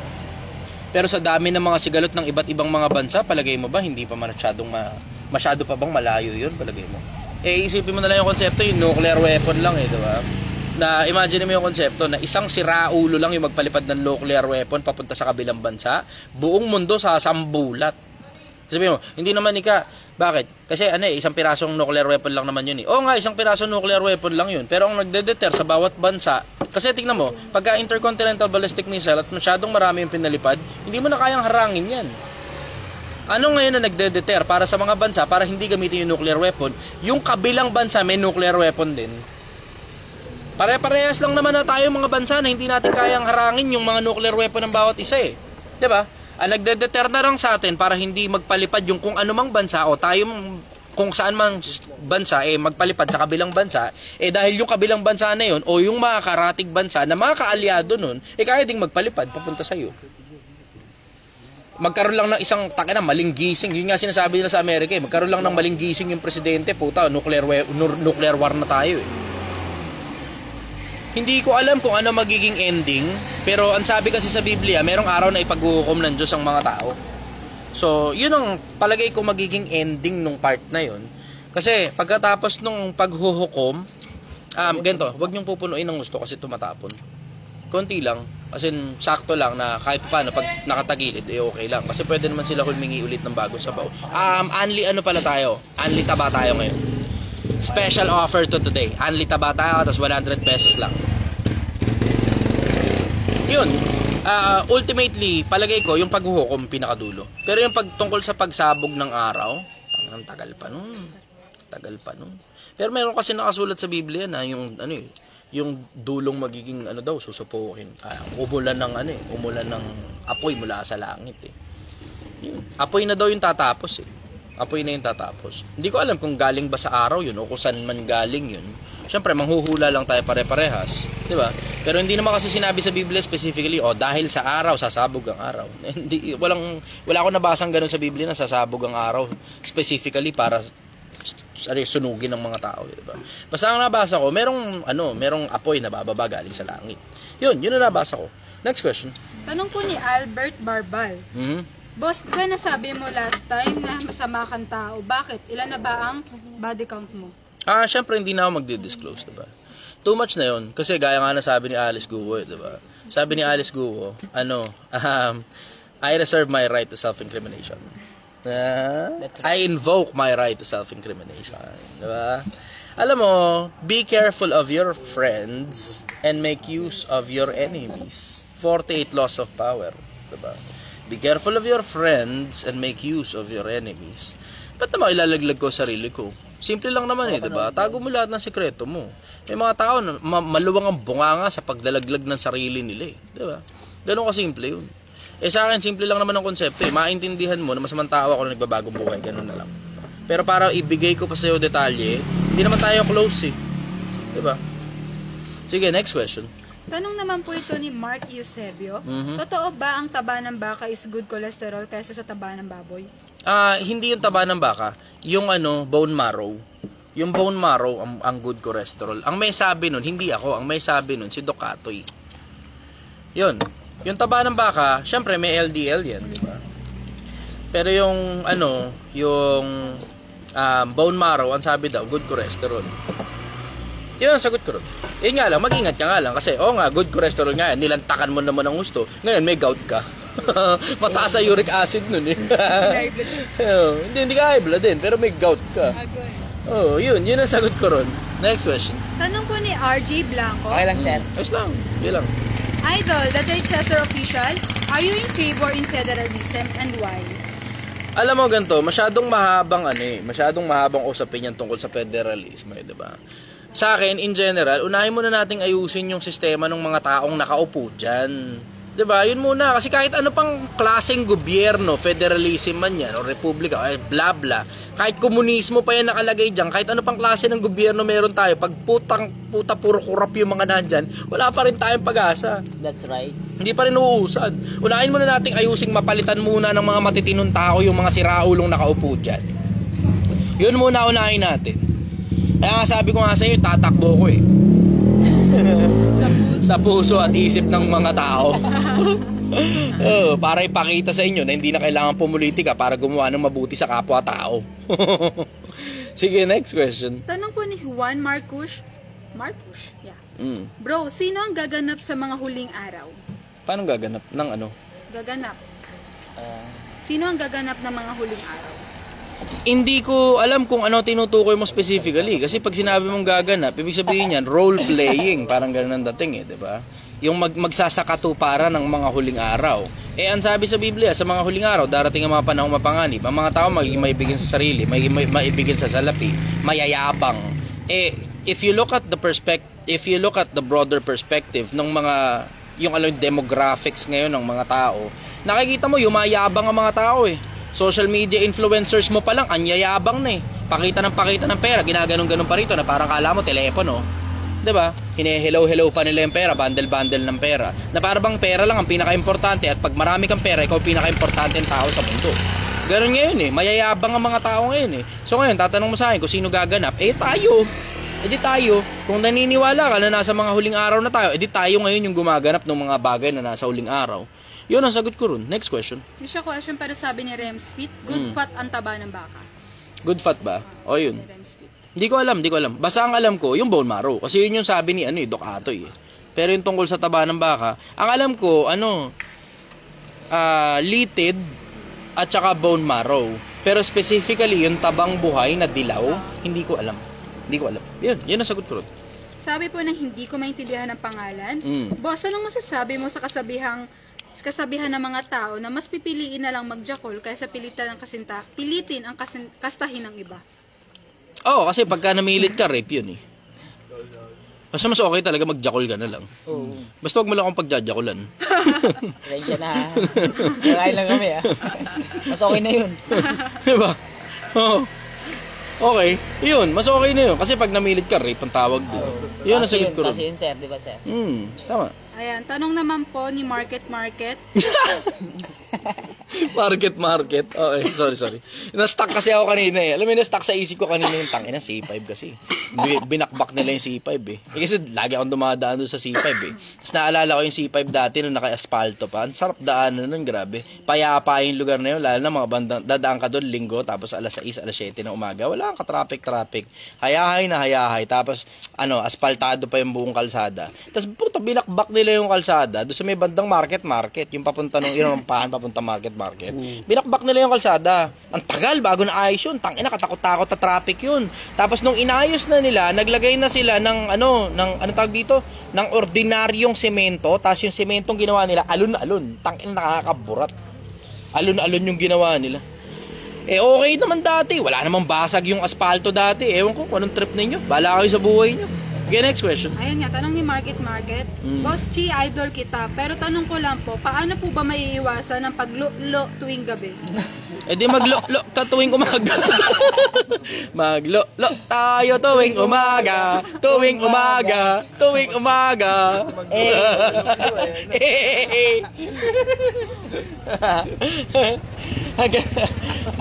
Speaker 1: Pero sa dami ng mga sigalot ng iba't ibang mga bansa, palagay mo ba hindi pa masyado pa bang malayo yun, palagay mo? Isipin mo na lang yung konsepto, yung nuclear weapon lang diba? Na imagine mo yung konsepto na isang siraulo lang yung magpalipad ng nuclear weapon papunta sa kabilang bansa, buong mundo sa sambulat. Sabihin mo, hindi naman bakit? Kasi isang pirasong nuclear weapon lang naman yun Oo nga, isang pirasong nuclear weapon lang yun. Pero ang nagde-deter sa bawat bansa, kasi tingnan mo, pagka intercontinental ballistic missile at masyadong marami yung pinalipad, hindi mo na kayang harangin yan. Ano ngayon na nagde-deter para sa mga bansa para hindi gamitin yung nuclear weapon? Yung kabilang bansa may nuclear weapon din. Pare-parehas lang naman na tayo mga bansa na hindi natin kayang harangin yung mga nuclear weapon ng bawat isa eh. 'Di ba? Ang nagde-deter na lang sa atin para hindi magpalipad yung kung anumang bansa o tayo kung saan mang bansa magpalipad sa kabilang bansa, dahil yung kabilang bansa na yun o yung mga karatig bansa na mga kaalyado nun, kaya ding magpalipad papunta sa iyo. Magkaroon lang ng isang maling gising. Yun nga sinasabi nila sa Amerika magkaroon lang ng maling gising yung presidente, puta, nuclear war na tayo eh. Hindi ko alam kung ano magiging ending, pero ang sabi kasi sa Biblia, merong araw na ipaghuhukom ng Diyos ang mga tao. So, yun ang palagay ko magiging ending nung part na yun. Kasi pagkatapos nung paghuhukom, ganito, wag niyong pupunuin ng gusto kasi tumatapon. Konti lang, as in, sakto lang na kahit paano, pag nakatagilid, okay lang. Kasi pwede naman sila humingi ulit ng bagong sabaw. Only ano pala tayo? Only taba tayo ngayon. Special offer to today. Only taba tayo, tapos 100 pesos lang. Yun. Ultimately, palagay ko, yung paghuhukom pinakadulo. Pero yung pagtungkol sa pagsabog ng araw, ang tagal pa nun. Pero meron kasi nakasulat sa Biblia na yung yung dulong magiging susupukin. Umulan ng apoy mula sa langit eh. Yun. Apoy na daw yung tatapos eh. Apoy na yung tatapos. Hindi ko alam kung galing ba sa araw yun o kung saan man galing yun. Siyempre, manghuhula lang tayo pare-parehas. Di ba? Pero hindi naman kasi sinabi sa Biblia specifically, dahil sa araw, sasabog ang araw. Wala akong nabasang ganun sa Biblia na sasabog ang araw specifically para sunugin ng mga tao. Di ba? Basta ang nabasa ko, merong apoy na bababa galing sa langit. Yun ang nabasa ko. Next question.
Speaker 2: Tanong po ni Albert Barbal. Boss, di ba nasabi mo last time na masama kang tao? Bakit? Ilan na ba ang body count mo?
Speaker 1: Syempre hindi na ako magdi-disclose, diba? Too much na yun. Kasi gaya nga na sabi ni Alice Guo, diba? Sabi ni Alice Guo, I reserve my right to self-incrimination. I invoke my right to self-incrimination. Diba? Alam mo, be careful of your friends and make use of your enemies. 48 laws of power. Diba? Be careful of your friends and make use of your enemies. Ba't naman ilalaglag ko sarili ko? Simple lang naman diba? Tago mo lahat ng sekreto mo. May mga tao na maluwang ang bunganga sa pagdalaglag ng sarili nila diba? Ganun kasimple yun. Sa akin, simple lang naman ang konsepto Maintindihan mo na masamang tao ako na nagbabagong buhay. Ganun na lang. Pero para ibigay ko pa sa'yo detalye, hindi naman tayo close diba? Sige, next question.
Speaker 2: Tanong naman po ito ni Mark Eusebio. Totoo ba ang taba ng baka is good cholesterol kaysa sa taba ng baboy?
Speaker 1: Hindi yung taba ng baka, yung bone marrow. Yung bone marrow ang good cholesterol. Ang may sabi nun, hindi ako, ang may sabi nun si Doc Atoy. Yun. Yung taba ng baka, syempre may LDL yan, di ba? Pero yung bone marrow, ang sabi daw, good cholesterol. Yun ang sagot ko ron. Nga lang, mag-ingat ka nga lang. Kasi, good cholesterol nga yan. Nilantakan mo naman ang gusto. Ngayon, may gout ka. Mataas sa uric acid nun hindi ka high blood din. Pero may gout ka. Yun ang sagot ko ron. Next question.
Speaker 2: Tanong po ni RJ Blanco.
Speaker 3: Okay lang, sir.
Speaker 1: Ayos lang. Yun lang.
Speaker 2: Idol, the J. Chester official, are you in favor in federalism and why?
Speaker 1: Alam mo ganito, masyadong mahabang usapin yan tungkol sa federalism, di ba? Sa akin, in general, unahin muna nating ayusin yung sistema ng mga taong nakaupo dyan. Diba? Yun muna. Kasi kahit ano pang klaseng gobyerno, federalism man yan, o republika, o bla bla, kahit komunismo pa yan nakalagay dyan, kahit ano pang klase ng gobyerno meron tayo, pag puro kurap yung mga nandyan, wala pa rin tayong pag-asa.
Speaker 3: That's right.
Speaker 1: Hindi pa rin uuusad. Unahin muna nating ayusing mapalitan muna ng mga matitinong tao yung mga siraulong nakaupo dyan. Yun muna unahin natin. Kaya nga sabi ko nga sa inyo, tatakbo ko sa puso at isip ng mga tao. Para ipakita sa inyo na hindi na kailangan pumulitika para gumawa ng mabuti sa kapwa-tao. Sige, next question.
Speaker 2: Tanong po ni Juan Marcus. Yeah. Bro, sino ang gaganap sa mga huling araw?
Speaker 1: Paano gaganap? Ng ano?
Speaker 2: Gaganap. Sino ang gaganap ng mga huling araw?
Speaker 1: Hindi ko alam kung ano tinutukoy mo specifically. Kasi pag sinabi mong gaganap, ibig sabihin yan, role-playing. Parang ganun ang dating di ba? yung magsasakatuparan ng mga huling araw. Ang sabi sa Biblia, sa mga huling araw, darating ang mga panahong mapanganib. Ang mga tao magiging maibigin sa sarili, maibigin sa salapi, mayayabang. If you look at the broader perspective ng mga yung demographics ngayon ng mga tao, nakikita mo yumayabang ang mga tao Social media influencers mo pa lang anyayabang na Pakita ng pera, ginaganon-ganon pa rito na parang kala mo telepono. 'Di ba? Hine-hello pa nila yung pera, bundle ng pera. Na para bang pera lang ang pinaka-importante at pag marami kang pera, ikaw pinaka-importante ng tao sa mundo. Ganun ngayon mayayabang ang mga tao ngayon So ngayon, tatanong mo sa akin kung sino gaganap? Tayo. Tayo. Kung naniniwala ka na nasa mga huling araw na tayo, tayo ngayon yung gumaganap ng mga bagay na nasa huling araw. Yun ang sagot ko ron. Next question.
Speaker 2: Hindi siya question pero sabi ni Rems Fit, good fat ang taba ng baka.
Speaker 1: Good fat ba? O yun.
Speaker 2: Ni Rems Fit.
Speaker 1: Hindi ko alam. Basta ang alam ko, yung bone marrow. Kasi yun yung sabi ni Doc Atoy Pero yung tungkol sa taba ng baka, ang alam ko, litid at saka bone marrow. Pero specifically, yung tabang buhay na dilaw, hindi ko alam. Yun ang sagot ko ron.
Speaker 2: Sabi po ng hindi ko maintindihan ang pangalan. Boss, anong masasabi mo sa kasabihan ng mga tao na mas pipiliin na lang magjakol kaysa pilitin ang kastahin ng iba?
Speaker 1: Kasi pagka namilit ka, rape yun Basta mas okay talaga magjakol ka na lang. Basta wag mo lang akong pagjajakulan.
Speaker 4: Kaya na. Kakain lang kami Mas okay na yun.
Speaker 1: Diba? Okay, yun, mas okay na yun. Kasi pag namilit ka, rape ang tawag din. Yun ang sagot ko rin.
Speaker 4: Kasi yun, sir, di ba, sir?
Speaker 1: Tama.
Speaker 2: Ayan, tanong naman po ni Market.
Speaker 1: Market. Okay, sorry. Na-stuck kasi ako kanina Alam mo, na-stuck sa isip ko kanina yung tangina C5 kasi. Binakbak nila yung C5 kasi lagi akong dumadaan doon sa C5 Tapos naalala ko yung C5 dati nung naka-asfalto pa. Ang sarap daanan nun, grabe. Payapa yung lugar na yun, lalo na mga bandang, dadaan ka doon linggo, tapos alas 6, alas 7 ng umaga. Wala kang ka-traffic. Hayahay. Tapos, asfaltado pa yung buong kalsada. Tapos, binakbak nila yung kalsada doon sa may bandang market, yung papunta nung Irampahan, papunta market. Binakbak nila yung kalsada. Ang tagal bago na ayos yun. Tangina, katakot-takot na traffic yun. Tapos nung inayos na nila, naglagay na sila ng tawag dito, ng ordinaryong semento, tapos yung sementong ginawa nila alon-alon. Tangina, nakakaburat. Alon-alon yung ginawa nila. Okay naman dati. Wala namang basag yung asfalto dati. Ewan ko kung anong trip ninyo. Bahala kayo sa buhay nyo. Okay, next question.
Speaker 2: Ayan nga, tanong ni Market. Boss Chi, idol kita. Pero tanong ko lang po, paano po ba maiiwasan ng paglo-lo tuwing gabi?
Speaker 1: Di maglo-lo ka tuwing umaga. Maglo-lo tayo tuwing umaga.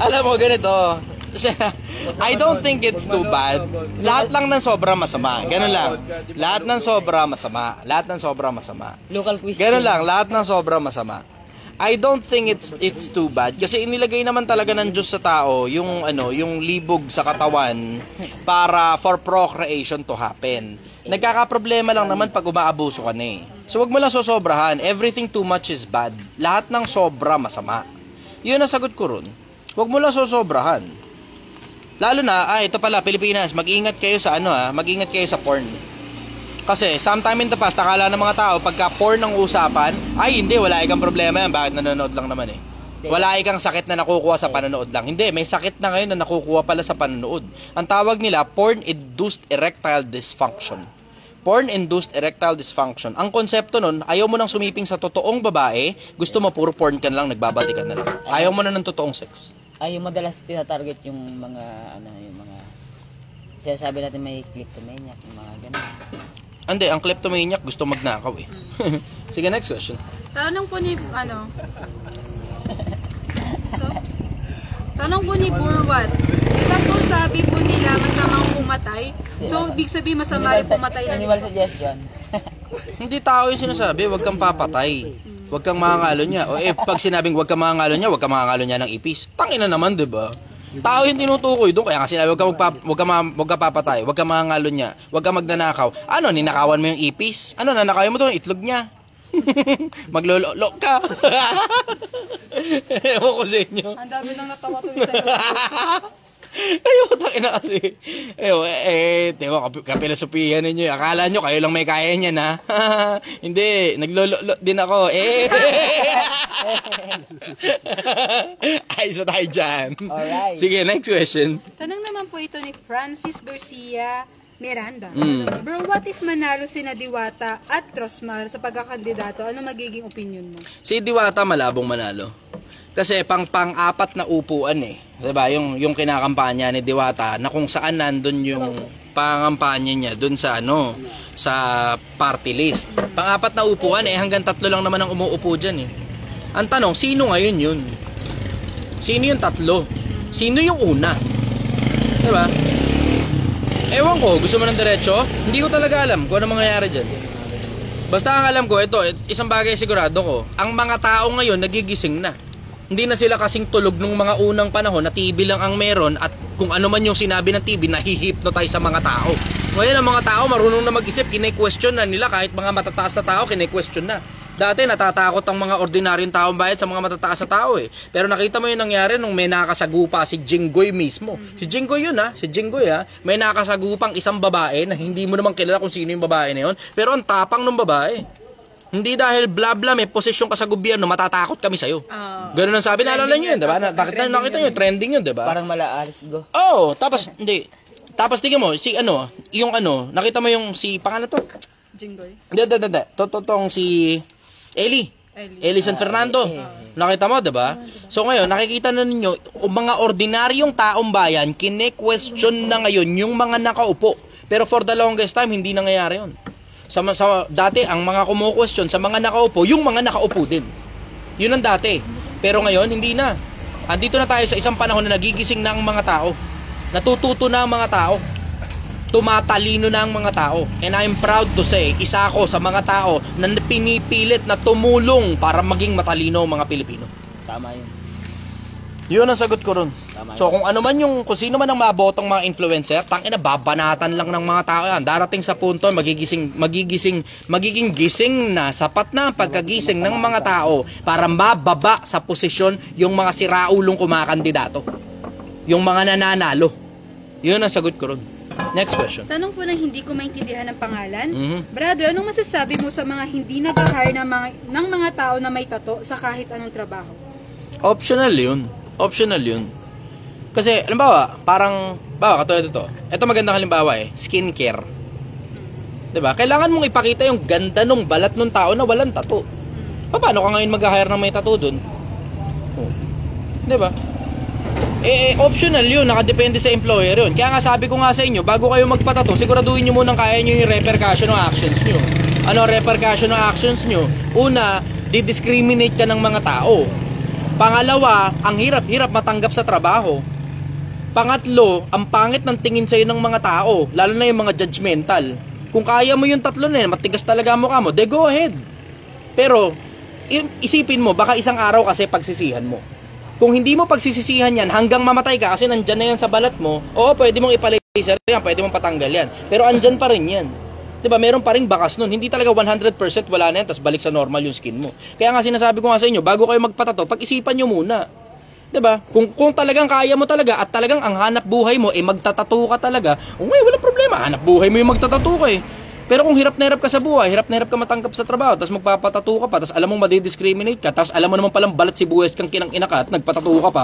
Speaker 1: Alam mo, ganito. I don't think it's too bad. Lahat lang ng sobra masama. Ganun lang. Lahat ng sobra masama.
Speaker 4: Local quiz.
Speaker 1: Ganun lang, lahat ng sobra masama. I don't think it's too bad kasi inilagay naman talaga ng Diyos sa tao yung libog sa katawan para for procreation to happen. Nagkakaproblema lang naman pag umaabuso ka na So wag mo lang sosobrahan. Everything too much is bad. Lahat ng sobra masama. Yun ang sagot ko ron. Wag mo lang sosobrahan. Lalo na, ito pala, Pilipinas, mag-ingat kayo sa mag-ingat kayo sa porn. Kasi, sometime in the past, akala ng mga tao, pagka porn ang usapan, hindi, wala ikang problema yan, bakit nanonood lang naman Wala ikang sakit na nakukuha sa panonood lang. Hindi, may sakit na ngayon na nakukuha pala sa panonood. Ang tawag nila, porn-induced erectile dysfunction. Porn-induced erectile dysfunction. Ang konsepto nun, ayaw mo nang sumiping sa totoong babae, gusto mo puro porn ka lang, nagbabalikan na lang. Ayaw mo na ng totoong sex.
Speaker 4: Yung madalas tinatarget yung mga sinasabi natin may kleptomaniac, yung mga ganun.
Speaker 1: Hindi, ang kleptomaniac gusto magnakaw Sige, next question.
Speaker 2: Tanong po ni Tanong po ni Burwat. Diba po sabi po nila masamang pumatay? So, ibig sabihin masama rin pumatay na
Speaker 4: Animal suggestion.
Speaker 1: Hindi tao yung sinasabi, huwag kang papatay. Huwag kang mangangalo niya. Pag sinabing huwag kang mangangalo niya, huwag kang mangangalo niya ng ipis. Tangina naman, 'di ba? Tao yung tinutukoy doon. Kaya nga sinabi, huwag kang papatay, huwag kang mangangalo niya, huwag kang magnanakaw. Ninakawan mo yung ipis? Nanakawan mo doon itlog niya. Maglolok ka. Ewan ko sa inyo.
Speaker 2: Ang dami nang natawa tuloy sa'yo.
Speaker 1: Kayo, tangina kasi. Diba, kapilosopiya ninyo. Akala nyo, kayo lang may kaya niyan, ha? Hindi, naglolo din ako. Ayos na tayo dyan.
Speaker 4: Alright.
Speaker 1: Sige, next question.
Speaker 2: Tanong naman po ito ni Francis Garcia Miranda.
Speaker 1: Mm.
Speaker 2: Bro, what if manalo sina Diwata at Rosmar sa pagkakandidato? Ano magiging opinion mo?
Speaker 1: Si Diwata malabong manalo. Kasi pang-apat na upuan eh. 'Di ba? Yung kinakampanya ni Diwata na kung saan nandun yung pangampanya niya dun sa sa party list. Pang-apat na upuan eh, hanggang 3 lang naman ang umuupo diyan eh. Ang tanong, sino ngayon yun? Sino yung 3? Sino yung una? 'Di ba? Ewan ko, gusto mo ng diretso? Hindi ko talaga alam kung ano mangyayari dyan. Basta ang alam ko, ito, isang bagay sigurado ko, ang mga tao ngayon nagigising na. Hindi na sila kasing tulog nung mga unang panahon na TV lang ang meron at kung ano man yung sinabi ng TV, nahihypnotize sa mga tao. Ngayon ang mga tao marunong na mag-isip, kine-question na nila kahit mga matataas na tao, kine-question na. Dati natatakot ang mga ordinaryong taong bayad sa mga matataas na tao eh. Pero nakita mo yung nangyari nung may nakasagupa si Jinggoy mismo. Si Jinggoy yun ha, si Jinggoy ha. May nakasagupang isang babae na hindi mo naman kilala kung sino yung babae na yun. Pero ang tapang ng babae. Hindi dahil bla bla may posisyon ka sa gobyerno, matatakot kami sa'yo. Ganun ang sabi, naalala nyo yun, diba? Nakita nyo, trending yun, diba?
Speaker 4: Parang malaalis go.
Speaker 1: Oo, tapos, hindi. Tapos tingnan mo, nakita mo yung si, pangalan to?
Speaker 2: Jinggoy?
Speaker 1: Hindi. Totong si Eli San Fernando. Nakita mo, 'di ba? So ngayon, nakikita na ninyo, mga ordinaryong taong bayan, kine-question na ngayon yung mga nakaupo. Pero for the longest time, hindi nangyayari 'yon. Dati, ang mga kumu-question sa mga nakaupo, yung mga nakaupo din. 'Yun ang dati. Pero ngayon, hindi na. Andito na tayo sa isang panahon na nagigising na ang mga tao. Natututo na ang mga tao. Tumatalino na ang mga tao. And I'm proud to say, isa ako sa mga tao na pinipilit na tumulong para maging matalino ang mga Pilipino.
Speaker 4: Tama yun.
Speaker 1: Yun ang sagot ko ron.
Speaker 4: Tama
Speaker 1: So kung kung sino man ang mabotong mga influencer, tangina, babanatan lang ng mga tao yan. Darating sa punto, magiging gising na, sapat na ang pagkagising ng mga tao para mababa sa posisyon yung mga siraulong kumakandidato. Yung mga nananalo. Yun ang sagot ko ron. Next question.
Speaker 2: Tanong po na hindi ko maintindihan ang pangalan.
Speaker 1: Mhm.
Speaker 2: Brother, anong masasabi mo sa mga hindi nag-hire ng mga tao na may tato sa kahit anong trabaho?
Speaker 1: Optional yun. Kasi, halimbawa, katulad ito. Ito magandang halimbawa skincare. 'Di ba? Kailangan mong ipakita yung ganda ng balat ng tao na walang tattoo. Paano ka ngayon mag-hire ng may tattoo dun? 'Di ba? Optional yun, nakadepende sa employer yun. Kaya nga sabi ko nga sa inyo, bago kayo magpatato, siguraduhin nyo munang kaya nyo yung repercussion ng actions nyo. Ano repercussion ng actions nyo? Una, didiscriminate ka ng mga tao. Pangalawa, ang hirap-hirap matanggap sa trabaho. Pangatlo, ang pangit ng tingin sa'yo ng mga tao, lalo na yung mga judgmental. Kung kaya mo yung tatlo na yun, matigas talaga ang mukha mo, go ahead. Pero, isipin mo, baka isang araw kasi pagsisihan mo. Kung hindi mo pagsisisihan yan, hanggang mamatay ka kasi nandyan na yan sa balat mo, oo, pwede mong ipalaser yan, pwede mong patanggal yan. Pero andyan pa rin yan. Diba, meron pa rin bakas nun. Hindi talaga 100% wala na yan, tapos balik sa normal yung skin mo. Kaya nga sinasabi ko nga sa inyo, bago kayo magpatato, pag-isipan nyo muna. Diba? Kung talagang kaya mo talaga at talagang ang hanap buhay mo, magtatato ka talaga, walang problema, hanap buhay mo yung magtatato ka Pero kung hirap na hirap ka sa buhay, hirap na hirap ka matanggap sa trabaho, tapos magpapatato ka pa, tapos alam mong madidiscriminate ka, tapos alam mo naman palang balat sibuyas kang kinang-ina ka at nagpatato ka pa.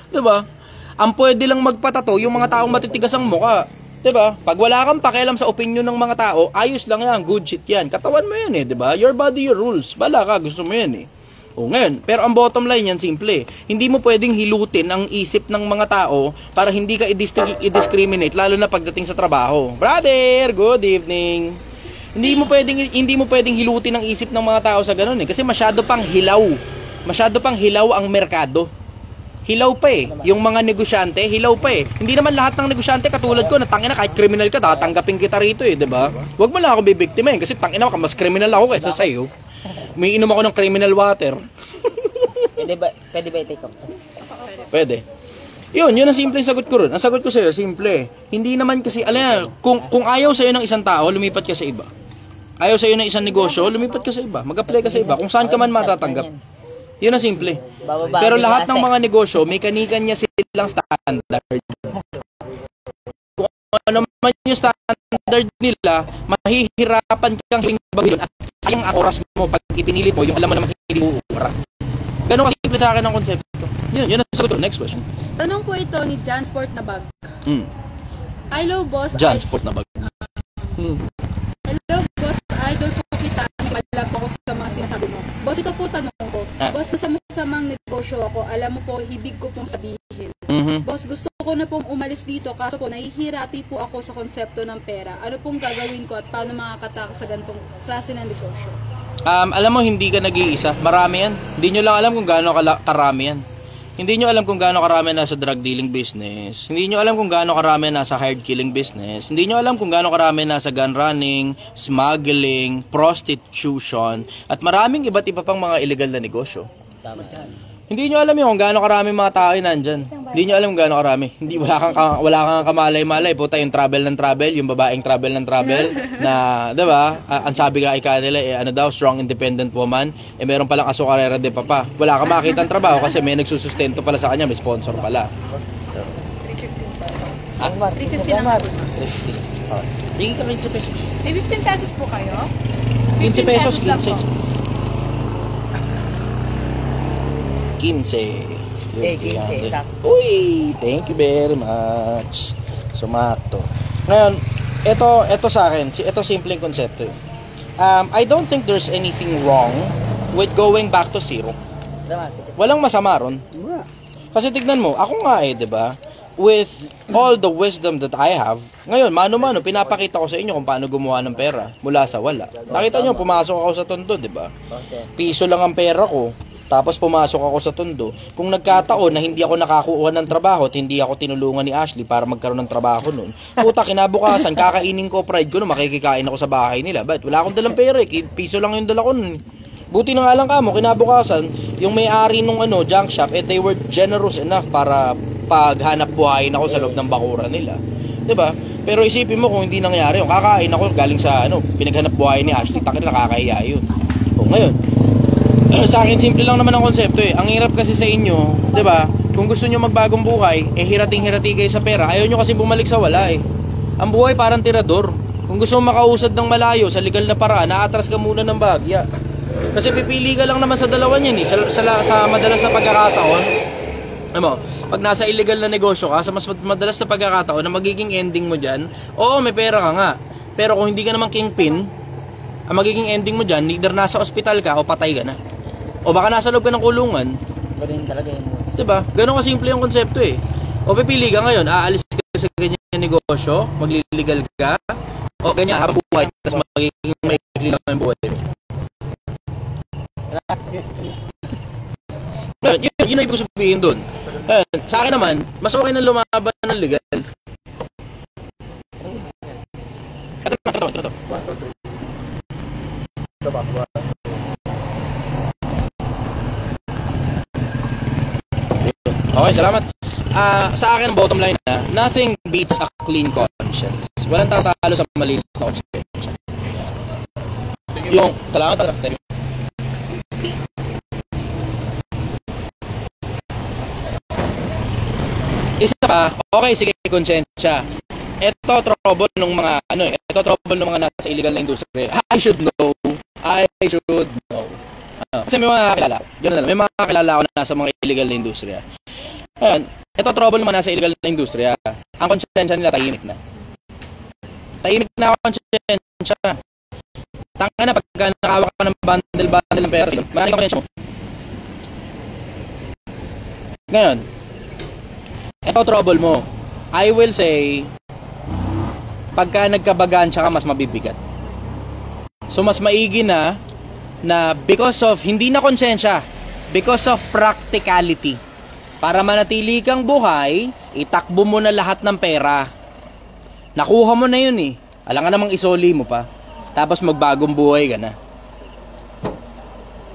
Speaker 1: 'Di ba? Ang pwede lang magpatato yung mga taong matitigas ang mukha. 'Di ba? Pag wala kang pakialam sa opinion ng mga tao, ayos lang 'yan, good shit 'yan. Katawan mo 'yan 'di ba? Your body, your rules. Bala ka, gusto mo 'yan ngayon, pero ang bottom line yan, simple. Hindi mo pwedeng hilutin ang isip ng mga tao para hindi ka i-discriminate, lalo na pagdating sa trabaho. Brother, good evening. Hindi mo pwedeng hilutin ang isip ng mga tao sa ganun kasi masyado pang hilaw. Masyado pang hilaw ang merkado. Hilaw pa Yung mga negosyante, hilaw pa Hindi naman lahat ng negosyante katulad ko, na tangina kahit criminal ka, tatanggapin kita rito 'di ba? Huwag mo lang ako bibiktimahin kasi tangina ka, mas criminal ako kaysa sa iyo. May inom ako ng criminal water.
Speaker 4: Pwede ba i-take off?
Speaker 1: Pwede. Yun ang simple sagot ko ron. Ang sagot ko sa'yo, simple. Hindi naman kasi, kung ayaw sa'yo ng isang tao, lumipat ka sa iba. Ayaw sa'yo ng isang negosyo, lumipat ka sa iba. Mag-apply ka sa iba. Kung saan ka man matatanggap. Yun ang simple. Pero lahat ng mga negosyo, may kanikan niya silang standard. yung standard nila, mahihirapan kang hiling bagay at sayang ang oras mo pag ipinilit mo yung alam mo naman hindi uura. Ganun kasimple sa akin ang konsepto. Yun ang sagot ko. Next question.
Speaker 2: Tanong po ito ni Jansport na bag. Hello, boss.
Speaker 1: Jansport na bag.
Speaker 2: Hello, boss. Idol po kita. Wala po ako sa mga sinasabi mo. Boss, ito po tanong ko. Boss, nasa masamang negosyo ako. Alam mo po, hibig ko pong sabihin. Boss, gusto ko na pong umalis dito kaso po nahihirati po ako sa konsepto ng pera. Ano pong gagawin ko at paano makakatakas sa ganitong klase ng negosyo?
Speaker 1: Alam mo, hindi ka nag-iisa. Marami yan. Hindi nyo lang alam kung gaano karami yan. Hindi nyo alam kung gaano karami nasa drug dealing business. Hindi nyo alam kung gaano karami nasa hard killing business. Hindi nyo alam kung gaano karami nasa gun running, smuggling, prostitution, at maraming iba't iba pang mga illegal na negosyo.
Speaker 4: Tama yan.
Speaker 1: Hindi nyo alam yun kung gaano karami mga tao yung nandyan. Hindi nyo alam kung gaano karami. Hindi, wala kang kamalay-malay. Puta, yung travel ng travel, yung babaeng travel ng travel, na, diba, ang sabi nga ika nila, ano daw, strong independent woman, meron palang asukarera de papa. Wala kang makita ang trabaho kasi may nagsusustento pala sa kanya, may sponsor pala.
Speaker 2: 350 na po.
Speaker 1: 350. Sige ka 15 pesos.
Speaker 2: May 15 pesos po kayo?
Speaker 1: 15 pesos,
Speaker 2: lang
Speaker 1: 15.
Speaker 2: po.
Speaker 1: 15.
Speaker 4: Eh, 15, sakto.
Speaker 1: Uy, thank you very much. Sumakto. Ngayon, ito sa akin, ito simpleng konsepto. I don't think there's anything wrong with going back to zero. Walang masama ron. Kasi tignan mo, ako nga 'di ba? With all the wisdom that I have, ngayon, mano-mano, pinapakita ko sa inyo kung paano gumawa ng pera mula sa wala. Nakita nyo, pumasok ako sa Tondo, 'di ba? Piso lang ang pera ko. Tapos pumasok ako sa Tondo. Kung nagkataon na hindi ako nakakuha ng trabaho at hindi ako tinulungan ni Ashley para magkaroon ng trabaho nun, puta, kinabukasan, kakainin ko pride ko nun, makikikain ako sa bahay nila. But wala akong dalang pera piso lang yung dala ko nun. Buti na nga lang kamo, kinabukasan, yung may-ari nung junk shop, they were generous enough para paghanap buhayin ako sa loob ng bakura nila. 'Di ba? Pero isipin mo kung hindi nangyari yung kakain ako galing sa pinaghanap buhayin ni Ashley, takin nakakahiya yun. O ngayon, sa akin simple lang naman ang konsepto Ang hirap kasi sa inyo, 'di ba? Kung gusto niyo magbagong buhay, hirating-hirati kayo sa pera. Ayaw niyo kasi bumalik sa wala Ang buhay parang tirador. Kung gusto mo makausad ng malayo sa legal na paraan, naatras ka muna ng bagya. Kasi pipili ka lang naman sa dalawa niyan sa madalas na pagkakataon. Ano, pag nasa illegal na negosyo ka, sa mas madalas na pagkakataon na magiging ending mo diyan, oo, may pera ka nga. Pero kung hindi ka naman kingpin, ang magiging ending mo diyan, either nasa ospital ka o patay ka na. O baka nasa loob ka ng kulungan.
Speaker 4: Ganun talaga yung moves.
Speaker 1: Diba? Ganun kasimple yung konsepto O pipili ka ngayon, aalis ka sa ganyan negosyo, magliligal ka, o ganyan habang buhay, tapos magiging maikli lang yung buhay. Yun ang ibig sabihin dun. Sa akin naman, mas okay na lumaban ng legal. Ito. Okay, salamat. Sa akin ang bottom line nothing beats a clean conscience. Walang tatalo sa malinis na conscience. Yung, salamat. Isa pa, okay, sige, konsensya. Ito trouble ng mga nasa illegal na industriya. I should know. Kasi may mga kakilala. May mga kakilala ako na nasa mga illegal na industriya. Ayun, ito trouble naman nasa illegal na industriya. Ang konsensya nila tahimik na. Tahimik na ang konsensya. Tanga na pagka nakawak ka ng bundle ng pera. Marami kang konsensya mo. Ngayon, ito trouble mo. I will say, pagka nagkabagansya ka, mas mabibigat. So mas maigi na because of, hindi na konsensya, because of practicality. Para manatili kang buhay, itakbo mo na lahat ng pera. Nakuha mo na yun Alam ka namang isoli mo pa. Tapos magbagong buhay ka na.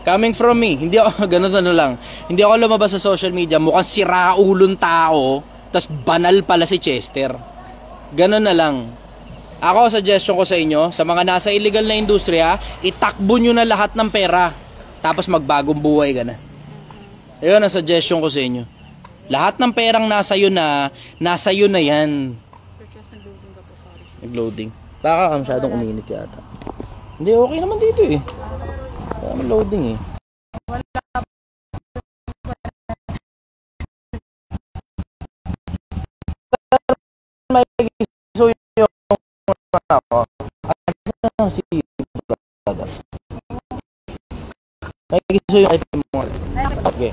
Speaker 1: Coming from me, hindi ako, ganun lang. Hindi ako lumabas sa social media, mukhang siraulong tao, tas banal pala si Chester. Ganun na lang. Ako, suggestion ko sa inyo, sa mga nasa illegal na industriya, itakbo nyo na lahat ng pera. Tapos magbagong buhay ka na. Ayun ang suggestion ko sa inyo. Lahat ng perang nasa iyo na yan. Nag-loading. Baka masyadong uminit yata. Hindi, okay naman dito eh. Wala naman loading eh. May so yung ako. Ano si brother? May so yung item mo. Okay.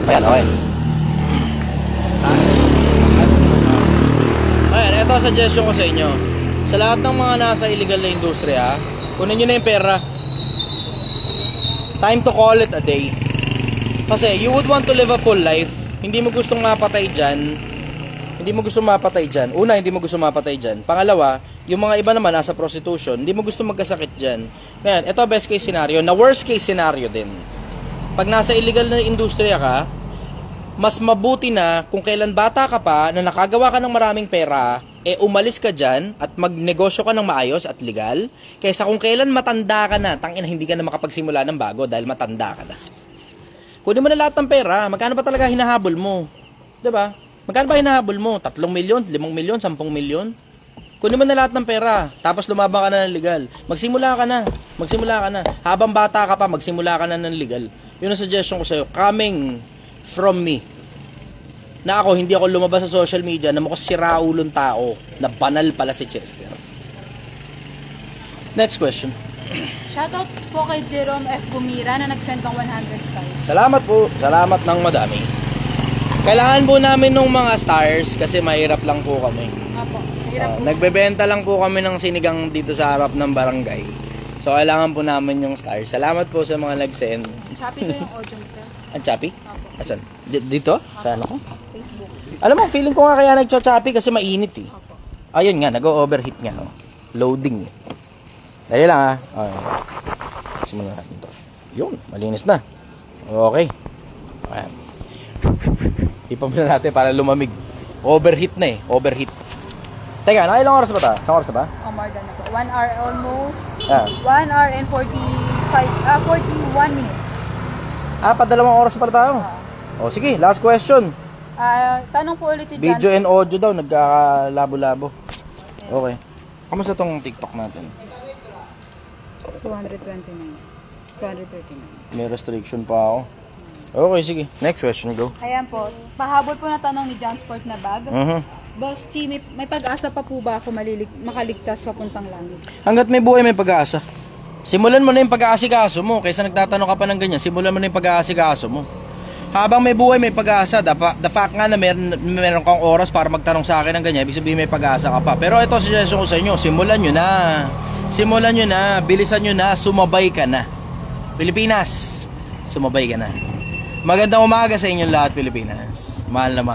Speaker 1: Ayan, okay. Ayan, ito ang suggestion ko sa inyo. Sa lahat ng mga nasa illegal na industriya, kunin nyo na yung pera. Time to call it a day. Kasi you would want to live a full life. Hindi mo gustong mapatay dyan. Hindi mo gusto mapatay dyan. Una, hindi mo gusto mapatay dyan. Pangalawa, yung mga iba naman nasa prostitution, hindi mo gusto magkasakit dyan. Ngayon, ito best case scenario. Na worst case scenario din. Pag nasa illegal na industriya ka, mas mabuti na kung kailan bata ka pa na nakagawa ka ng maraming pera, umalis ka dyan at magnegosyo ka ng maayos at legal, kaysa kung kailan matanda ka na, tangina hindi ka na makapagsimula ng bago dahil matanda ka na. Kunin mo na lahat ng pera, magkano ba talaga hinahabol mo? 'Di ba? Magkano ba hinahabol mo? 3 milyon, 5 milyon, 10 milyon? Kunin mo na lahat ng pera, tapos lumabang ka na ng legal. Magsimula ka na. Habang bata ka pa, magsimula ka na ng legal. Yun ang suggestion ko sa'yo, coming from me. Na ako, hindi ako lumabas sa social media na mukhang siraulong tao na banal pala si Chester. Next question.
Speaker 2: Shoutout po kay Jerome F. Gumira na nag-send ng 100 stars.
Speaker 1: Salamat po. Salamat ng madami. Kailangan po namin ng mga stars kasi mahirap lang po kami.
Speaker 2: Apo, hirap po.
Speaker 1: Nagbebenta lang po kami ng sinigang dito sa harap ng barangay. So kailangan po namin yung stars. Salamat po sa mga nag-send.
Speaker 2: Shopee ko yung audio sir.
Speaker 1: Ang Shopee?
Speaker 2: Apo.
Speaker 1: Asan? Dito? Saan ako?
Speaker 2: Facebook.
Speaker 1: Alam mo, feeling ko nga kaya nag-Shopee kasi mainit eh.
Speaker 2: Apo.
Speaker 1: Ayun nga, nag-overheat nga. Oh. Loading. Dali lang Okay. Simulan natin to. Yun, malinis na. Okay. Ayan. Ipan muna natin para lumamig. Overheat na eh. Overheat. Teka, nakailang oras ba ta? Isang oras na ba?
Speaker 2: Oh, more than ako. 1 hour almost.
Speaker 1: Ah.
Speaker 2: 1 hour and 41 minutes.
Speaker 1: Padalawang oras pa tayo. O sige, last question.
Speaker 2: Tanong po ulit ni
Speaker 1: Video and audio daw, nagkakalabo-labo. Okay. Kamusta tong TikTok natin?
Speaker 2: 229. 239.
Speaker 1: May restriction pa ako. Okay, sige. Next question, go.
Speaker 2: Ayan po. Pahabol po na tanong ni Jansport na bag. Boss Chi, may pag-asa pa po ba ako makaligtas papuntang langit?
Speaker 1: Hanggat may buhay, may pag-asa. Simulan mo na yung pag-aasikaso mo. Kaysa nagtatanong ka pa ng ganyan, simulan mo na yung pag-aasikaso mo. Habang may buhay, may pag-asa. The fact nga na meron kang oras para magtanong sa akin ng ganyan, ibig sabihin may pag-asa ka pa. Pero ito, suggestion ko sa inyo, simulan nyo na. Simulan nyo na, bilisan nyo na, sumabay ka na. Pilipinas, sumabay ka na. Magandang umaga sa inyong lahat, Pilipinas. Mahal na